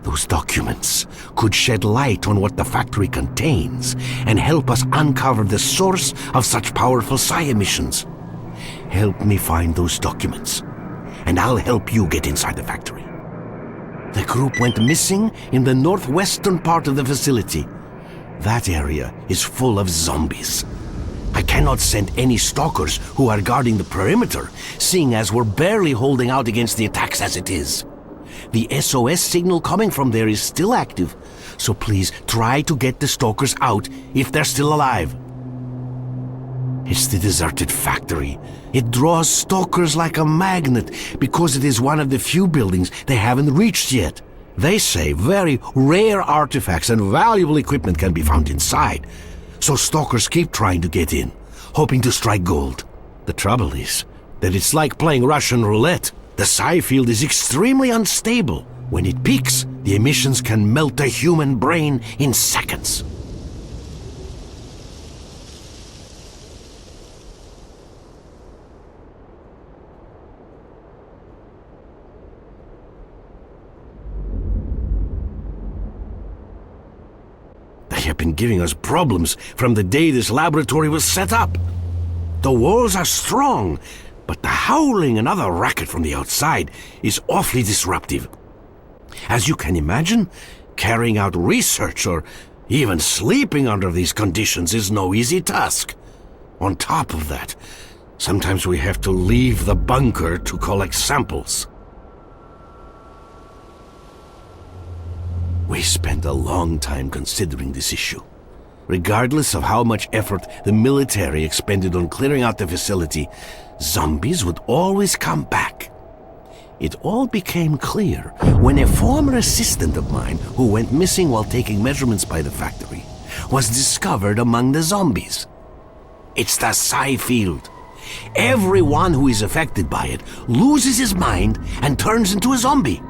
Those documents could shed light on what the factory contains and help us uncover the source of such powerful psi emissions. Help me find those documents, and I'll help you get inside the factory. The group went missing in the northwestern part of the facility. That area is full of zombies. I cannot send any stalkers who are guarding the perimeter, seeing as we're barely holding out against the attacks as it is. The SOS signal coming from there is still active, so please try to get the stalkers out if they're still alive. It's the deserted factory. It draws stalkers like a magnet because it is one of the few buildings they haven't reached yet. They say very rare artifacts and valuable equipment can be found inside, so stalkers keep trying to get in, hoping to strike gold. The trouble is that it's like playing Russian roulette. The psi field is extremely unstable. When it peaks, the emissions can melt a human brain in seconds. They have been giving us problems from the day this laboratory was set up. The walls are strong, but the howling and other racket from the outside is awfully disruptive. As you can imagine, carrying out research or even sleeping under these conditions is no easy task. On top of that, sometimes we have to leave the bunker to collect samples. We spent a long time considering this issue. Regardless of how much effort the military expended on clearing out the facility, zombies would always come back. It all became clear when a former assistant of mine who went missing while taking measurements by the factory was discovered among the zombies. It's the psi field. Everyone who is affected by it loses his mind and turns into a zombie.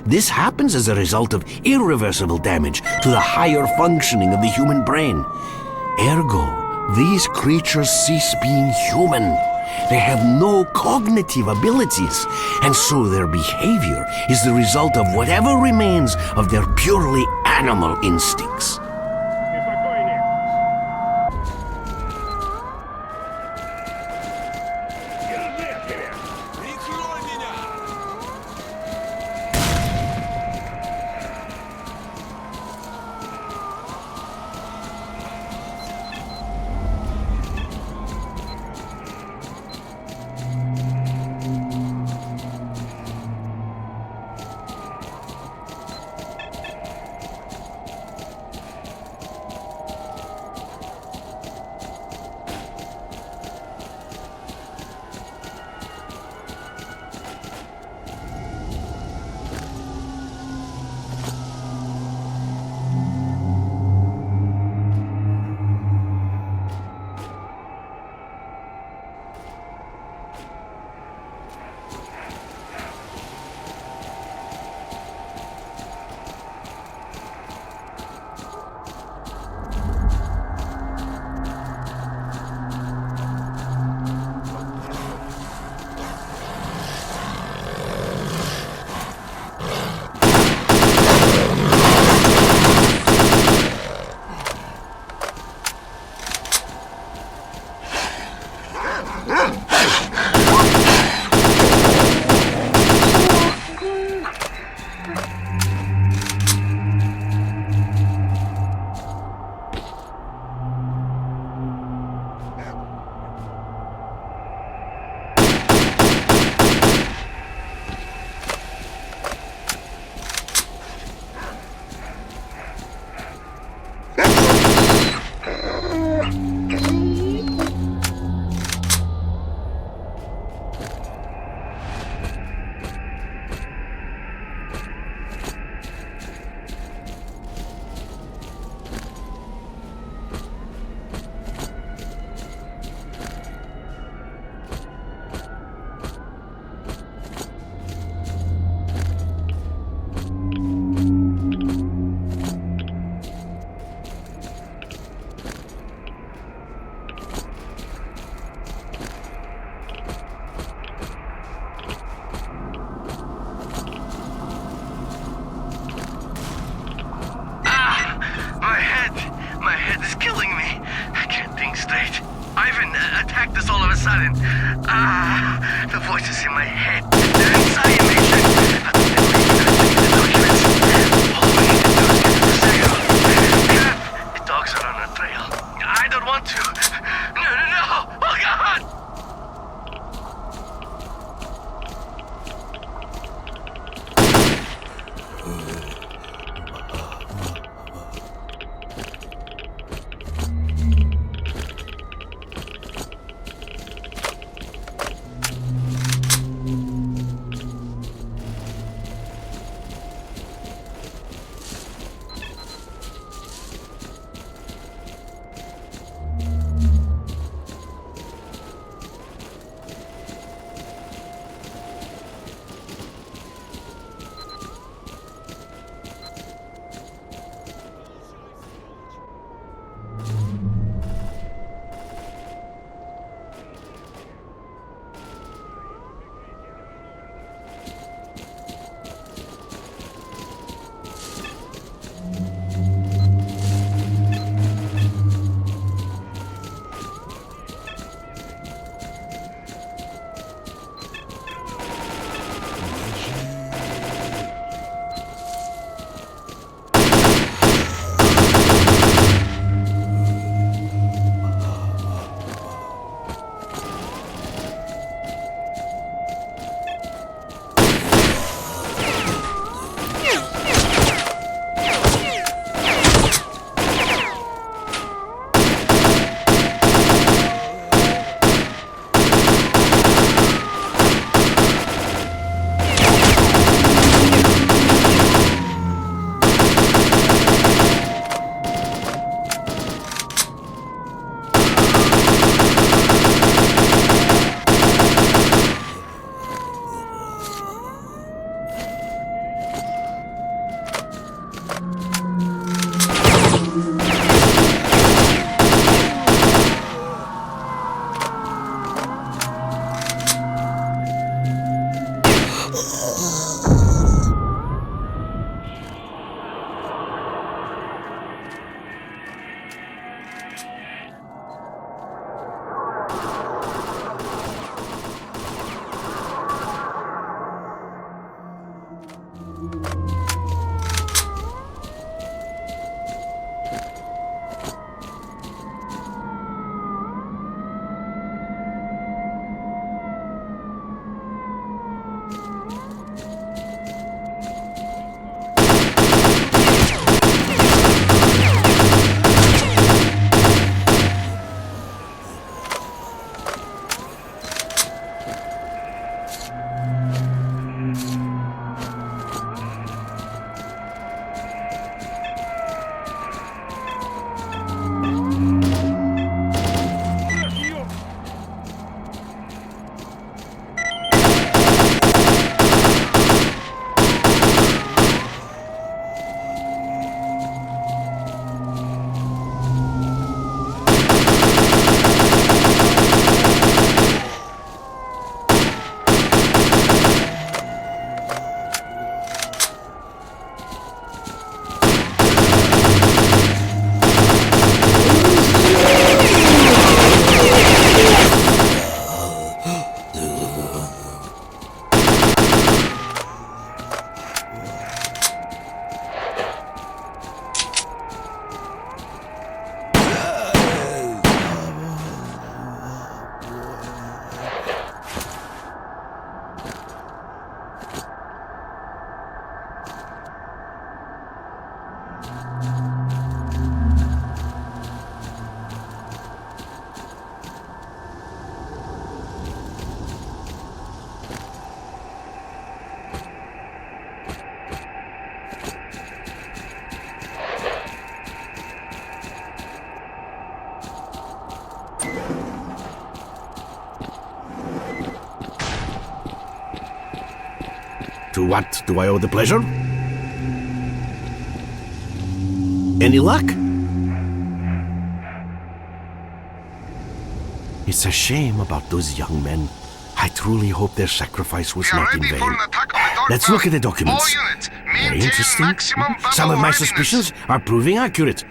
This happens as a result of irreversible damage to the higher functioning of the human brain. Ergo, these creatures cease being human. They have no cognitive abilities, and so their behavior is the result of whatever remains of their purely animal instincts. cactus all of a sudden. The voices in my head. They're inside your mission. But the documents. All we need to do is get to the second. Crap! The dogs are on our trail. I don't want to. No! Oh God! To what do I owe the pleasure? Any luck? It's a shame about those young men. I truly hope their sacrifice was not in vain. Let's look at the documents. Very interesting. Some of my suspicions are proving accurate.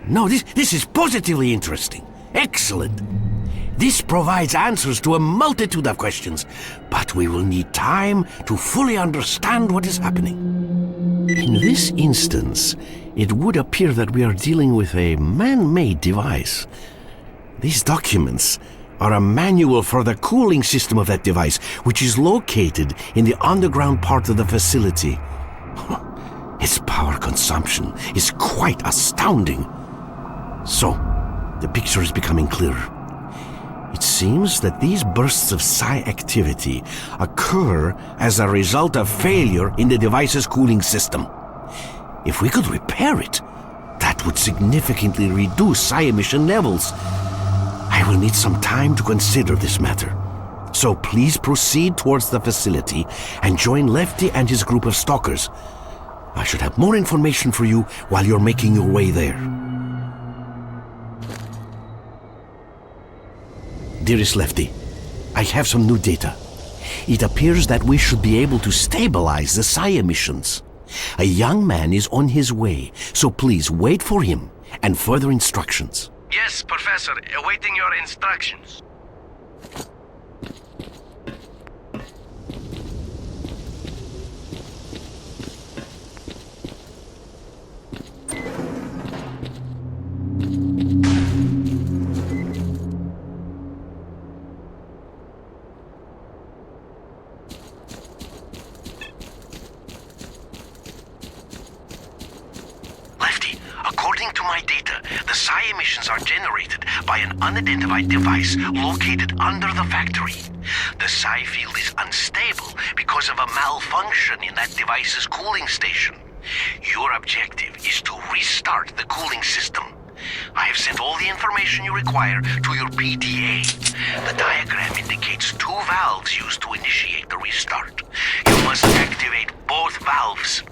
No, this is positively interesting. Excellent. This provides answers to a multitude of questions, but we will need time to fully understand what is happening. In this instance, it would appear that we are dealing with a man-made device. These documents are a manual for the cooling system of that device, which is located in the underground part of the facility. Its power consumption is quite astounding. So, the picture is becoming clearer. It seems that these bursts of psi activity occur as a result of failure in the device's cooling system. If we could repair it, that would significantly reduce psi emission levels. I will need some time to consider this matter. So please proceed towards the facility and join Lefty and his group of stalkers. I should have more information for you while you're making your way there. Dearest Lefty, I have some new data. It appears that we should be able to stabilize the psi emissions. A young man is on his way, so please wait for him and further instructions. Yes, Professor, awaiting your instructions. According to my data, the psi emissions are generated by an unidentified device located under the factory. The psi field is unstable because of a malfunction in that device's cooling station. Your objective is to restart the cooling system. I have sent all the information you require to your PTA. The diagram indicates 2 valves used to initiate the restart. You must activate both valves.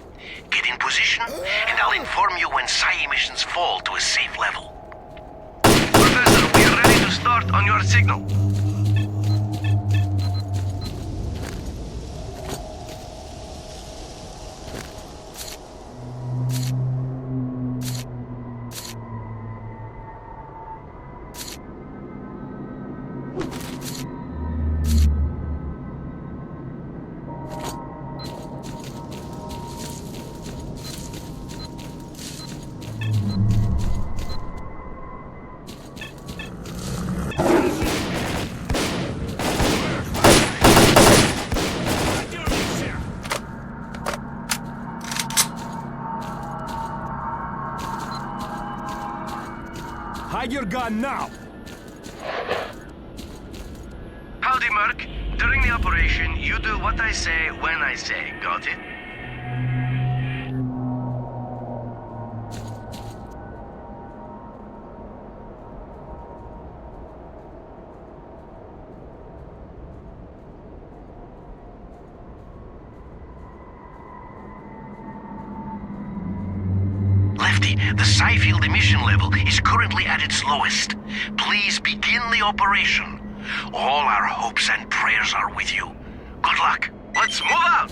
Get in position, and I'll inform you when psi emissions fall to a safe level. Professor, we are ready to start on your signal. Hide your gun now! Howdy, Merc. During the operation, you do what I say when I say. Got it? Lefty, the psi field emission level is currently at its lowest. Please begin the operation. All our hopes and prayers are with you. Good luck. Let's move out!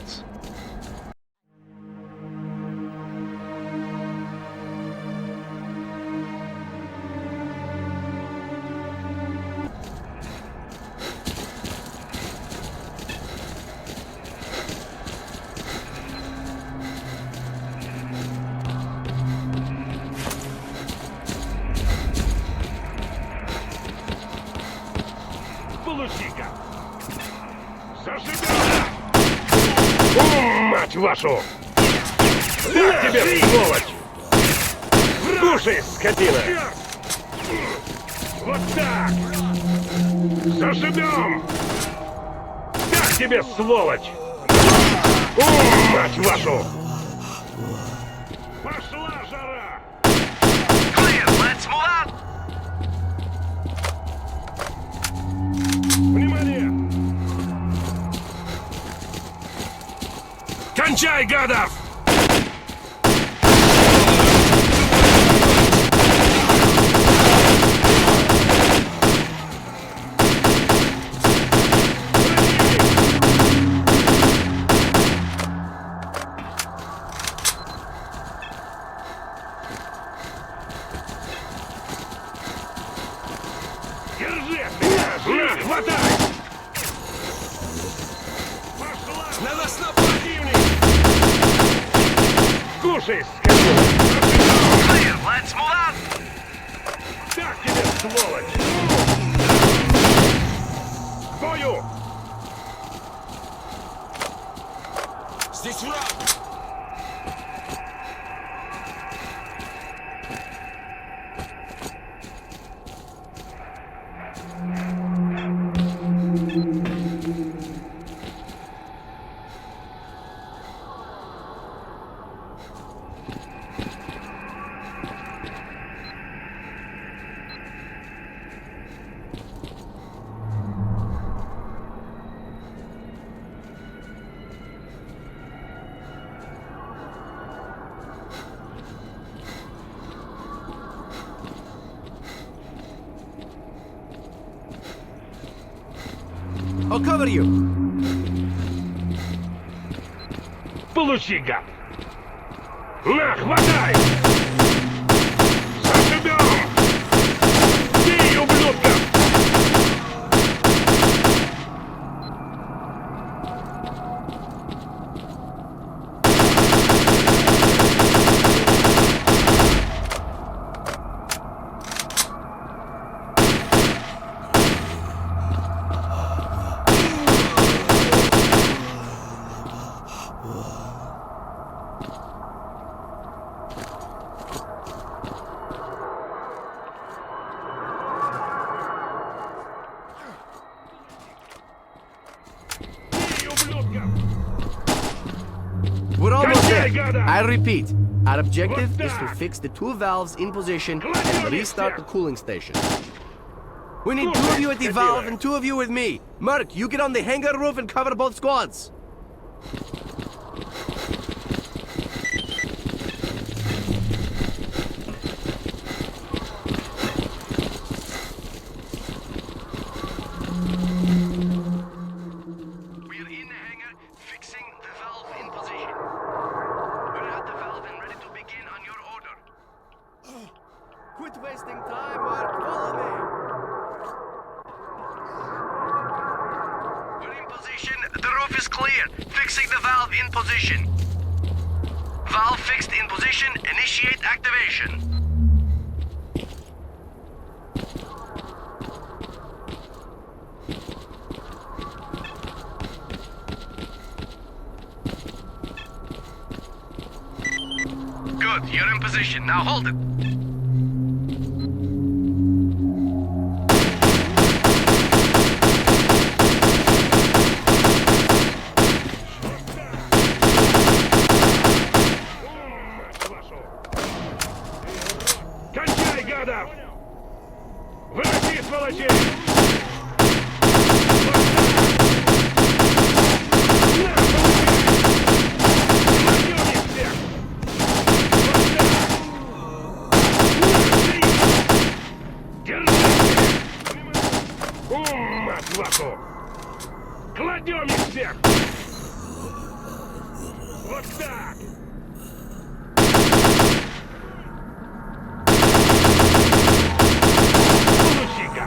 Получи-ка! Зажигай! Мать вашу! Так тебе, сволочь! Кушай, скотина! Вот так! Заживем! Так тебе, сволочь! Мать вашу! Пошла жара! Clear, let's move out! Внимание! Кончай, гадов! Держи меня! На, хватай! На нас нападение! Кушай, скотина! Clear, let's move out! Так тебе, сволочь! К бою! Здесь враг! I'll cover you! Получи, гад! На, хватай! Зашибем! Бей, ублюдка! We're almost there. Goddamn. I repeat, our objective is to fix the two valves in position and restart the cooling station. We need two of you at the valve and two of you with me. Merc, you get on the hangar roof and cover both squads. We're in the hangar, fixing the valve in position. We're at the valve and ready to begin on your order. Quit wasting time, Mark. Follow me. We're in position. The roof is clear. Fixing the valve in position. Valve fixed in position. Initiate activation. Good. You're in position. Now hold it. Кончай, гадов! Выноси, сволочей! Мать вашу! Кладем их всех! Вот так! Получи-ка!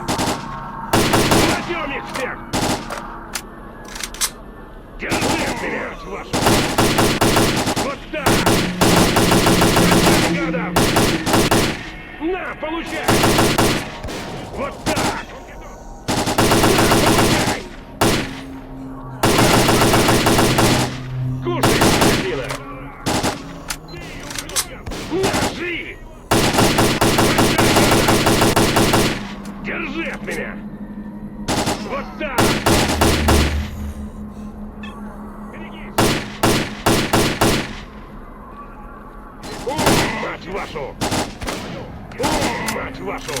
Кладем их всех! Держи меня, мать вашу! Вот так! Кончай, гадов! На, получай! Вот так! Кушай, скотина! Ножи! Держи от меня! Вот так! Берегись! Мать вашу! Мать вашу!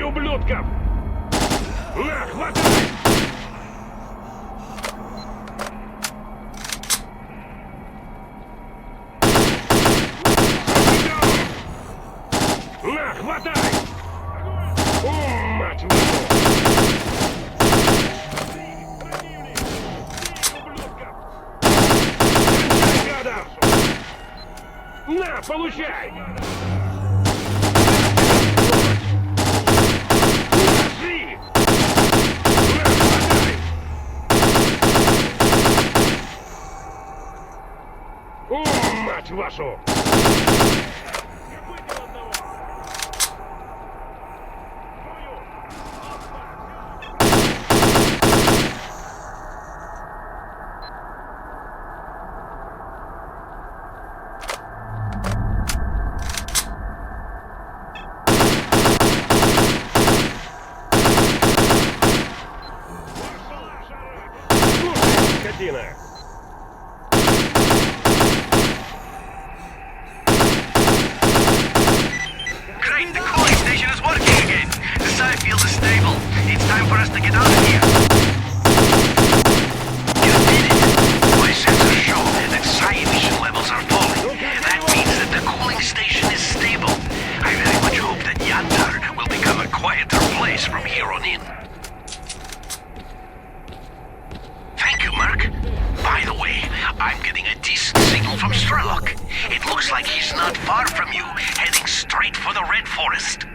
Ублюдков! На, хватай! На, хватай! Мать вашу! получай! Жри! Мать вашу! Скотина! Great, the cooling station is working again. The side field is stable. It's time for us to get out of here. You did it. My sensors show that psi emission levels are falling. That means that the cooling station is stable. I very much hope that Yantar will become a quieter place from here on in. Thank you, Merc. By the way, I'm getting a decent signal from S.T.A.L.K.E.R. It looks like he's not far from you, heading straight for the Red Forest.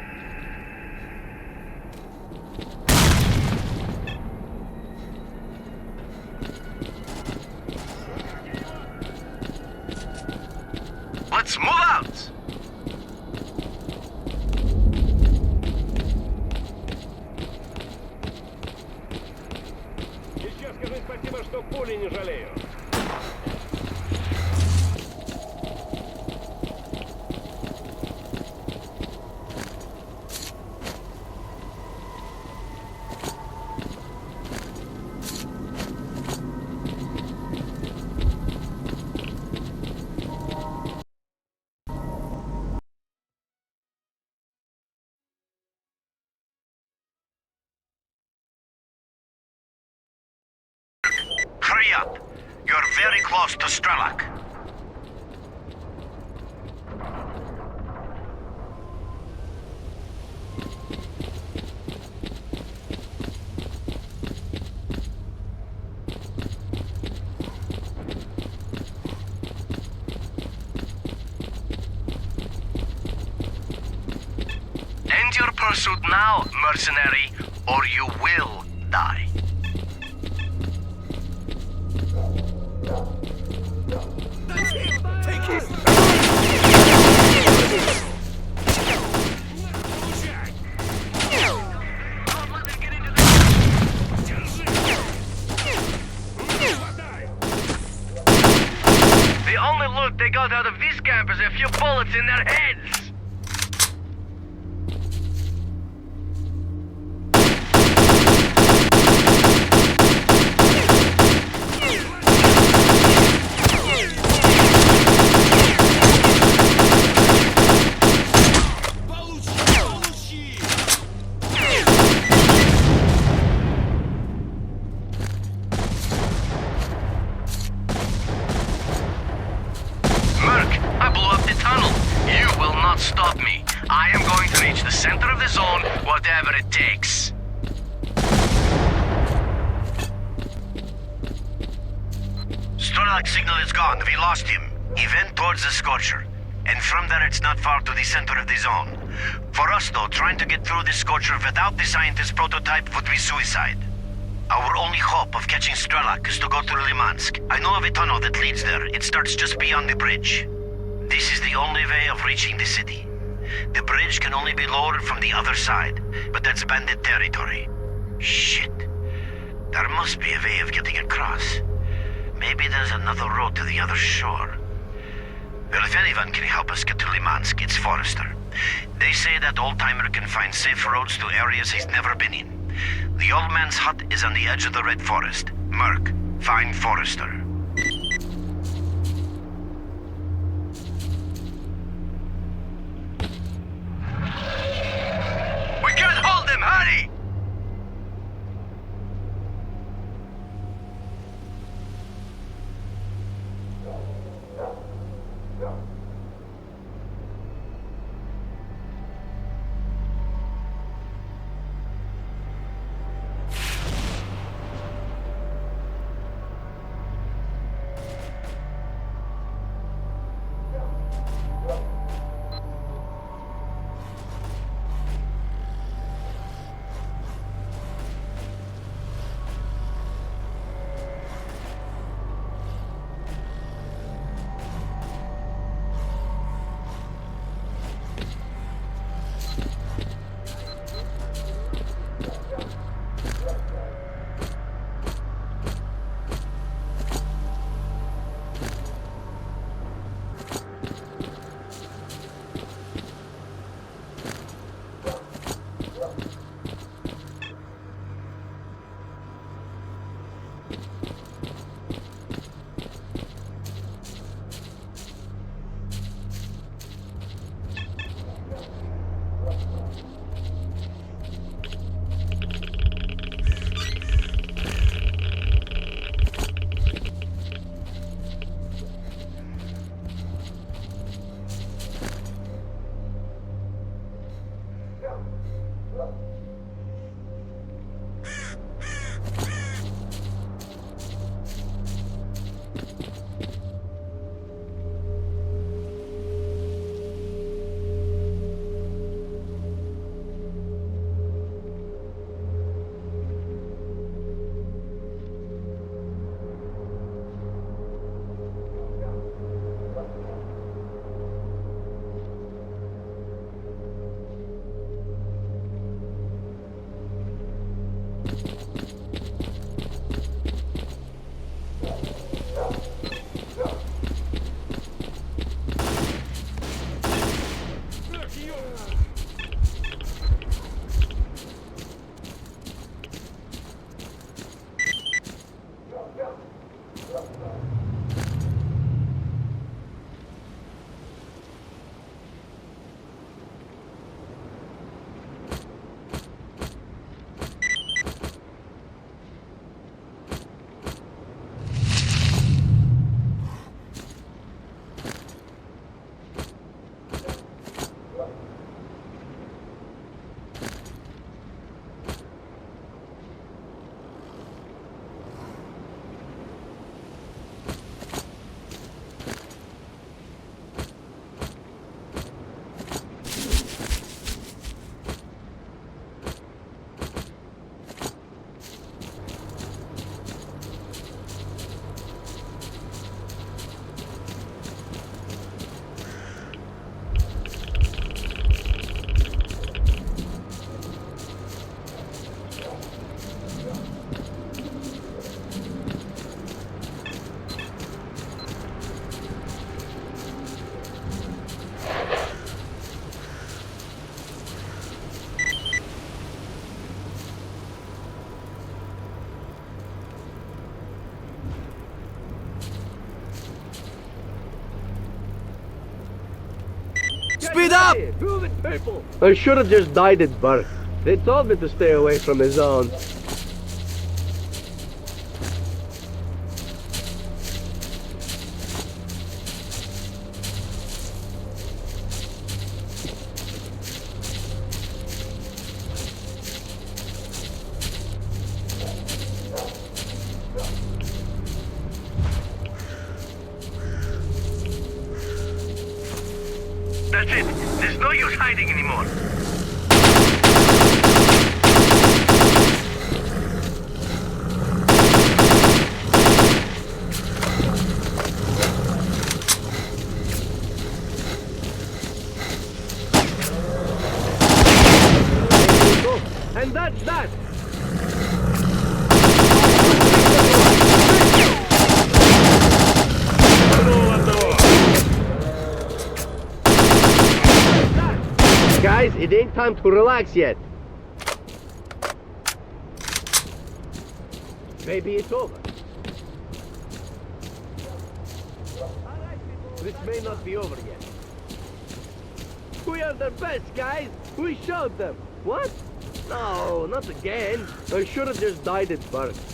Let's move out! Еще скажи спасибо, что пули не жалею. Hurry up! You're very close to S.T.A.L.K.E.R. End your pursuit now, mercenary, or you will die. The only loot they got out of this camp is a few bullets in their heads. Merc, I blew up the tunnel. You will not stop me. I am going to reach the center of the zone, whatever it takes. S.T.A.L.K.E.R. signal is gone. We lost him. He went towards the Scorcher. And from there it's not far to the center of the zone. For us though, trying to get through the Scorcher without the scientist prototype would be suicide. Our only hope of catching S.T.A.L.K.E.R. is to go through Limansk. I know of a tunnel that leads there. It starts just beyond the bridge. This is the only way of reaching the city. The bridge can only be lowered from the other side, but that's bandit territory. Shit. There must be a way of getting across. Maybe there's another road to the other shore. Well, if anyone can help us get to Limansk, it's Forrester. They say that old-timer can find safe roads to areas he's never been in. The old man's hut is on the edge of the Red Forest. Merc, find Forrester. We can't hold them, hurry! Speed up! Move it, people! I should have just died at birth. They told me to stay away from the zone. That's it. There's no use hiding anymore. And that's that! Guys, it ain't time to relax yet. Maybe it's over. This may not be over yet. We are the best, guys! We showed them! What? No, not again. I should have just died at birth.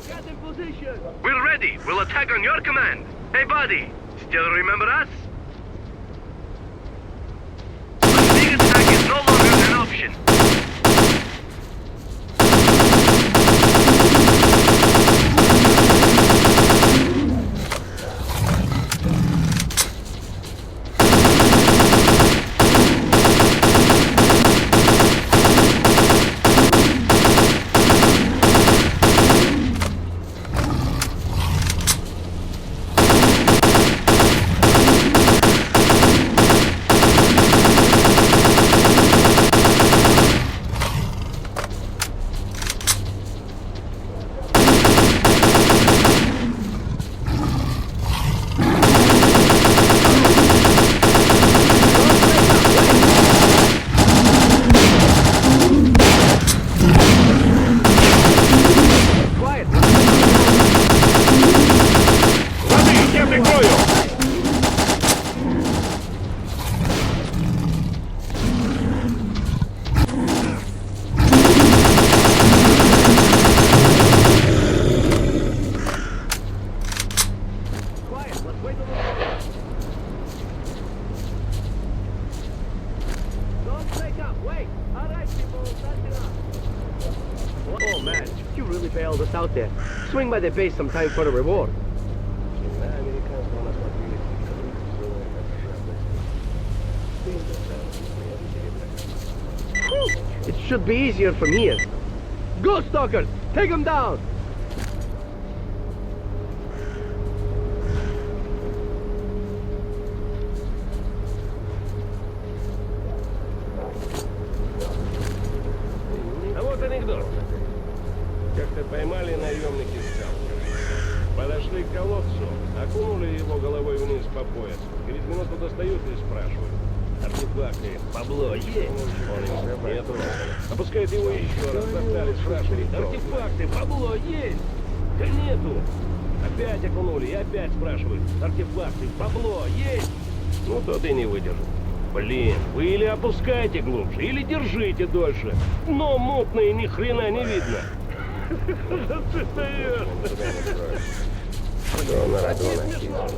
Get in position! We're ready. We'll attack on your command. Hey, buddy. Still remember us? A big attack is no longer an option. Oh man, you really bailed us out there. Swing by the base sometime for the reward. It should be easier from here. Go, Stalkers! Take them down! А вот анекдот. Как-то поймали наемники STALKER. Подошли к колодцу, окунули его головой вниз по пояс. Через минуту достают и спрашивают. Артефакты, бабло есть? Он им нету. Опускают его еще раз, достали, спрашивают. Артефакты, бабло есть? Да нету. Опять окунули и опять спрашивают. Артефакты, бабло есть? Ну, тот и не выдержал. Блин, вы или опускайте глубже, или держите дольше. Но мутные ни хрена не видно. Да ты даешь. Что на радоне написано?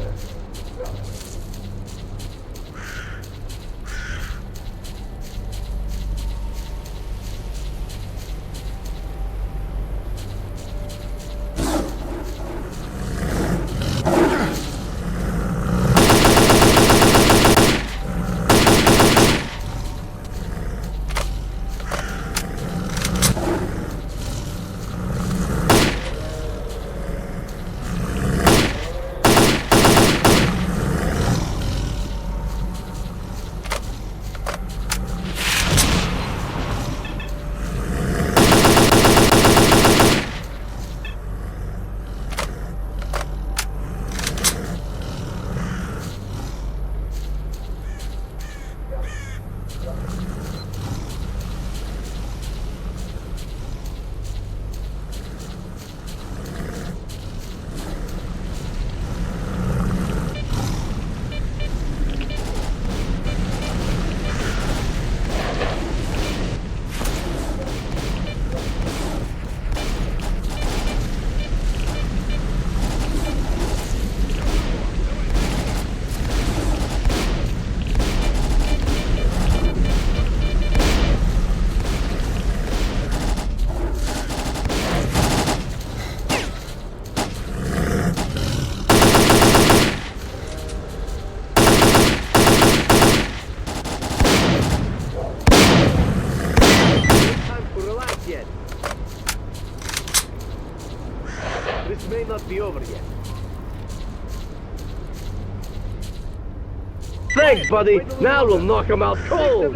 Be over yet. Thanks, buddy. Now we'll knock him out cold.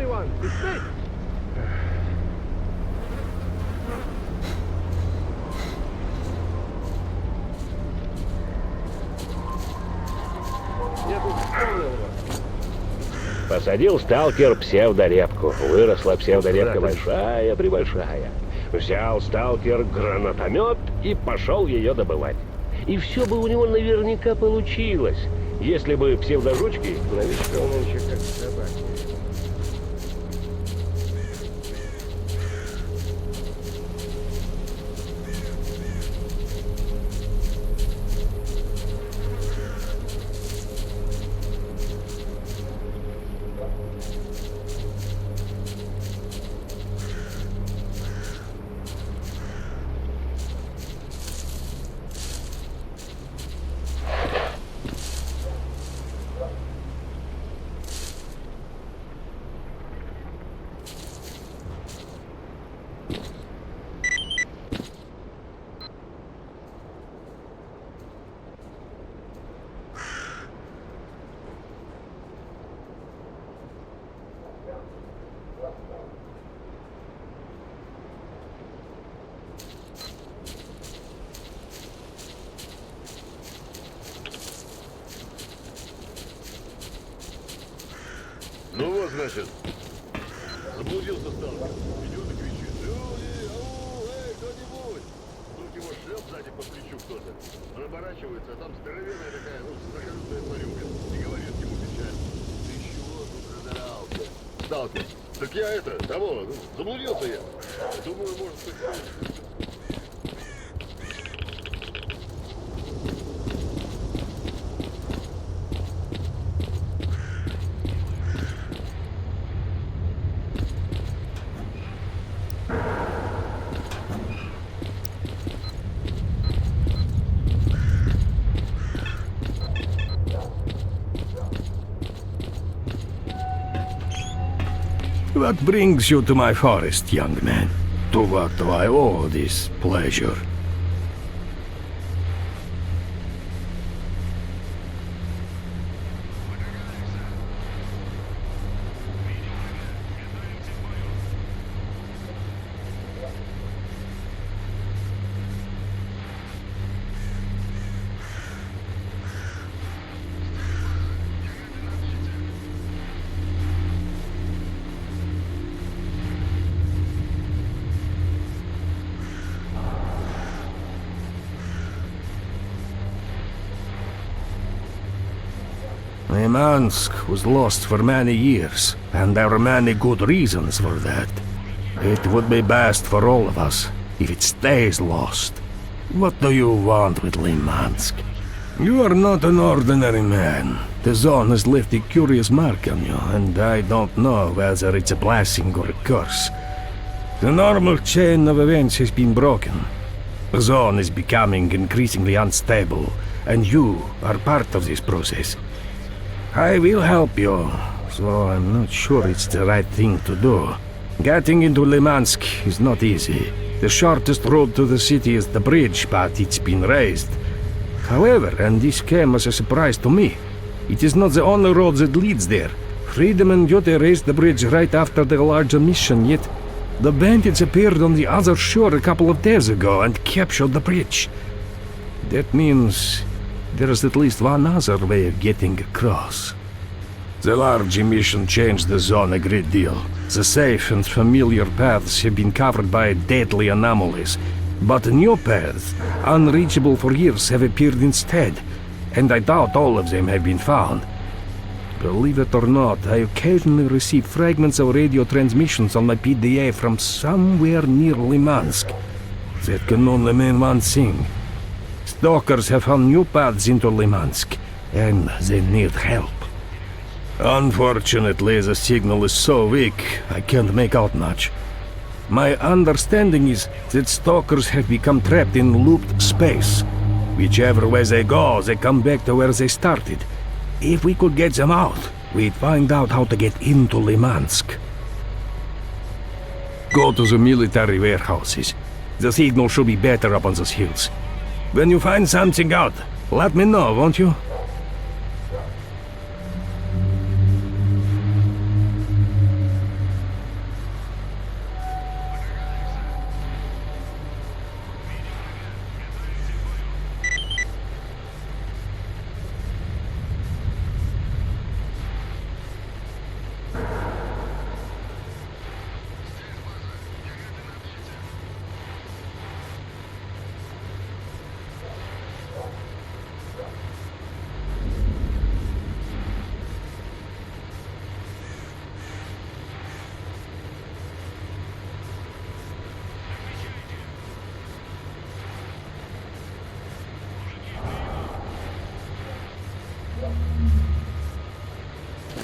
Посадил сталкер псевдорепку. Выросла псевдорепка большая-пребольшая. Взял сталкер гранатомет и пошел ее добывать. И все бы у него наверняка получилось, если бы псевдожучки новичков нынче как собаки. Ну вот, значит, заблудился сталкер. Идет и кричит: люди, ау, эй, кто-нибудь! Вдруг его шлеп сзади по плечу кто-то. Он оборачивается, а там здоровенная такая, загорюзная тварюга. И говорит ему печально: ты чего тут задрался? Сталкер: так я того, заблудился я. Думаю, может быть... What brings you to my forest, young man? To what do I owe this pleasure? Limansk was lost for many years, and there are many good reasons for that. It would be best for all of us if it stays lost. What do you want with Limansk? You are not an ordinary man. The zone has left a curious mark on you, and I don't know whether it's a blessing or a curse. The normal chain of events has been broken. The zone is becoming increasingly unstable, and you are part of this process. I will help you, so I'm not sure it's the right thing to do. Getting into Limansk is not easy. The shortest road to the city is the bridge, but it's been raised. However, and this came as a surprise to me, it is not the only road that leads there. Freedom and Duty raised the bridge right after the larger mission, yet the bandits appeared on the other shore a couple of days ago and captured the bridge. That means there is at least one other way of getting across. The large emission changed the zone a great deal. The safe and familiar paths have been covered by deadly anomalies, but new paths, unreachable for years, have appeared instead, and I doubt all of them have been found. Believe it or not, I occasionally receive fragments of radio transmissions on my PDA from somewhere near Limansk. That can only mean one thing. Stalkers have found new paths into Limansk, and they need help. Unfortunately, the signal is so weak, I can't make out much. My understanding is that Stalkers have become trapped in looped space. Whichever way they go, they come back to where they started. If we could get them out, we'd find out how to get into Limansk. Go to the military warehouses. The signal should be better up on those hills. When you find something out, let me know, won't you?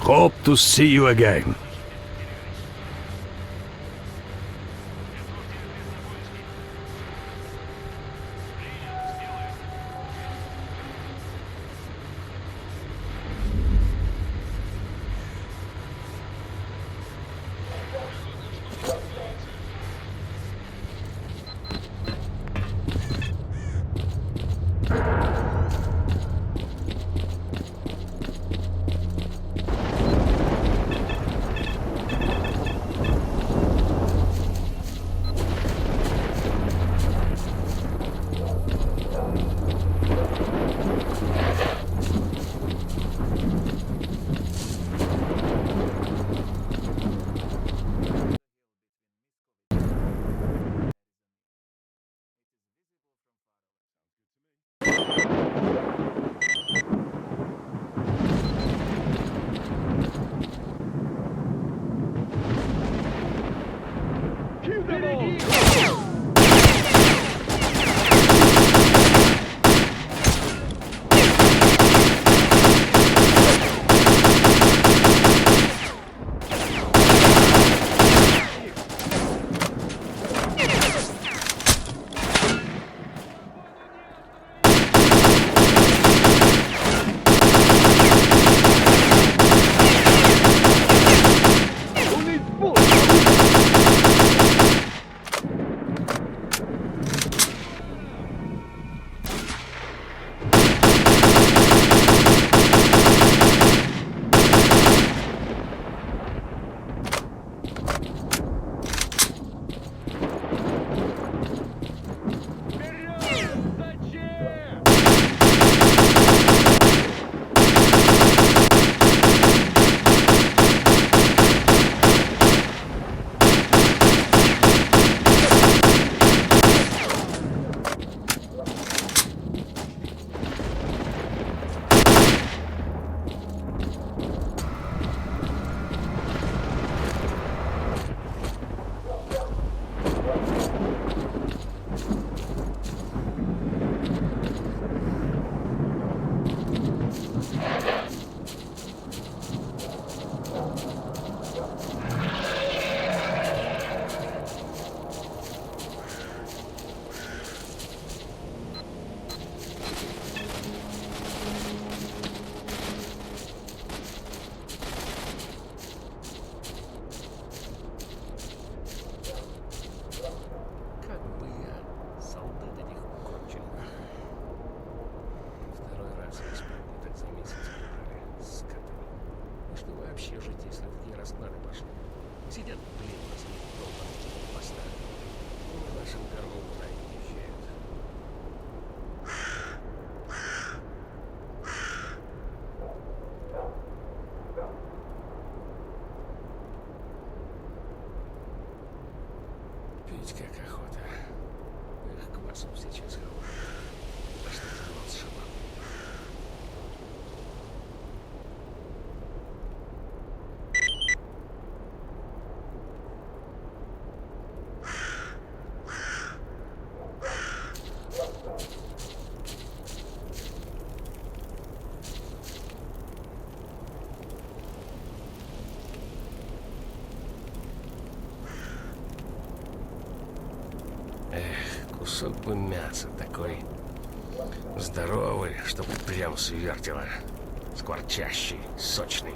Hope to see you again. что вообще жить, если такие расклады пошли? Сидят, блин, на своих долбанных постах. В нашем горлу туда и езжают. Пить как охота. Эх, квасом сейчас хорош. А что за нос шибал? Кусок бы мяса такой здоровый, чтобы прям свертело. Скворчащий, сочный.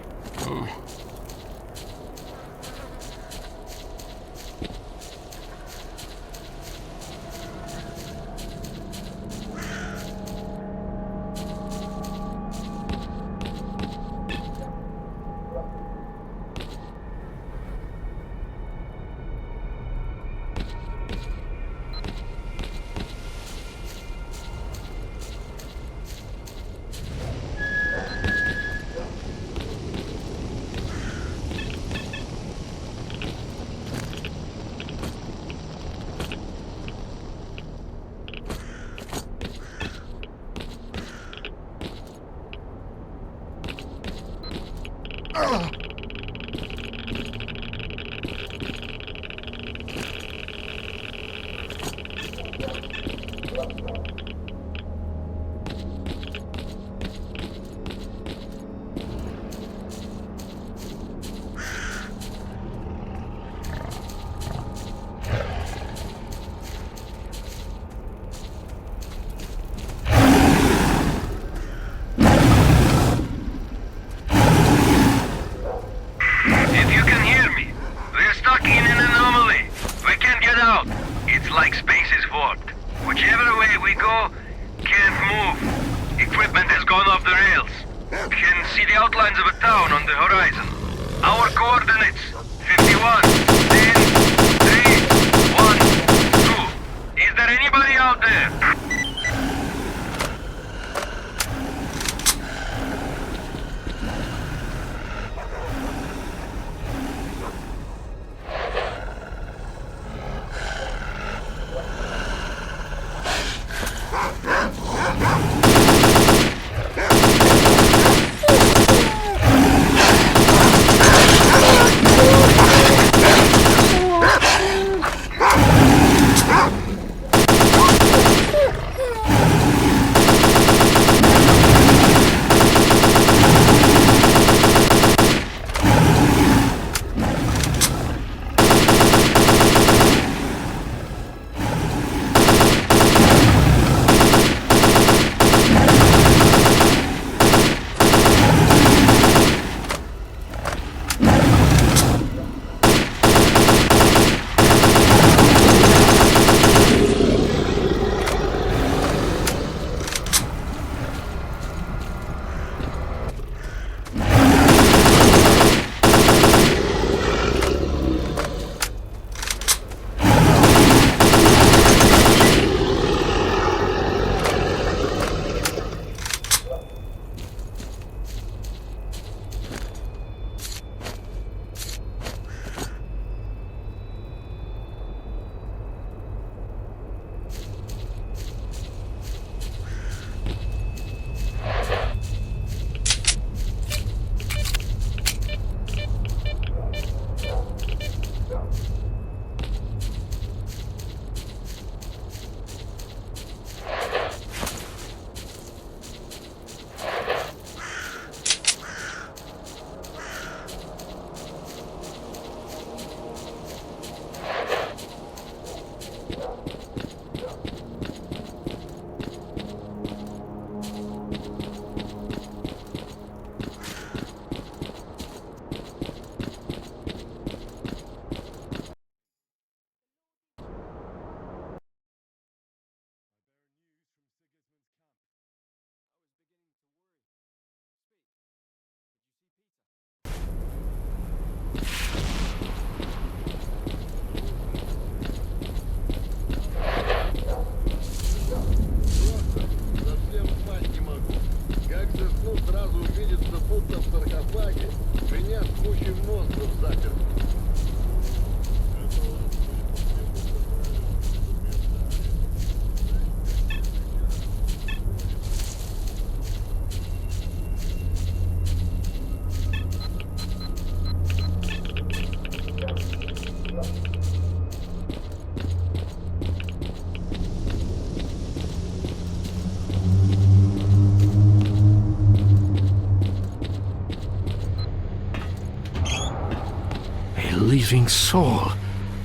A living soul.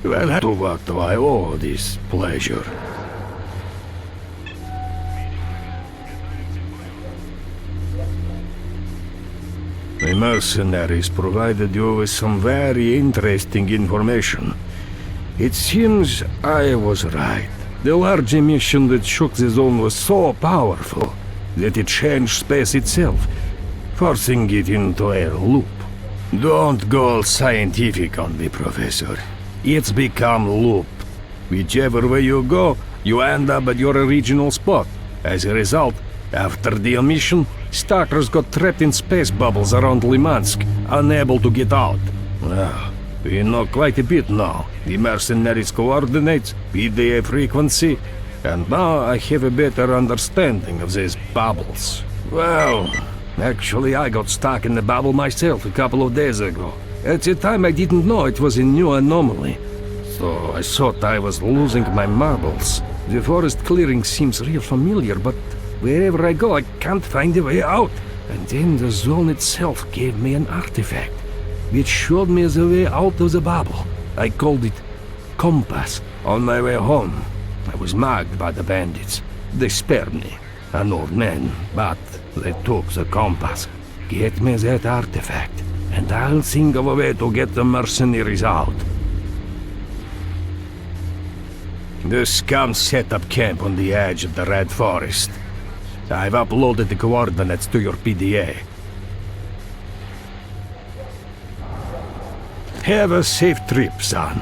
Well, to what do I owe this pleasure? The mercenaries provided you with some very interesting information. It seems I was right. The large emission that shook the zone was so powerful that it changed space itself, forcing it into a loop. Don't go all scientific on me, Professor. It's become loop. Whichever way you go, you end up at your original spot. As a result, after the emission, Stalkers got trapped in space bubbles around Limansk, unable to get out. Well, we know quite a bit now. The mercenaries' coordinates, PDA frequency, and now I have a better understanding of these bubbles. Well, actually I got stuck in the bubble myself a couple of days ago. At the time I didn't know it was a new anomaly, so I thought I was losing my marbles. The forest clearing seems real familiar, but wherever I go I can't find a way out. And then the zone itself gave me an artifact, which showed me the way out of the bubble. I called it Compass. On my way home, I was mugged by the bandits. They spared me, an old man, but they took the compass. Get me that artifact, and I'll think of a way to get the mercenaries out. The scum set up camp on the edge of the Red Forest. I've uploaded the coordinates to your PDA. Have a safe trip, son.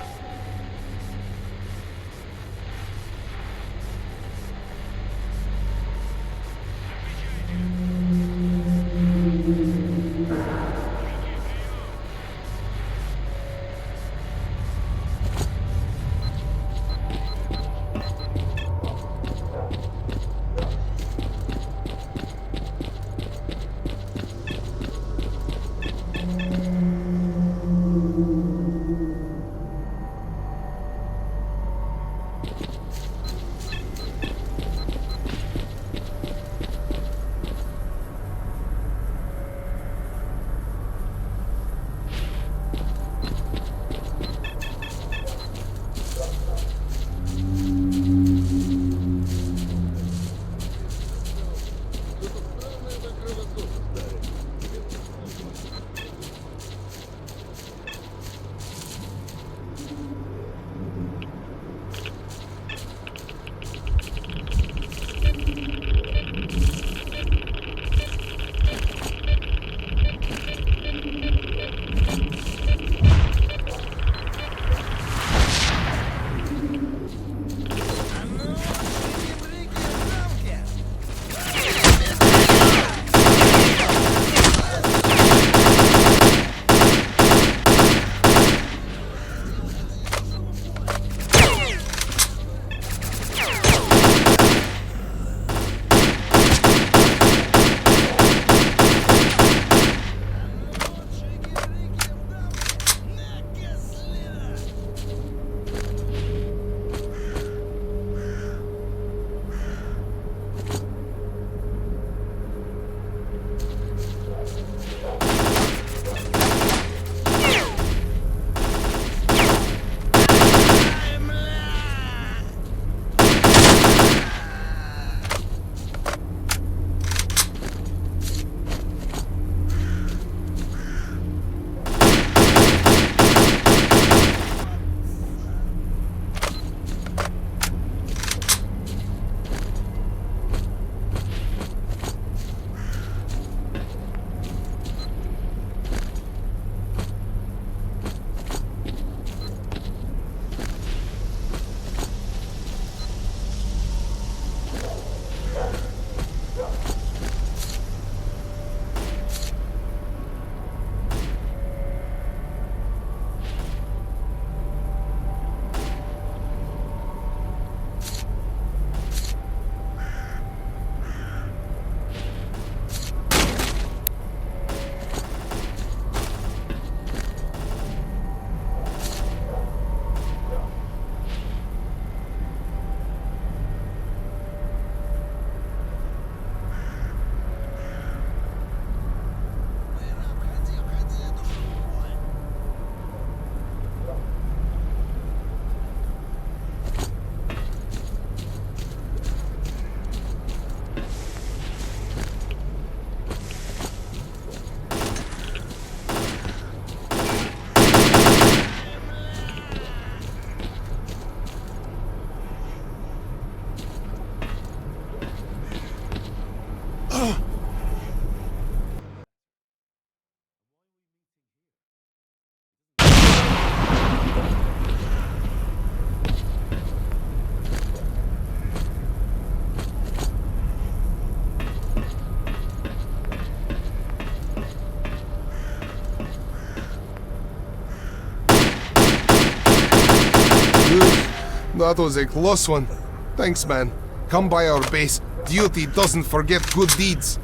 That was a close one. Thanks, man. Come by our base. Duty doesn't forget good deeds.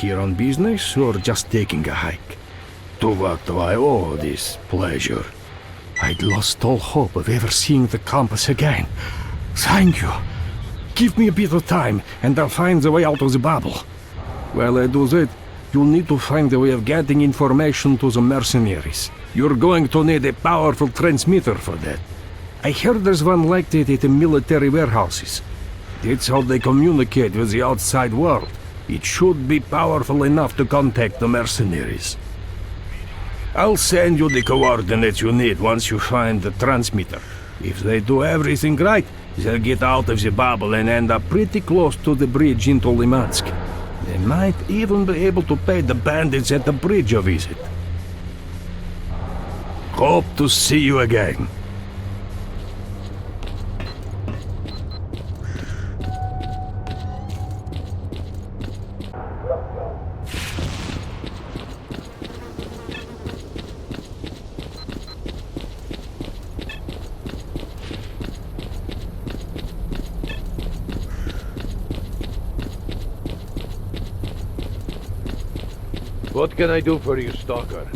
Here on business or just taking a hike? To what do I owe this pleasure? I'd lost all hope of ever seeing the compass again. Thank you. Give me a bit of time and I'll find the way out of the bubble. While I do that, you'll need to find a way of getting information to the mercenaries. You're going to need a powerful transmitter for that. I heard there's one like that at the military warehouses. That's how they communicate with the outside world. It should be powerful enough to contact the mercenaries. I'll send you the coordinates you need once you find the transmitter. If they do everything right, they'll get out of the bubble and end up pretty close to the bridge into Limansk. They might even be able to pay the bandits at the bridge a visit. Hope to see you again. What can I do for you, Stalker?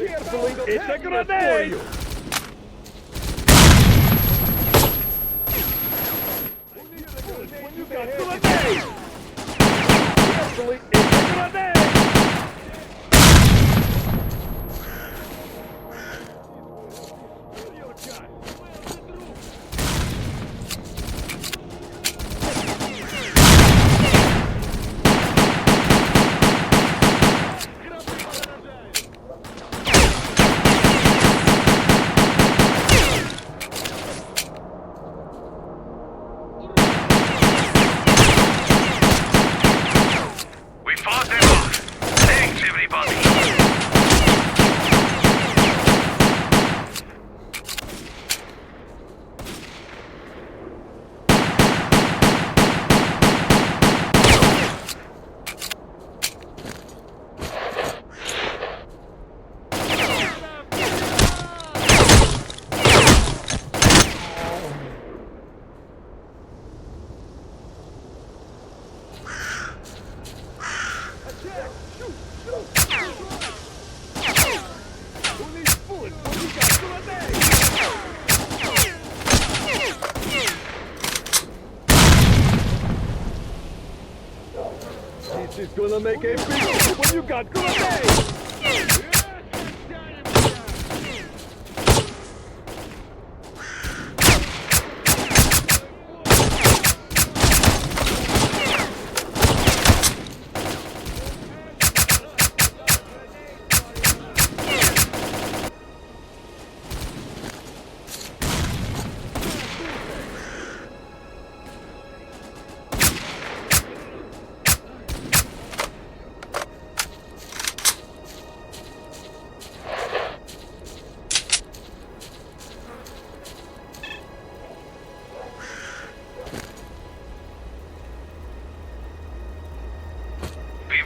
It's a grenade! When you got grenade! Carefully, it's a grenade! This is gonna make a big deal when you got grenades!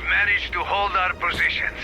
Managed to hold our positions.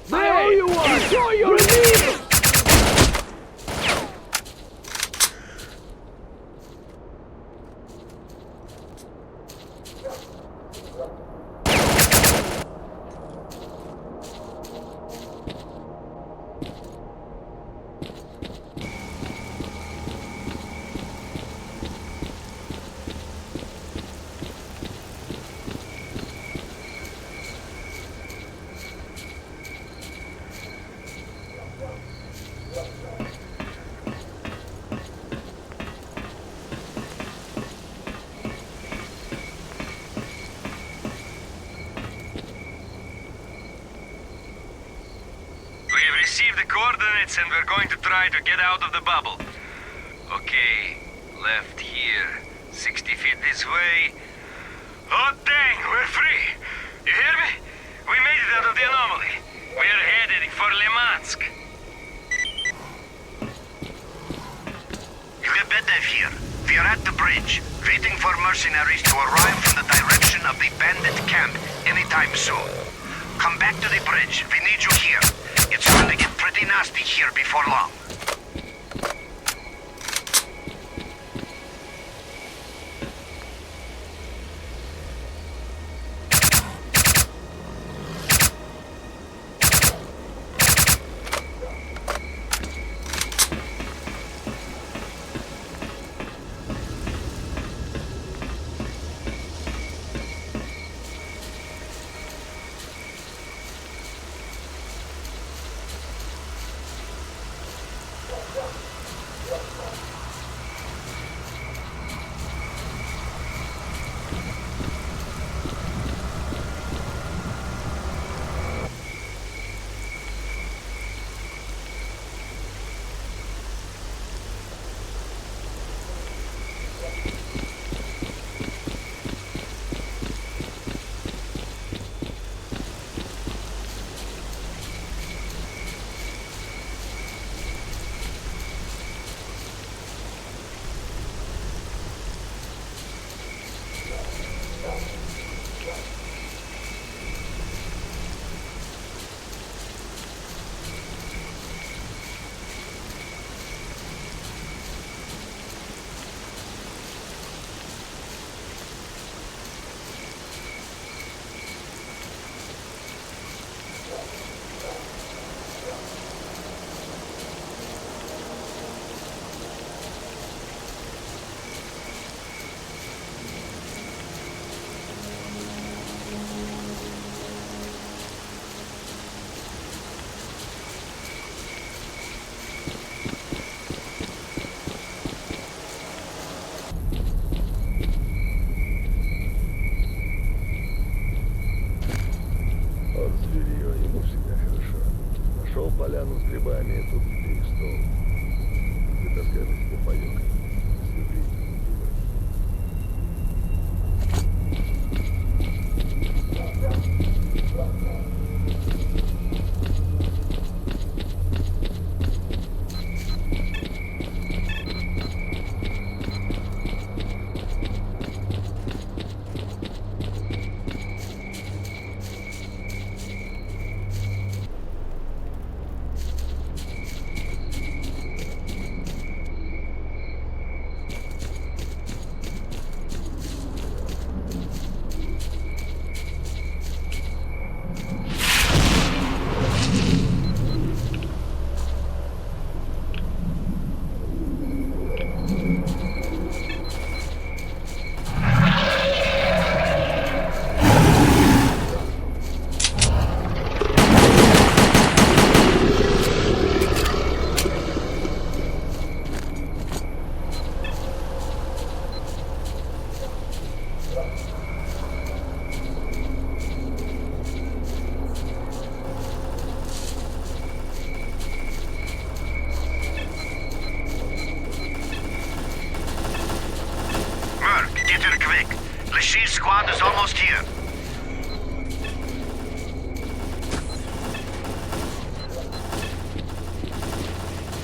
There you are! Show your knee! Received the coordinates and we're going to try to get out of the bubble. Okay, left here, 60 feet this way. Oh dang, we're free! You hear me? We made it out of the anomaly. We're headed for Limansk. Lebedev here. We're at the bridge, waiting for mercenaries to arrive from the direction of the bandit camp anytime soon. Come back to the bridge. We need you here. It's going to get pretty nasty here before long. поляну с грибами, и тут перестол. Ты таскай на себе паёк.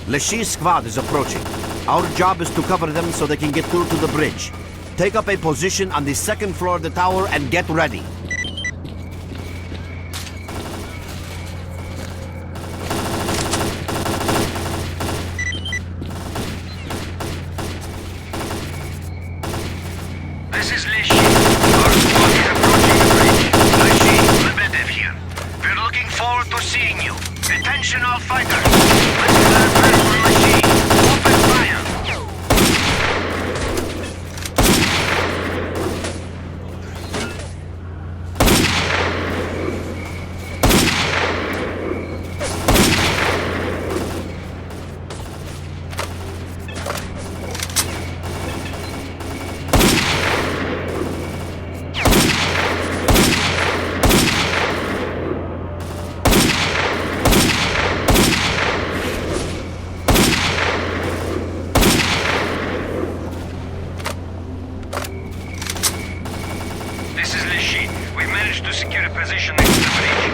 Lesch's squad is approaching. Our job is to cover them so they can get through to the bridge. Take up a position on the second floor of the tower and get ready. This is Leshi. Our squad is approaching the bridge. Leshi, Lebedev here. We're looking forward to seeing you. Attention all fighters. Let's clear bridge for Leshi. Open fire. This is Leshi. We've managed to secure a position next to the bridge.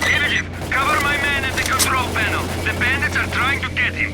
Lebedev, cover my man at the control panel. The bandits are trying to get him.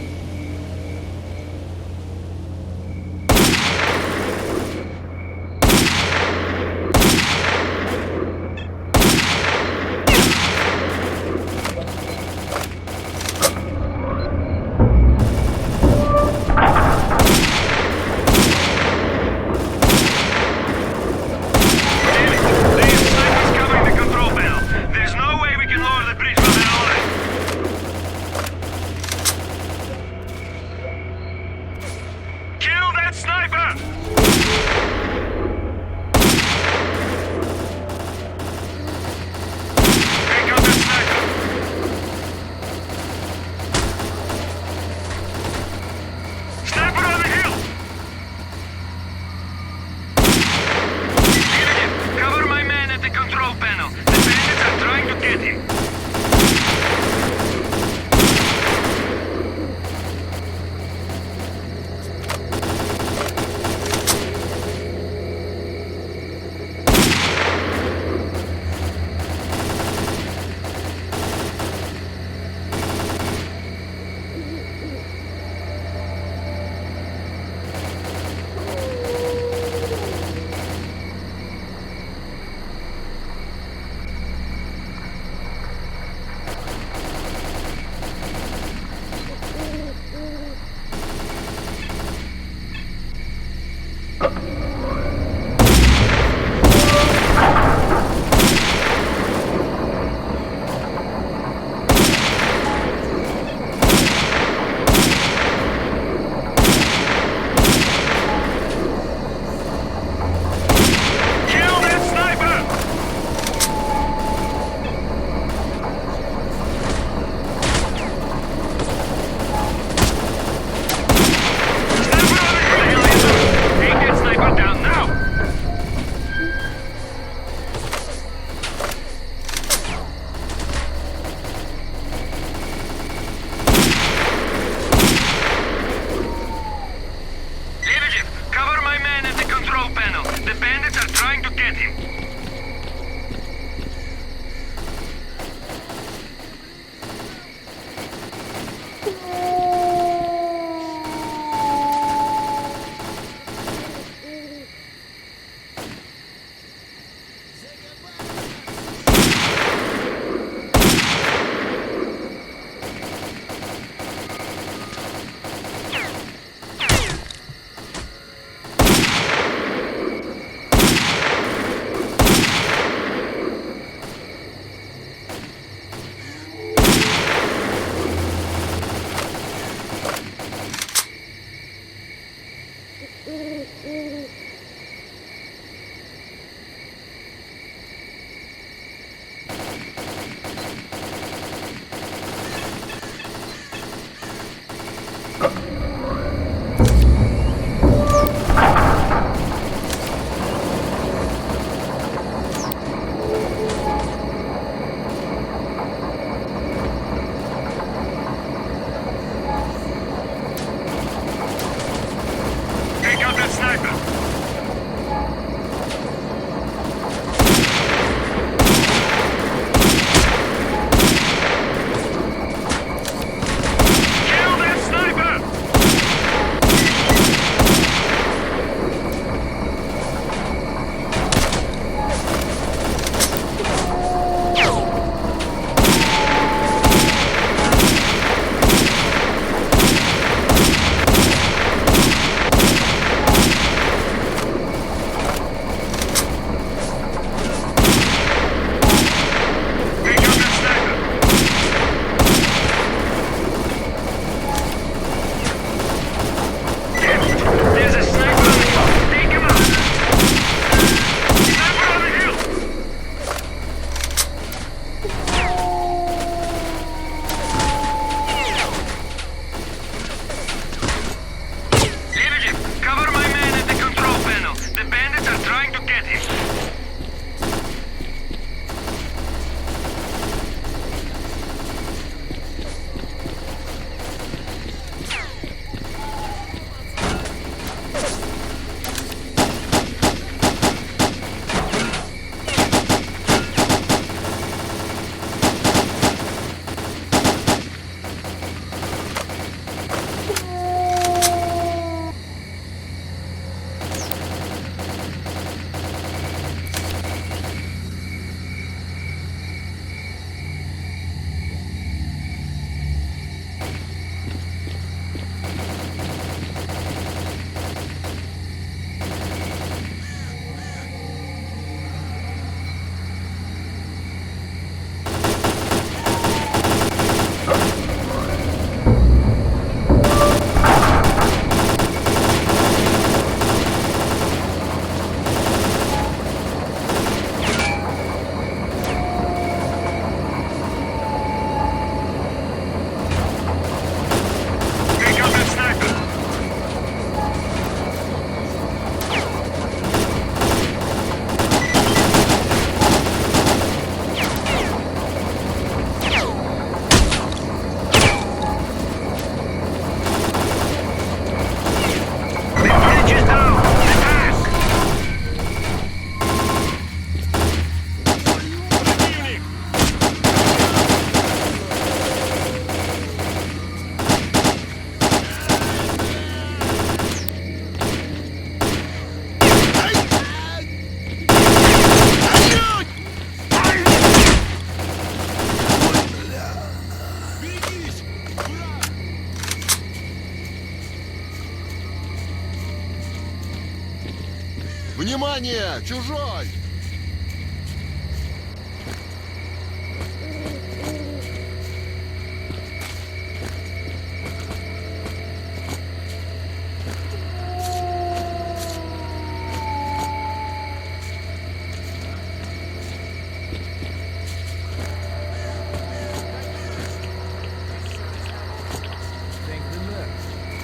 Внимание! Чужой!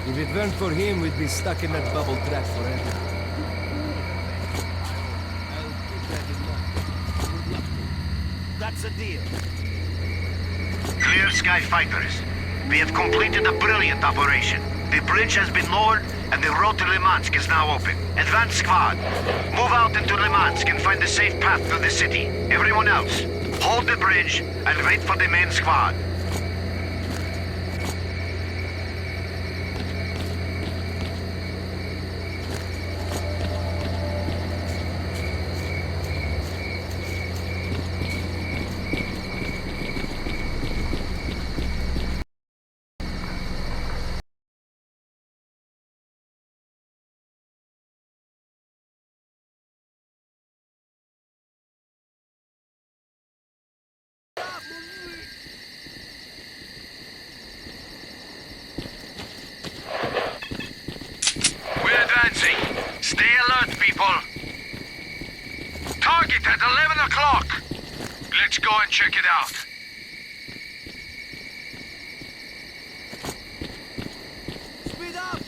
If it weren't for him, we'd be stuck in that bubble trap forever. That's a deal. Clear Sky fighters. We have completed a brilliant operation. The bridge has been lowered, and the road to Limansk is now open. Advance squad, move out into Limansk and find a safe path to the city. Everyone else, hold the bridge and wait for the main squad. Stay alert, people. Target at 11 o'clock. Let's go and check it out. Speed up!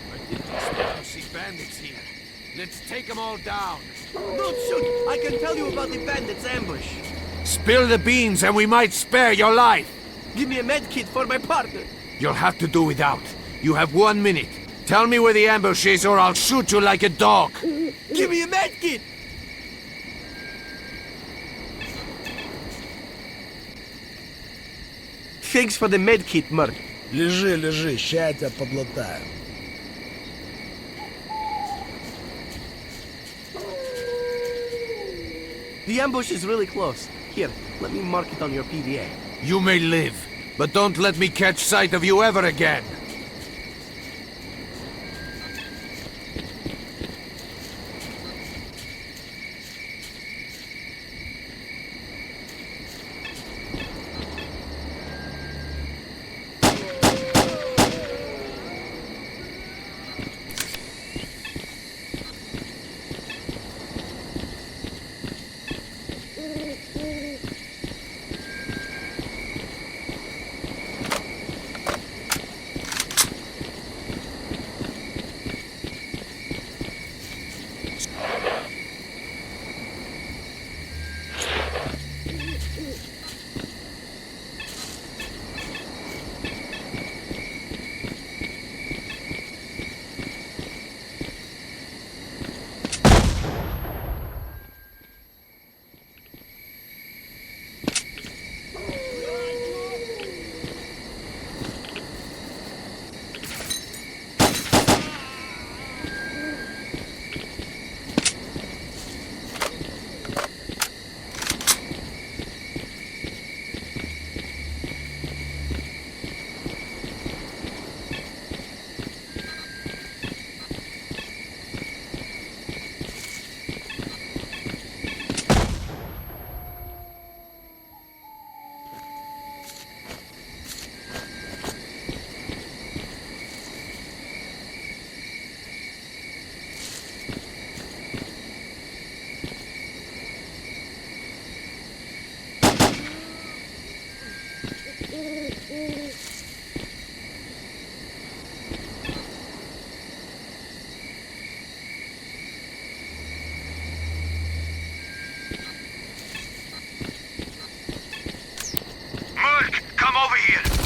I didn't expect to see bandits here. Let's take them all down. Don't shoot! I can tell you about the bandits' ambush. Spill the beans and we might spare your life. Give me a med kit for my partner. You'll have to do without. You have 1 minute. Tell me where the ambush is or I'll shoot you like a dog. Give me a med kit! Thanks for the med kit, Merc. Лежи, лежи, ща я тебя подлатаю. The ambush is really close. Here, let me mark it on your PDA. You may live, but don't let me catch sight of you ever again.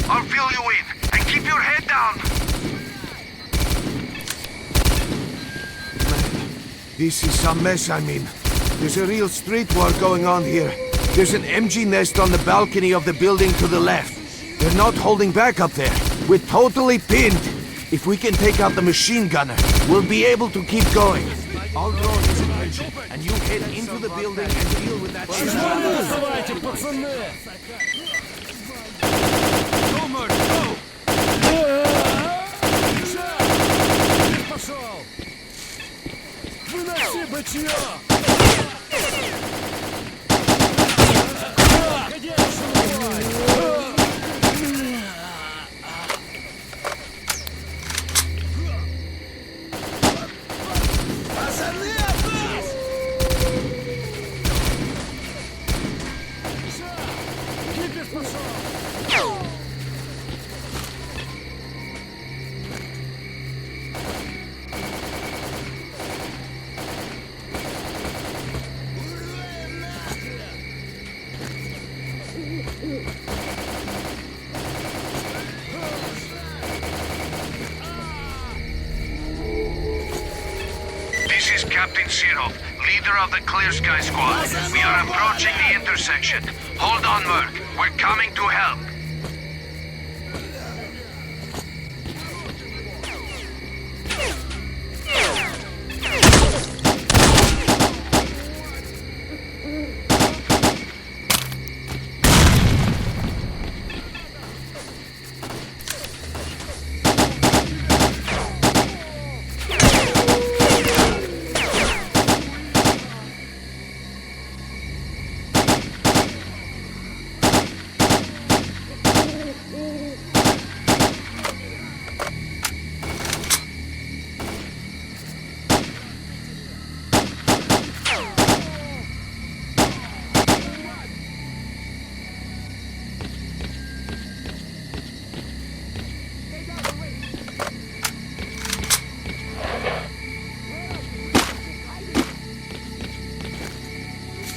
I'll fill you in, and keep your head down! This is some mess, I mean. There's a real street war going on here. There's an MG nest on the balcony of the building to the left. They're not holding back up there. We're totally pinned. If we can take out the machine gunner, we'll be able to keep going. I'll draw his attention, and you head into the building and deal with that shit. Mark, go! Пошел! Выноси бычье! This is Captain Zero, leader of the Clear Sky squad. We are approaching the intersection. Hold on, Merc. We're coming to help.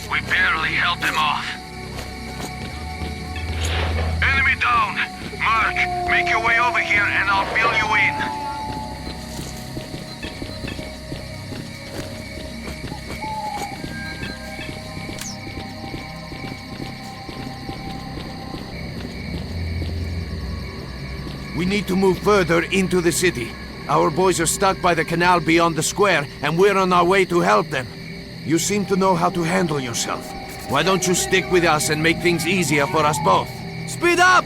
We barely held them off. Enemy down! Mark, make your way over here and I'll fill you in. We need to move further into the city. Our boys are stuck by the canal beyond the square, and we're on our way to help them. You seem to know how to handle yourself. Why don't you stick with us and make things easier for us both? Speed up!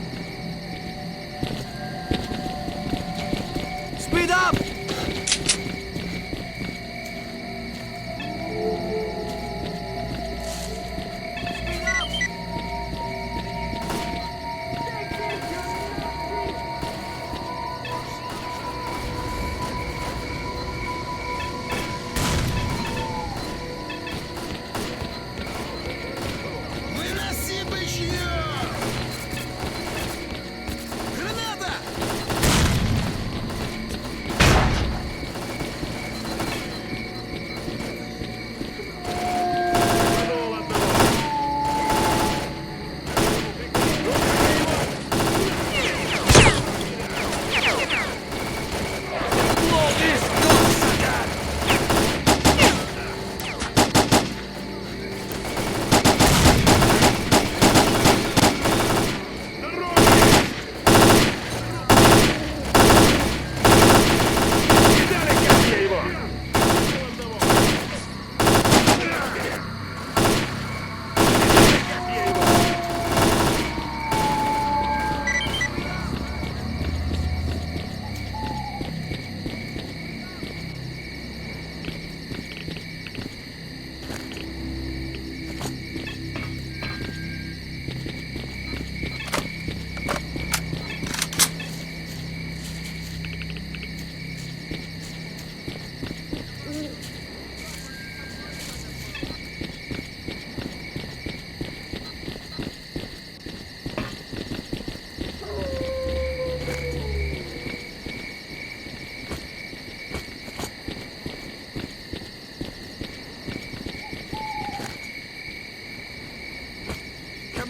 Speed up!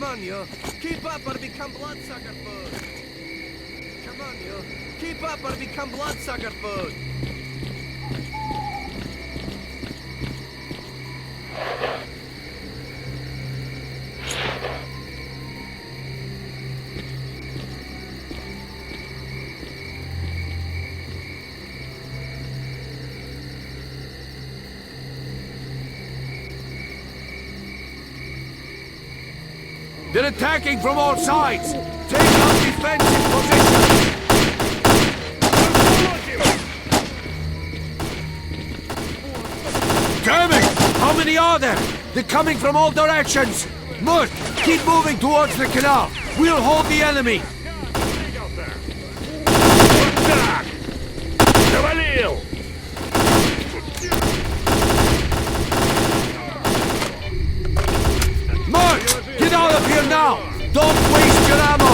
Come on, you. Keep up or become bloodsucker food. Come on, you. Keep up or become bloodsucker food. They're attacking from all sides! Take out defensive position! Damn it! How many are there? They're coming from all directions! Merc, keep moving towards the canal! We'll hold the enemy! Завалил! Merc, get out of here now! Don't waste your ammo!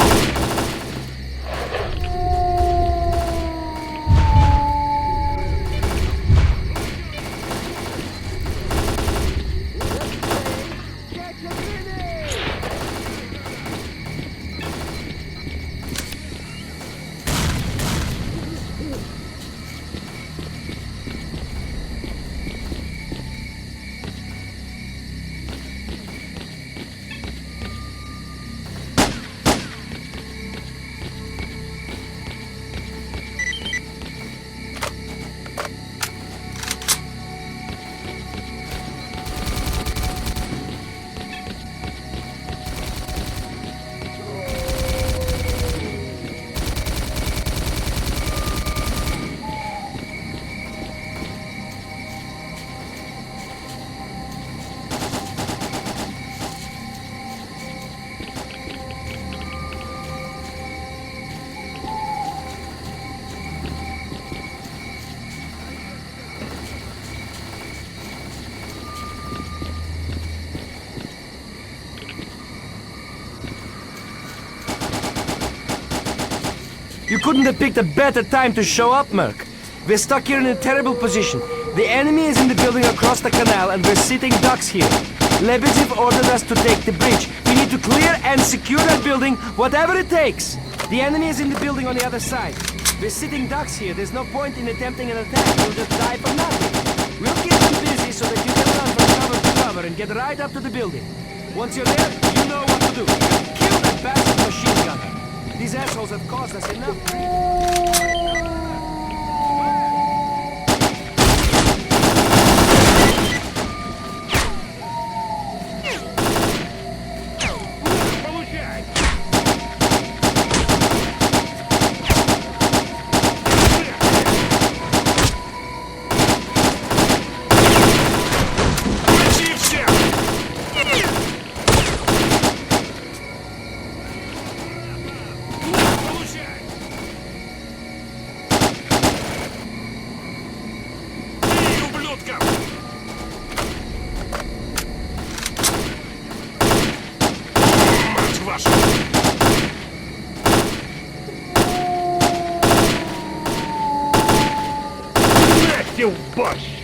You couldn't have picked a better time to show up, Merc. We're stuck here in a terrible position. The enemy is in the building across the canal and we're sitting ducks here. Lebedev ordered us to take the bridge. We need to clear and secure that building, whatever it takes. The enemy is in the building on the other side. We're sitting ducks here. There's no point in attempting an attack. We'll just die for nothing. We'll keep you busy so that you can run from cover to cover and get right up to the building. Once you're there, you know what to do. Kill that bastard machine gunner. These assholes have caused us enough grief. You bush!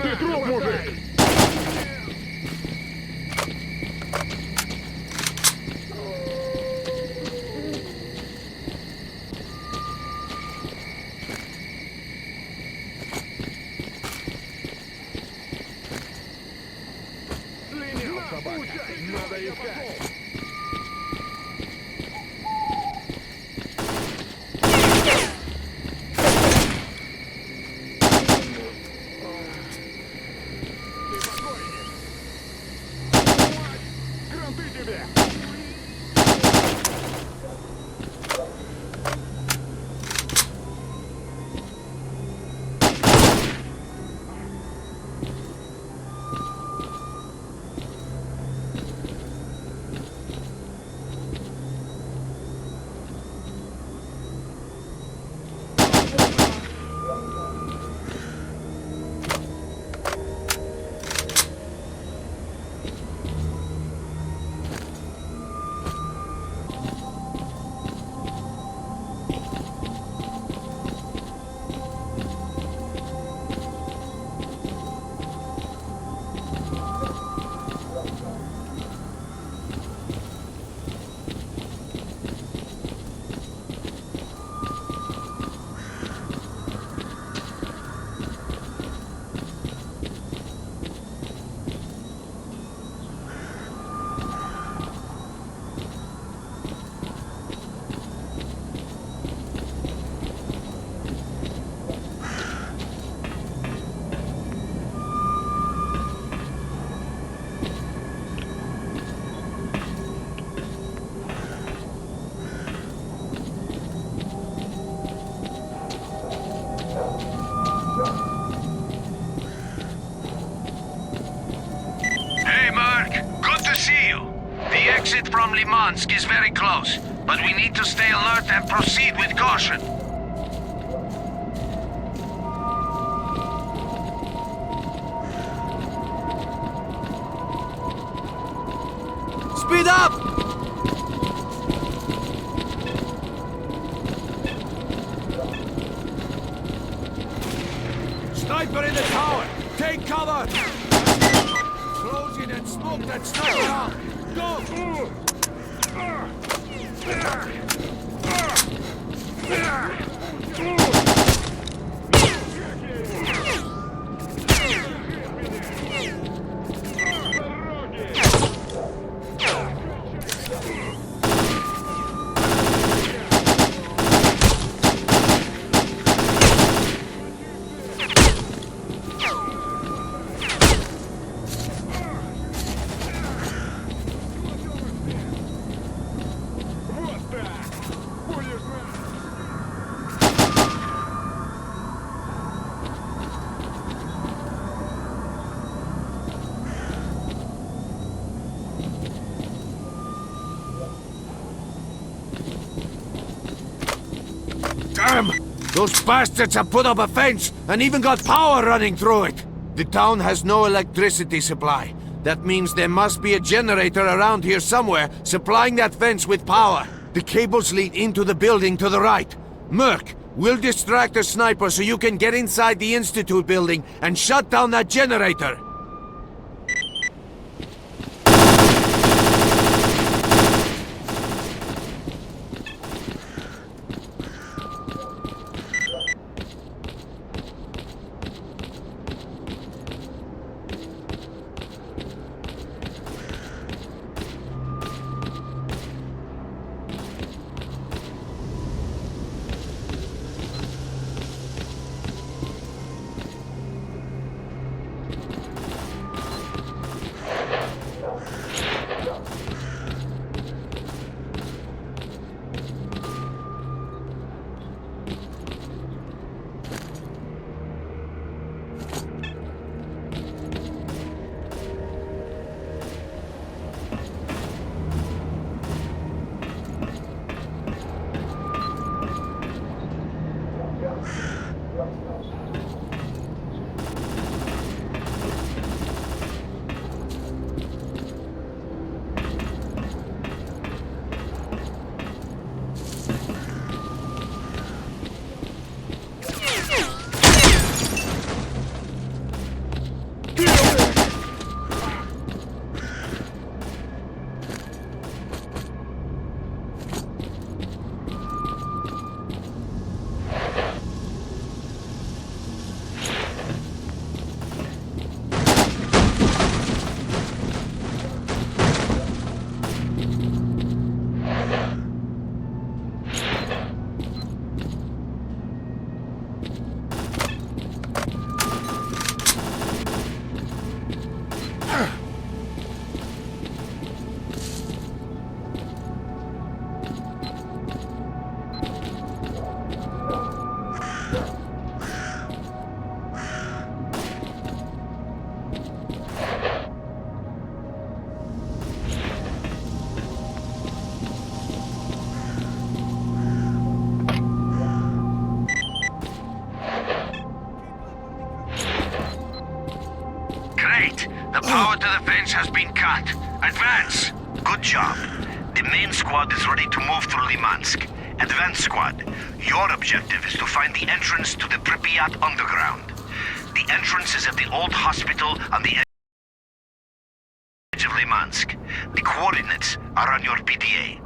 Ты труп, мужик! Слинял собака! Надо искать! Exit from Limansk is very close, but we need to stay alert and proceed with caution. Speed up! Sniper in the tower! Take cover! Close in and smoke that sniper out! Go! Damn! Those bastards have put up a fence and even got power running through it! The town has no electricity supply. That means there must be a generator around here somewhere supplying that fence with power. The cables lead into the building to the right. Merc, we'll distract the sniper so you can get inside the Institute building and shut down that generator. Great! The power to the fence has been cut. Advance! Good job. The main squad is ready to move through Limansk. Advance squad, your objective is to find the entrance to the Pripyat underground. The entrance is at the old hospital on the edge of Limansk. The coordinates are on your PDA.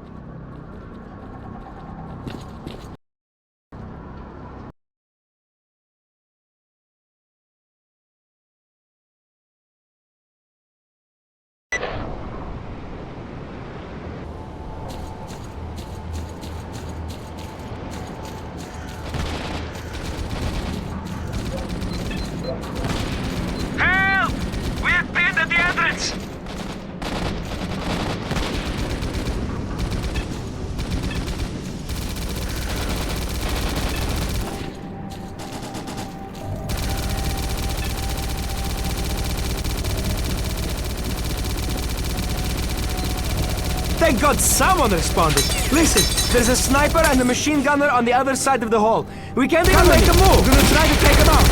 Help! We're pinned at the entrance! Thank God someone responded. Listen, there's a sniper and a machine gunner on the other side of the hall. We can't even make a move. We're gonna try to take them out.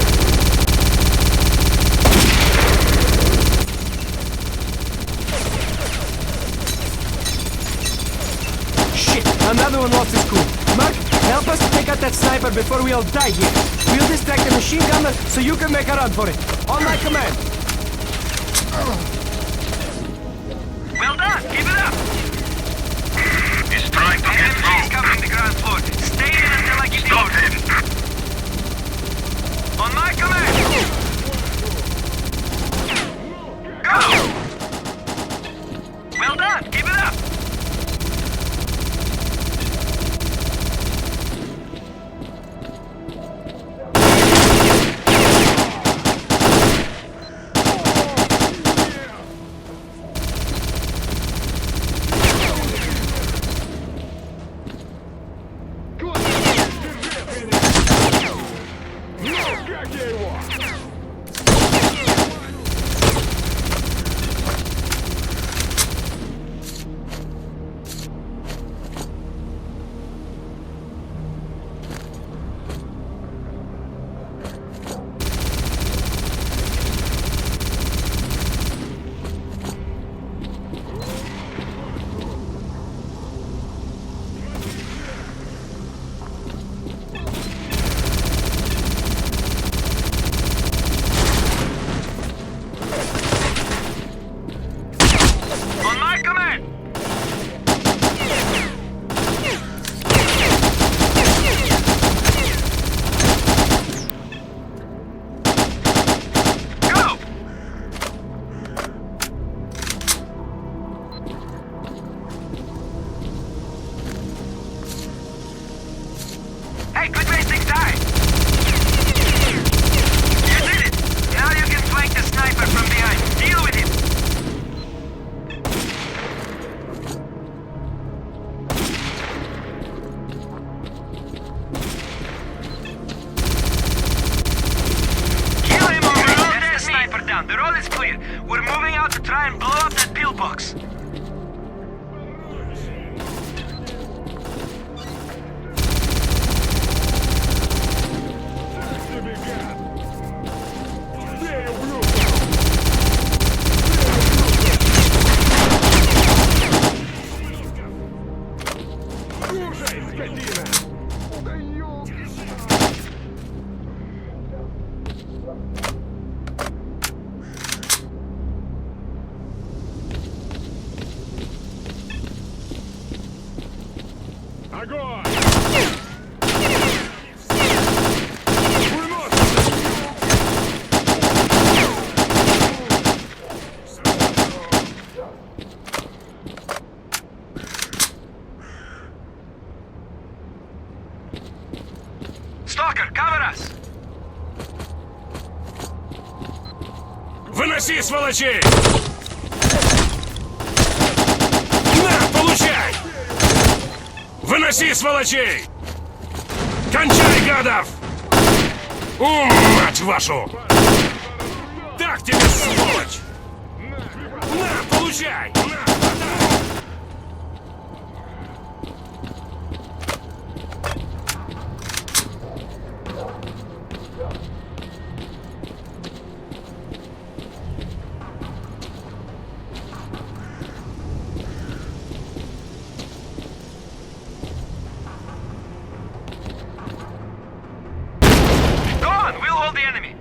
Shit, another one lost his cool. Mark, help us to take out that sniper before we all die here. We'll distract the machine gunner so you can make a run for it. On my command. Well done! Keep it up! He's trying to get through. He's covering the ground floor. Stay in until I give you orders. On my command! Go! Well done! Keep it up! The road is clear. We're moving out to try and blow up that pillbox. Stalker, cover us! Выноси, сволочей! На, получай! Выноси, сволочей! Кончай, гадов! Мать вашу! Так тебе, сволочь! На, получай! На, подай! Go on, we'll hold the enemy.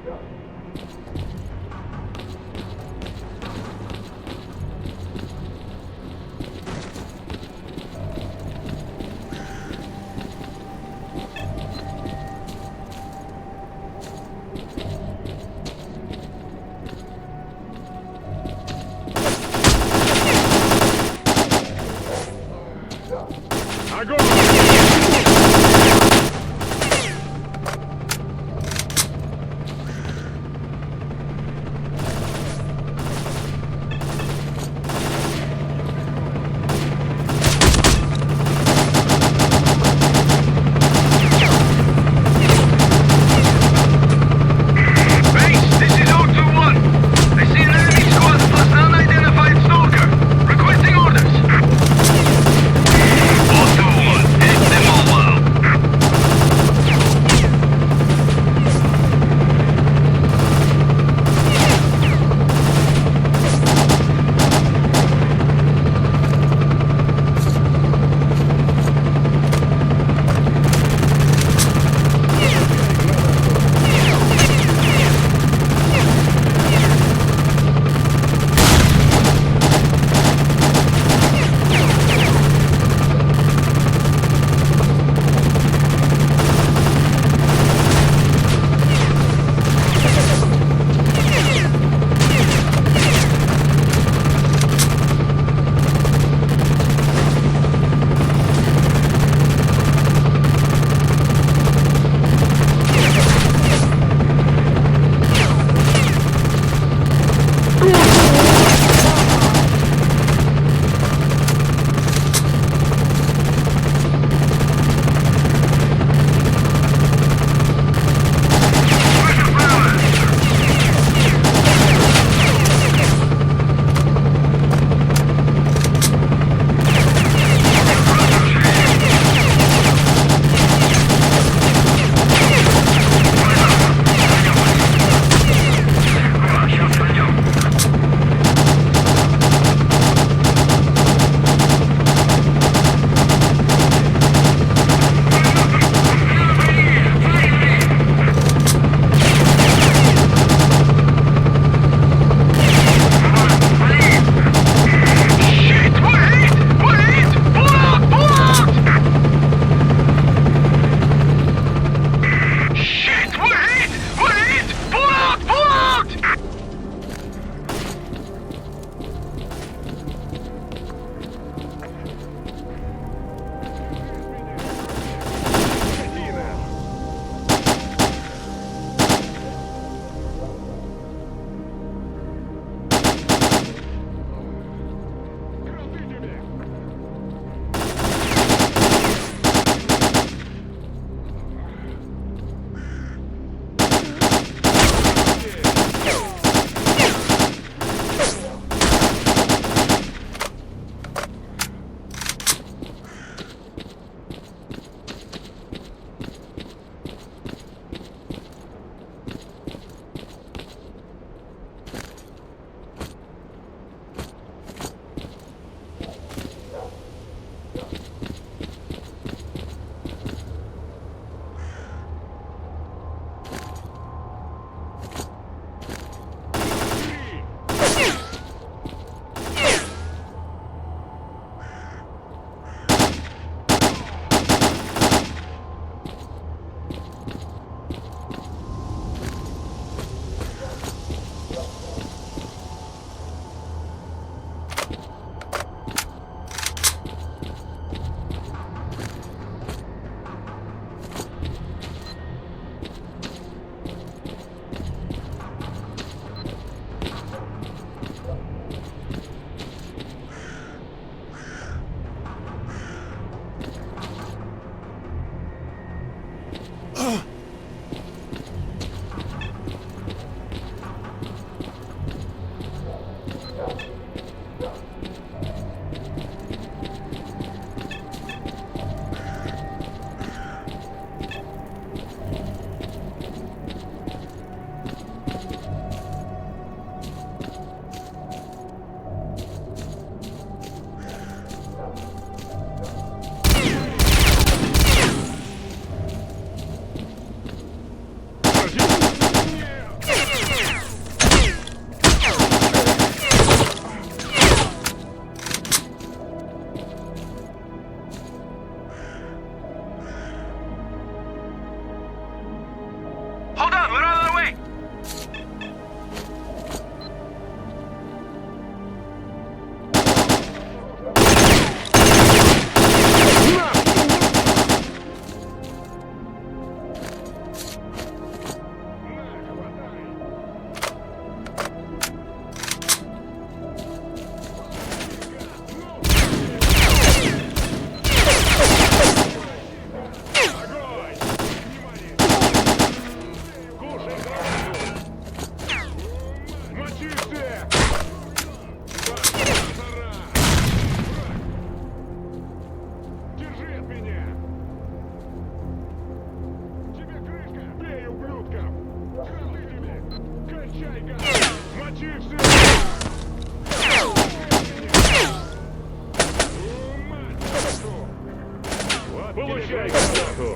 Получай гранату!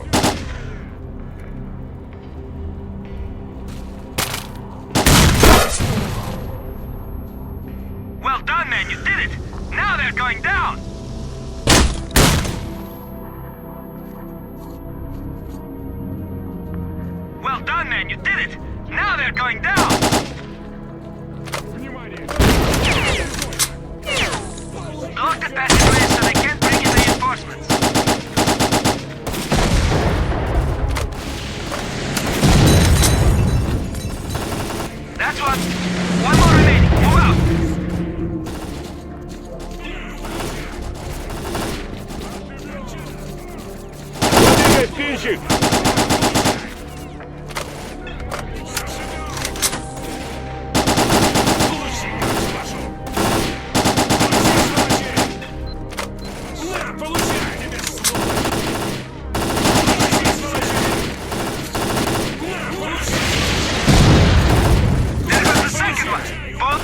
Well done, man, you did it! Now they're going down! Well done, man, you did it! Now they're going down! Block the passageways so they can't bring in reinforcements. That's one. One more remaining. Move out. Гостинщик!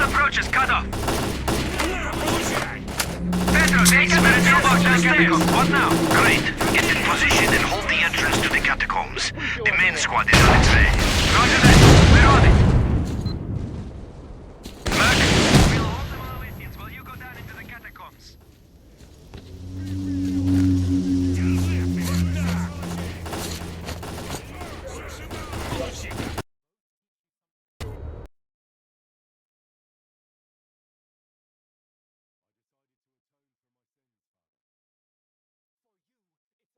Approaches cut off. Pedro, take us to the mailbox and catacombs. What now? Great. Get in position and hold the entrance to the catacombs. The main squad is on its way. Roger that. We're on it. Merc, we'll hold the Monolithians while you go down into the catacombs.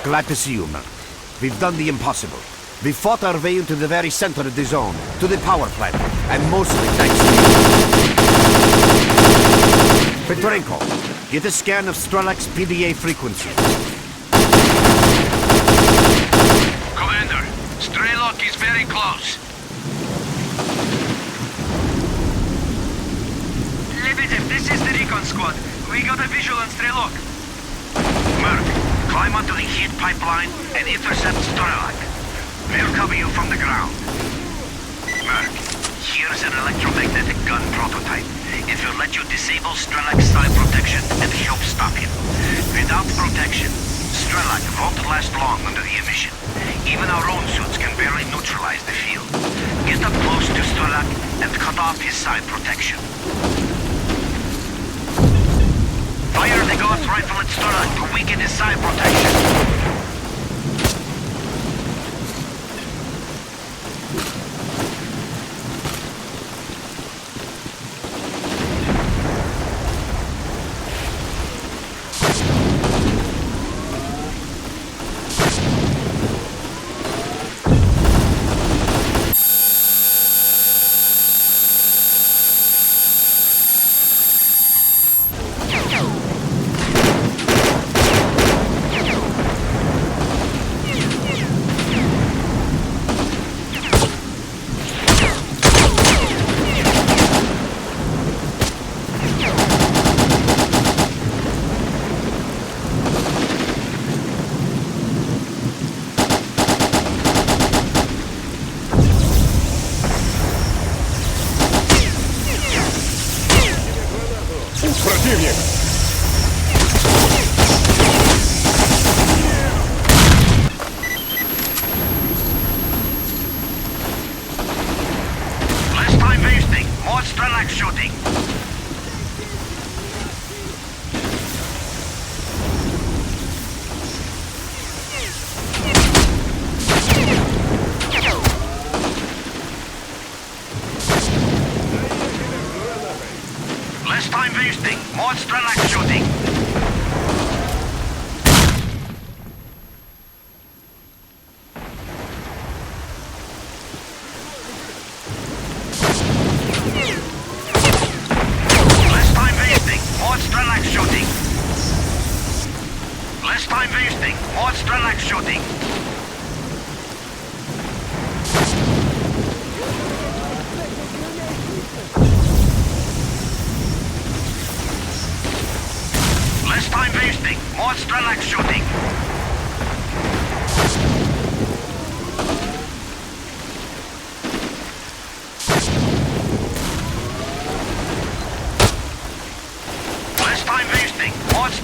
Glad to see you, Merc. We've done the impossible. We fought our way into the very center of the zone, to the power plant, and mostly thanks to you. Petrenko, get a scan of S.T.A.L.K.E.R.'s PDA frequency. Commander, S.T.A.L.K.E.R is very close. Lebedev, this is the recon squad. We got a visual on S.T.A.L.K.E.R. Merc, climb onto the heat pipeline and intercept S.T.A.L.K.E.R. We'll cover you from the ground. Merc, here's an electromagnetic gun prototype. It will let you disable S.T.A.L.K.E.'s side protection and help stop him. Without protection, S.T.A.L.K.E.R won't last long under the emission. Even our own suits can barely neutralize the field. Get up close to S.T.A.L.K.E.R and cut off his side protection. Fire the Gauss rifle at S.T.A.L.K.E.R to weaken his side protection. Противник! Less time wasting. More S.T.A.L.K.E.R shooting. Less time wasting. More S.T.A.L.K.E.R shooting. Less time wasting. More S.T.A.L.K.E.R shooting. Less time wasting. More S.T.A.L.K.E.R shooting. Less time wasting. More S.T.A.L.K.E.R shooting.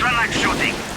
Relax shooting.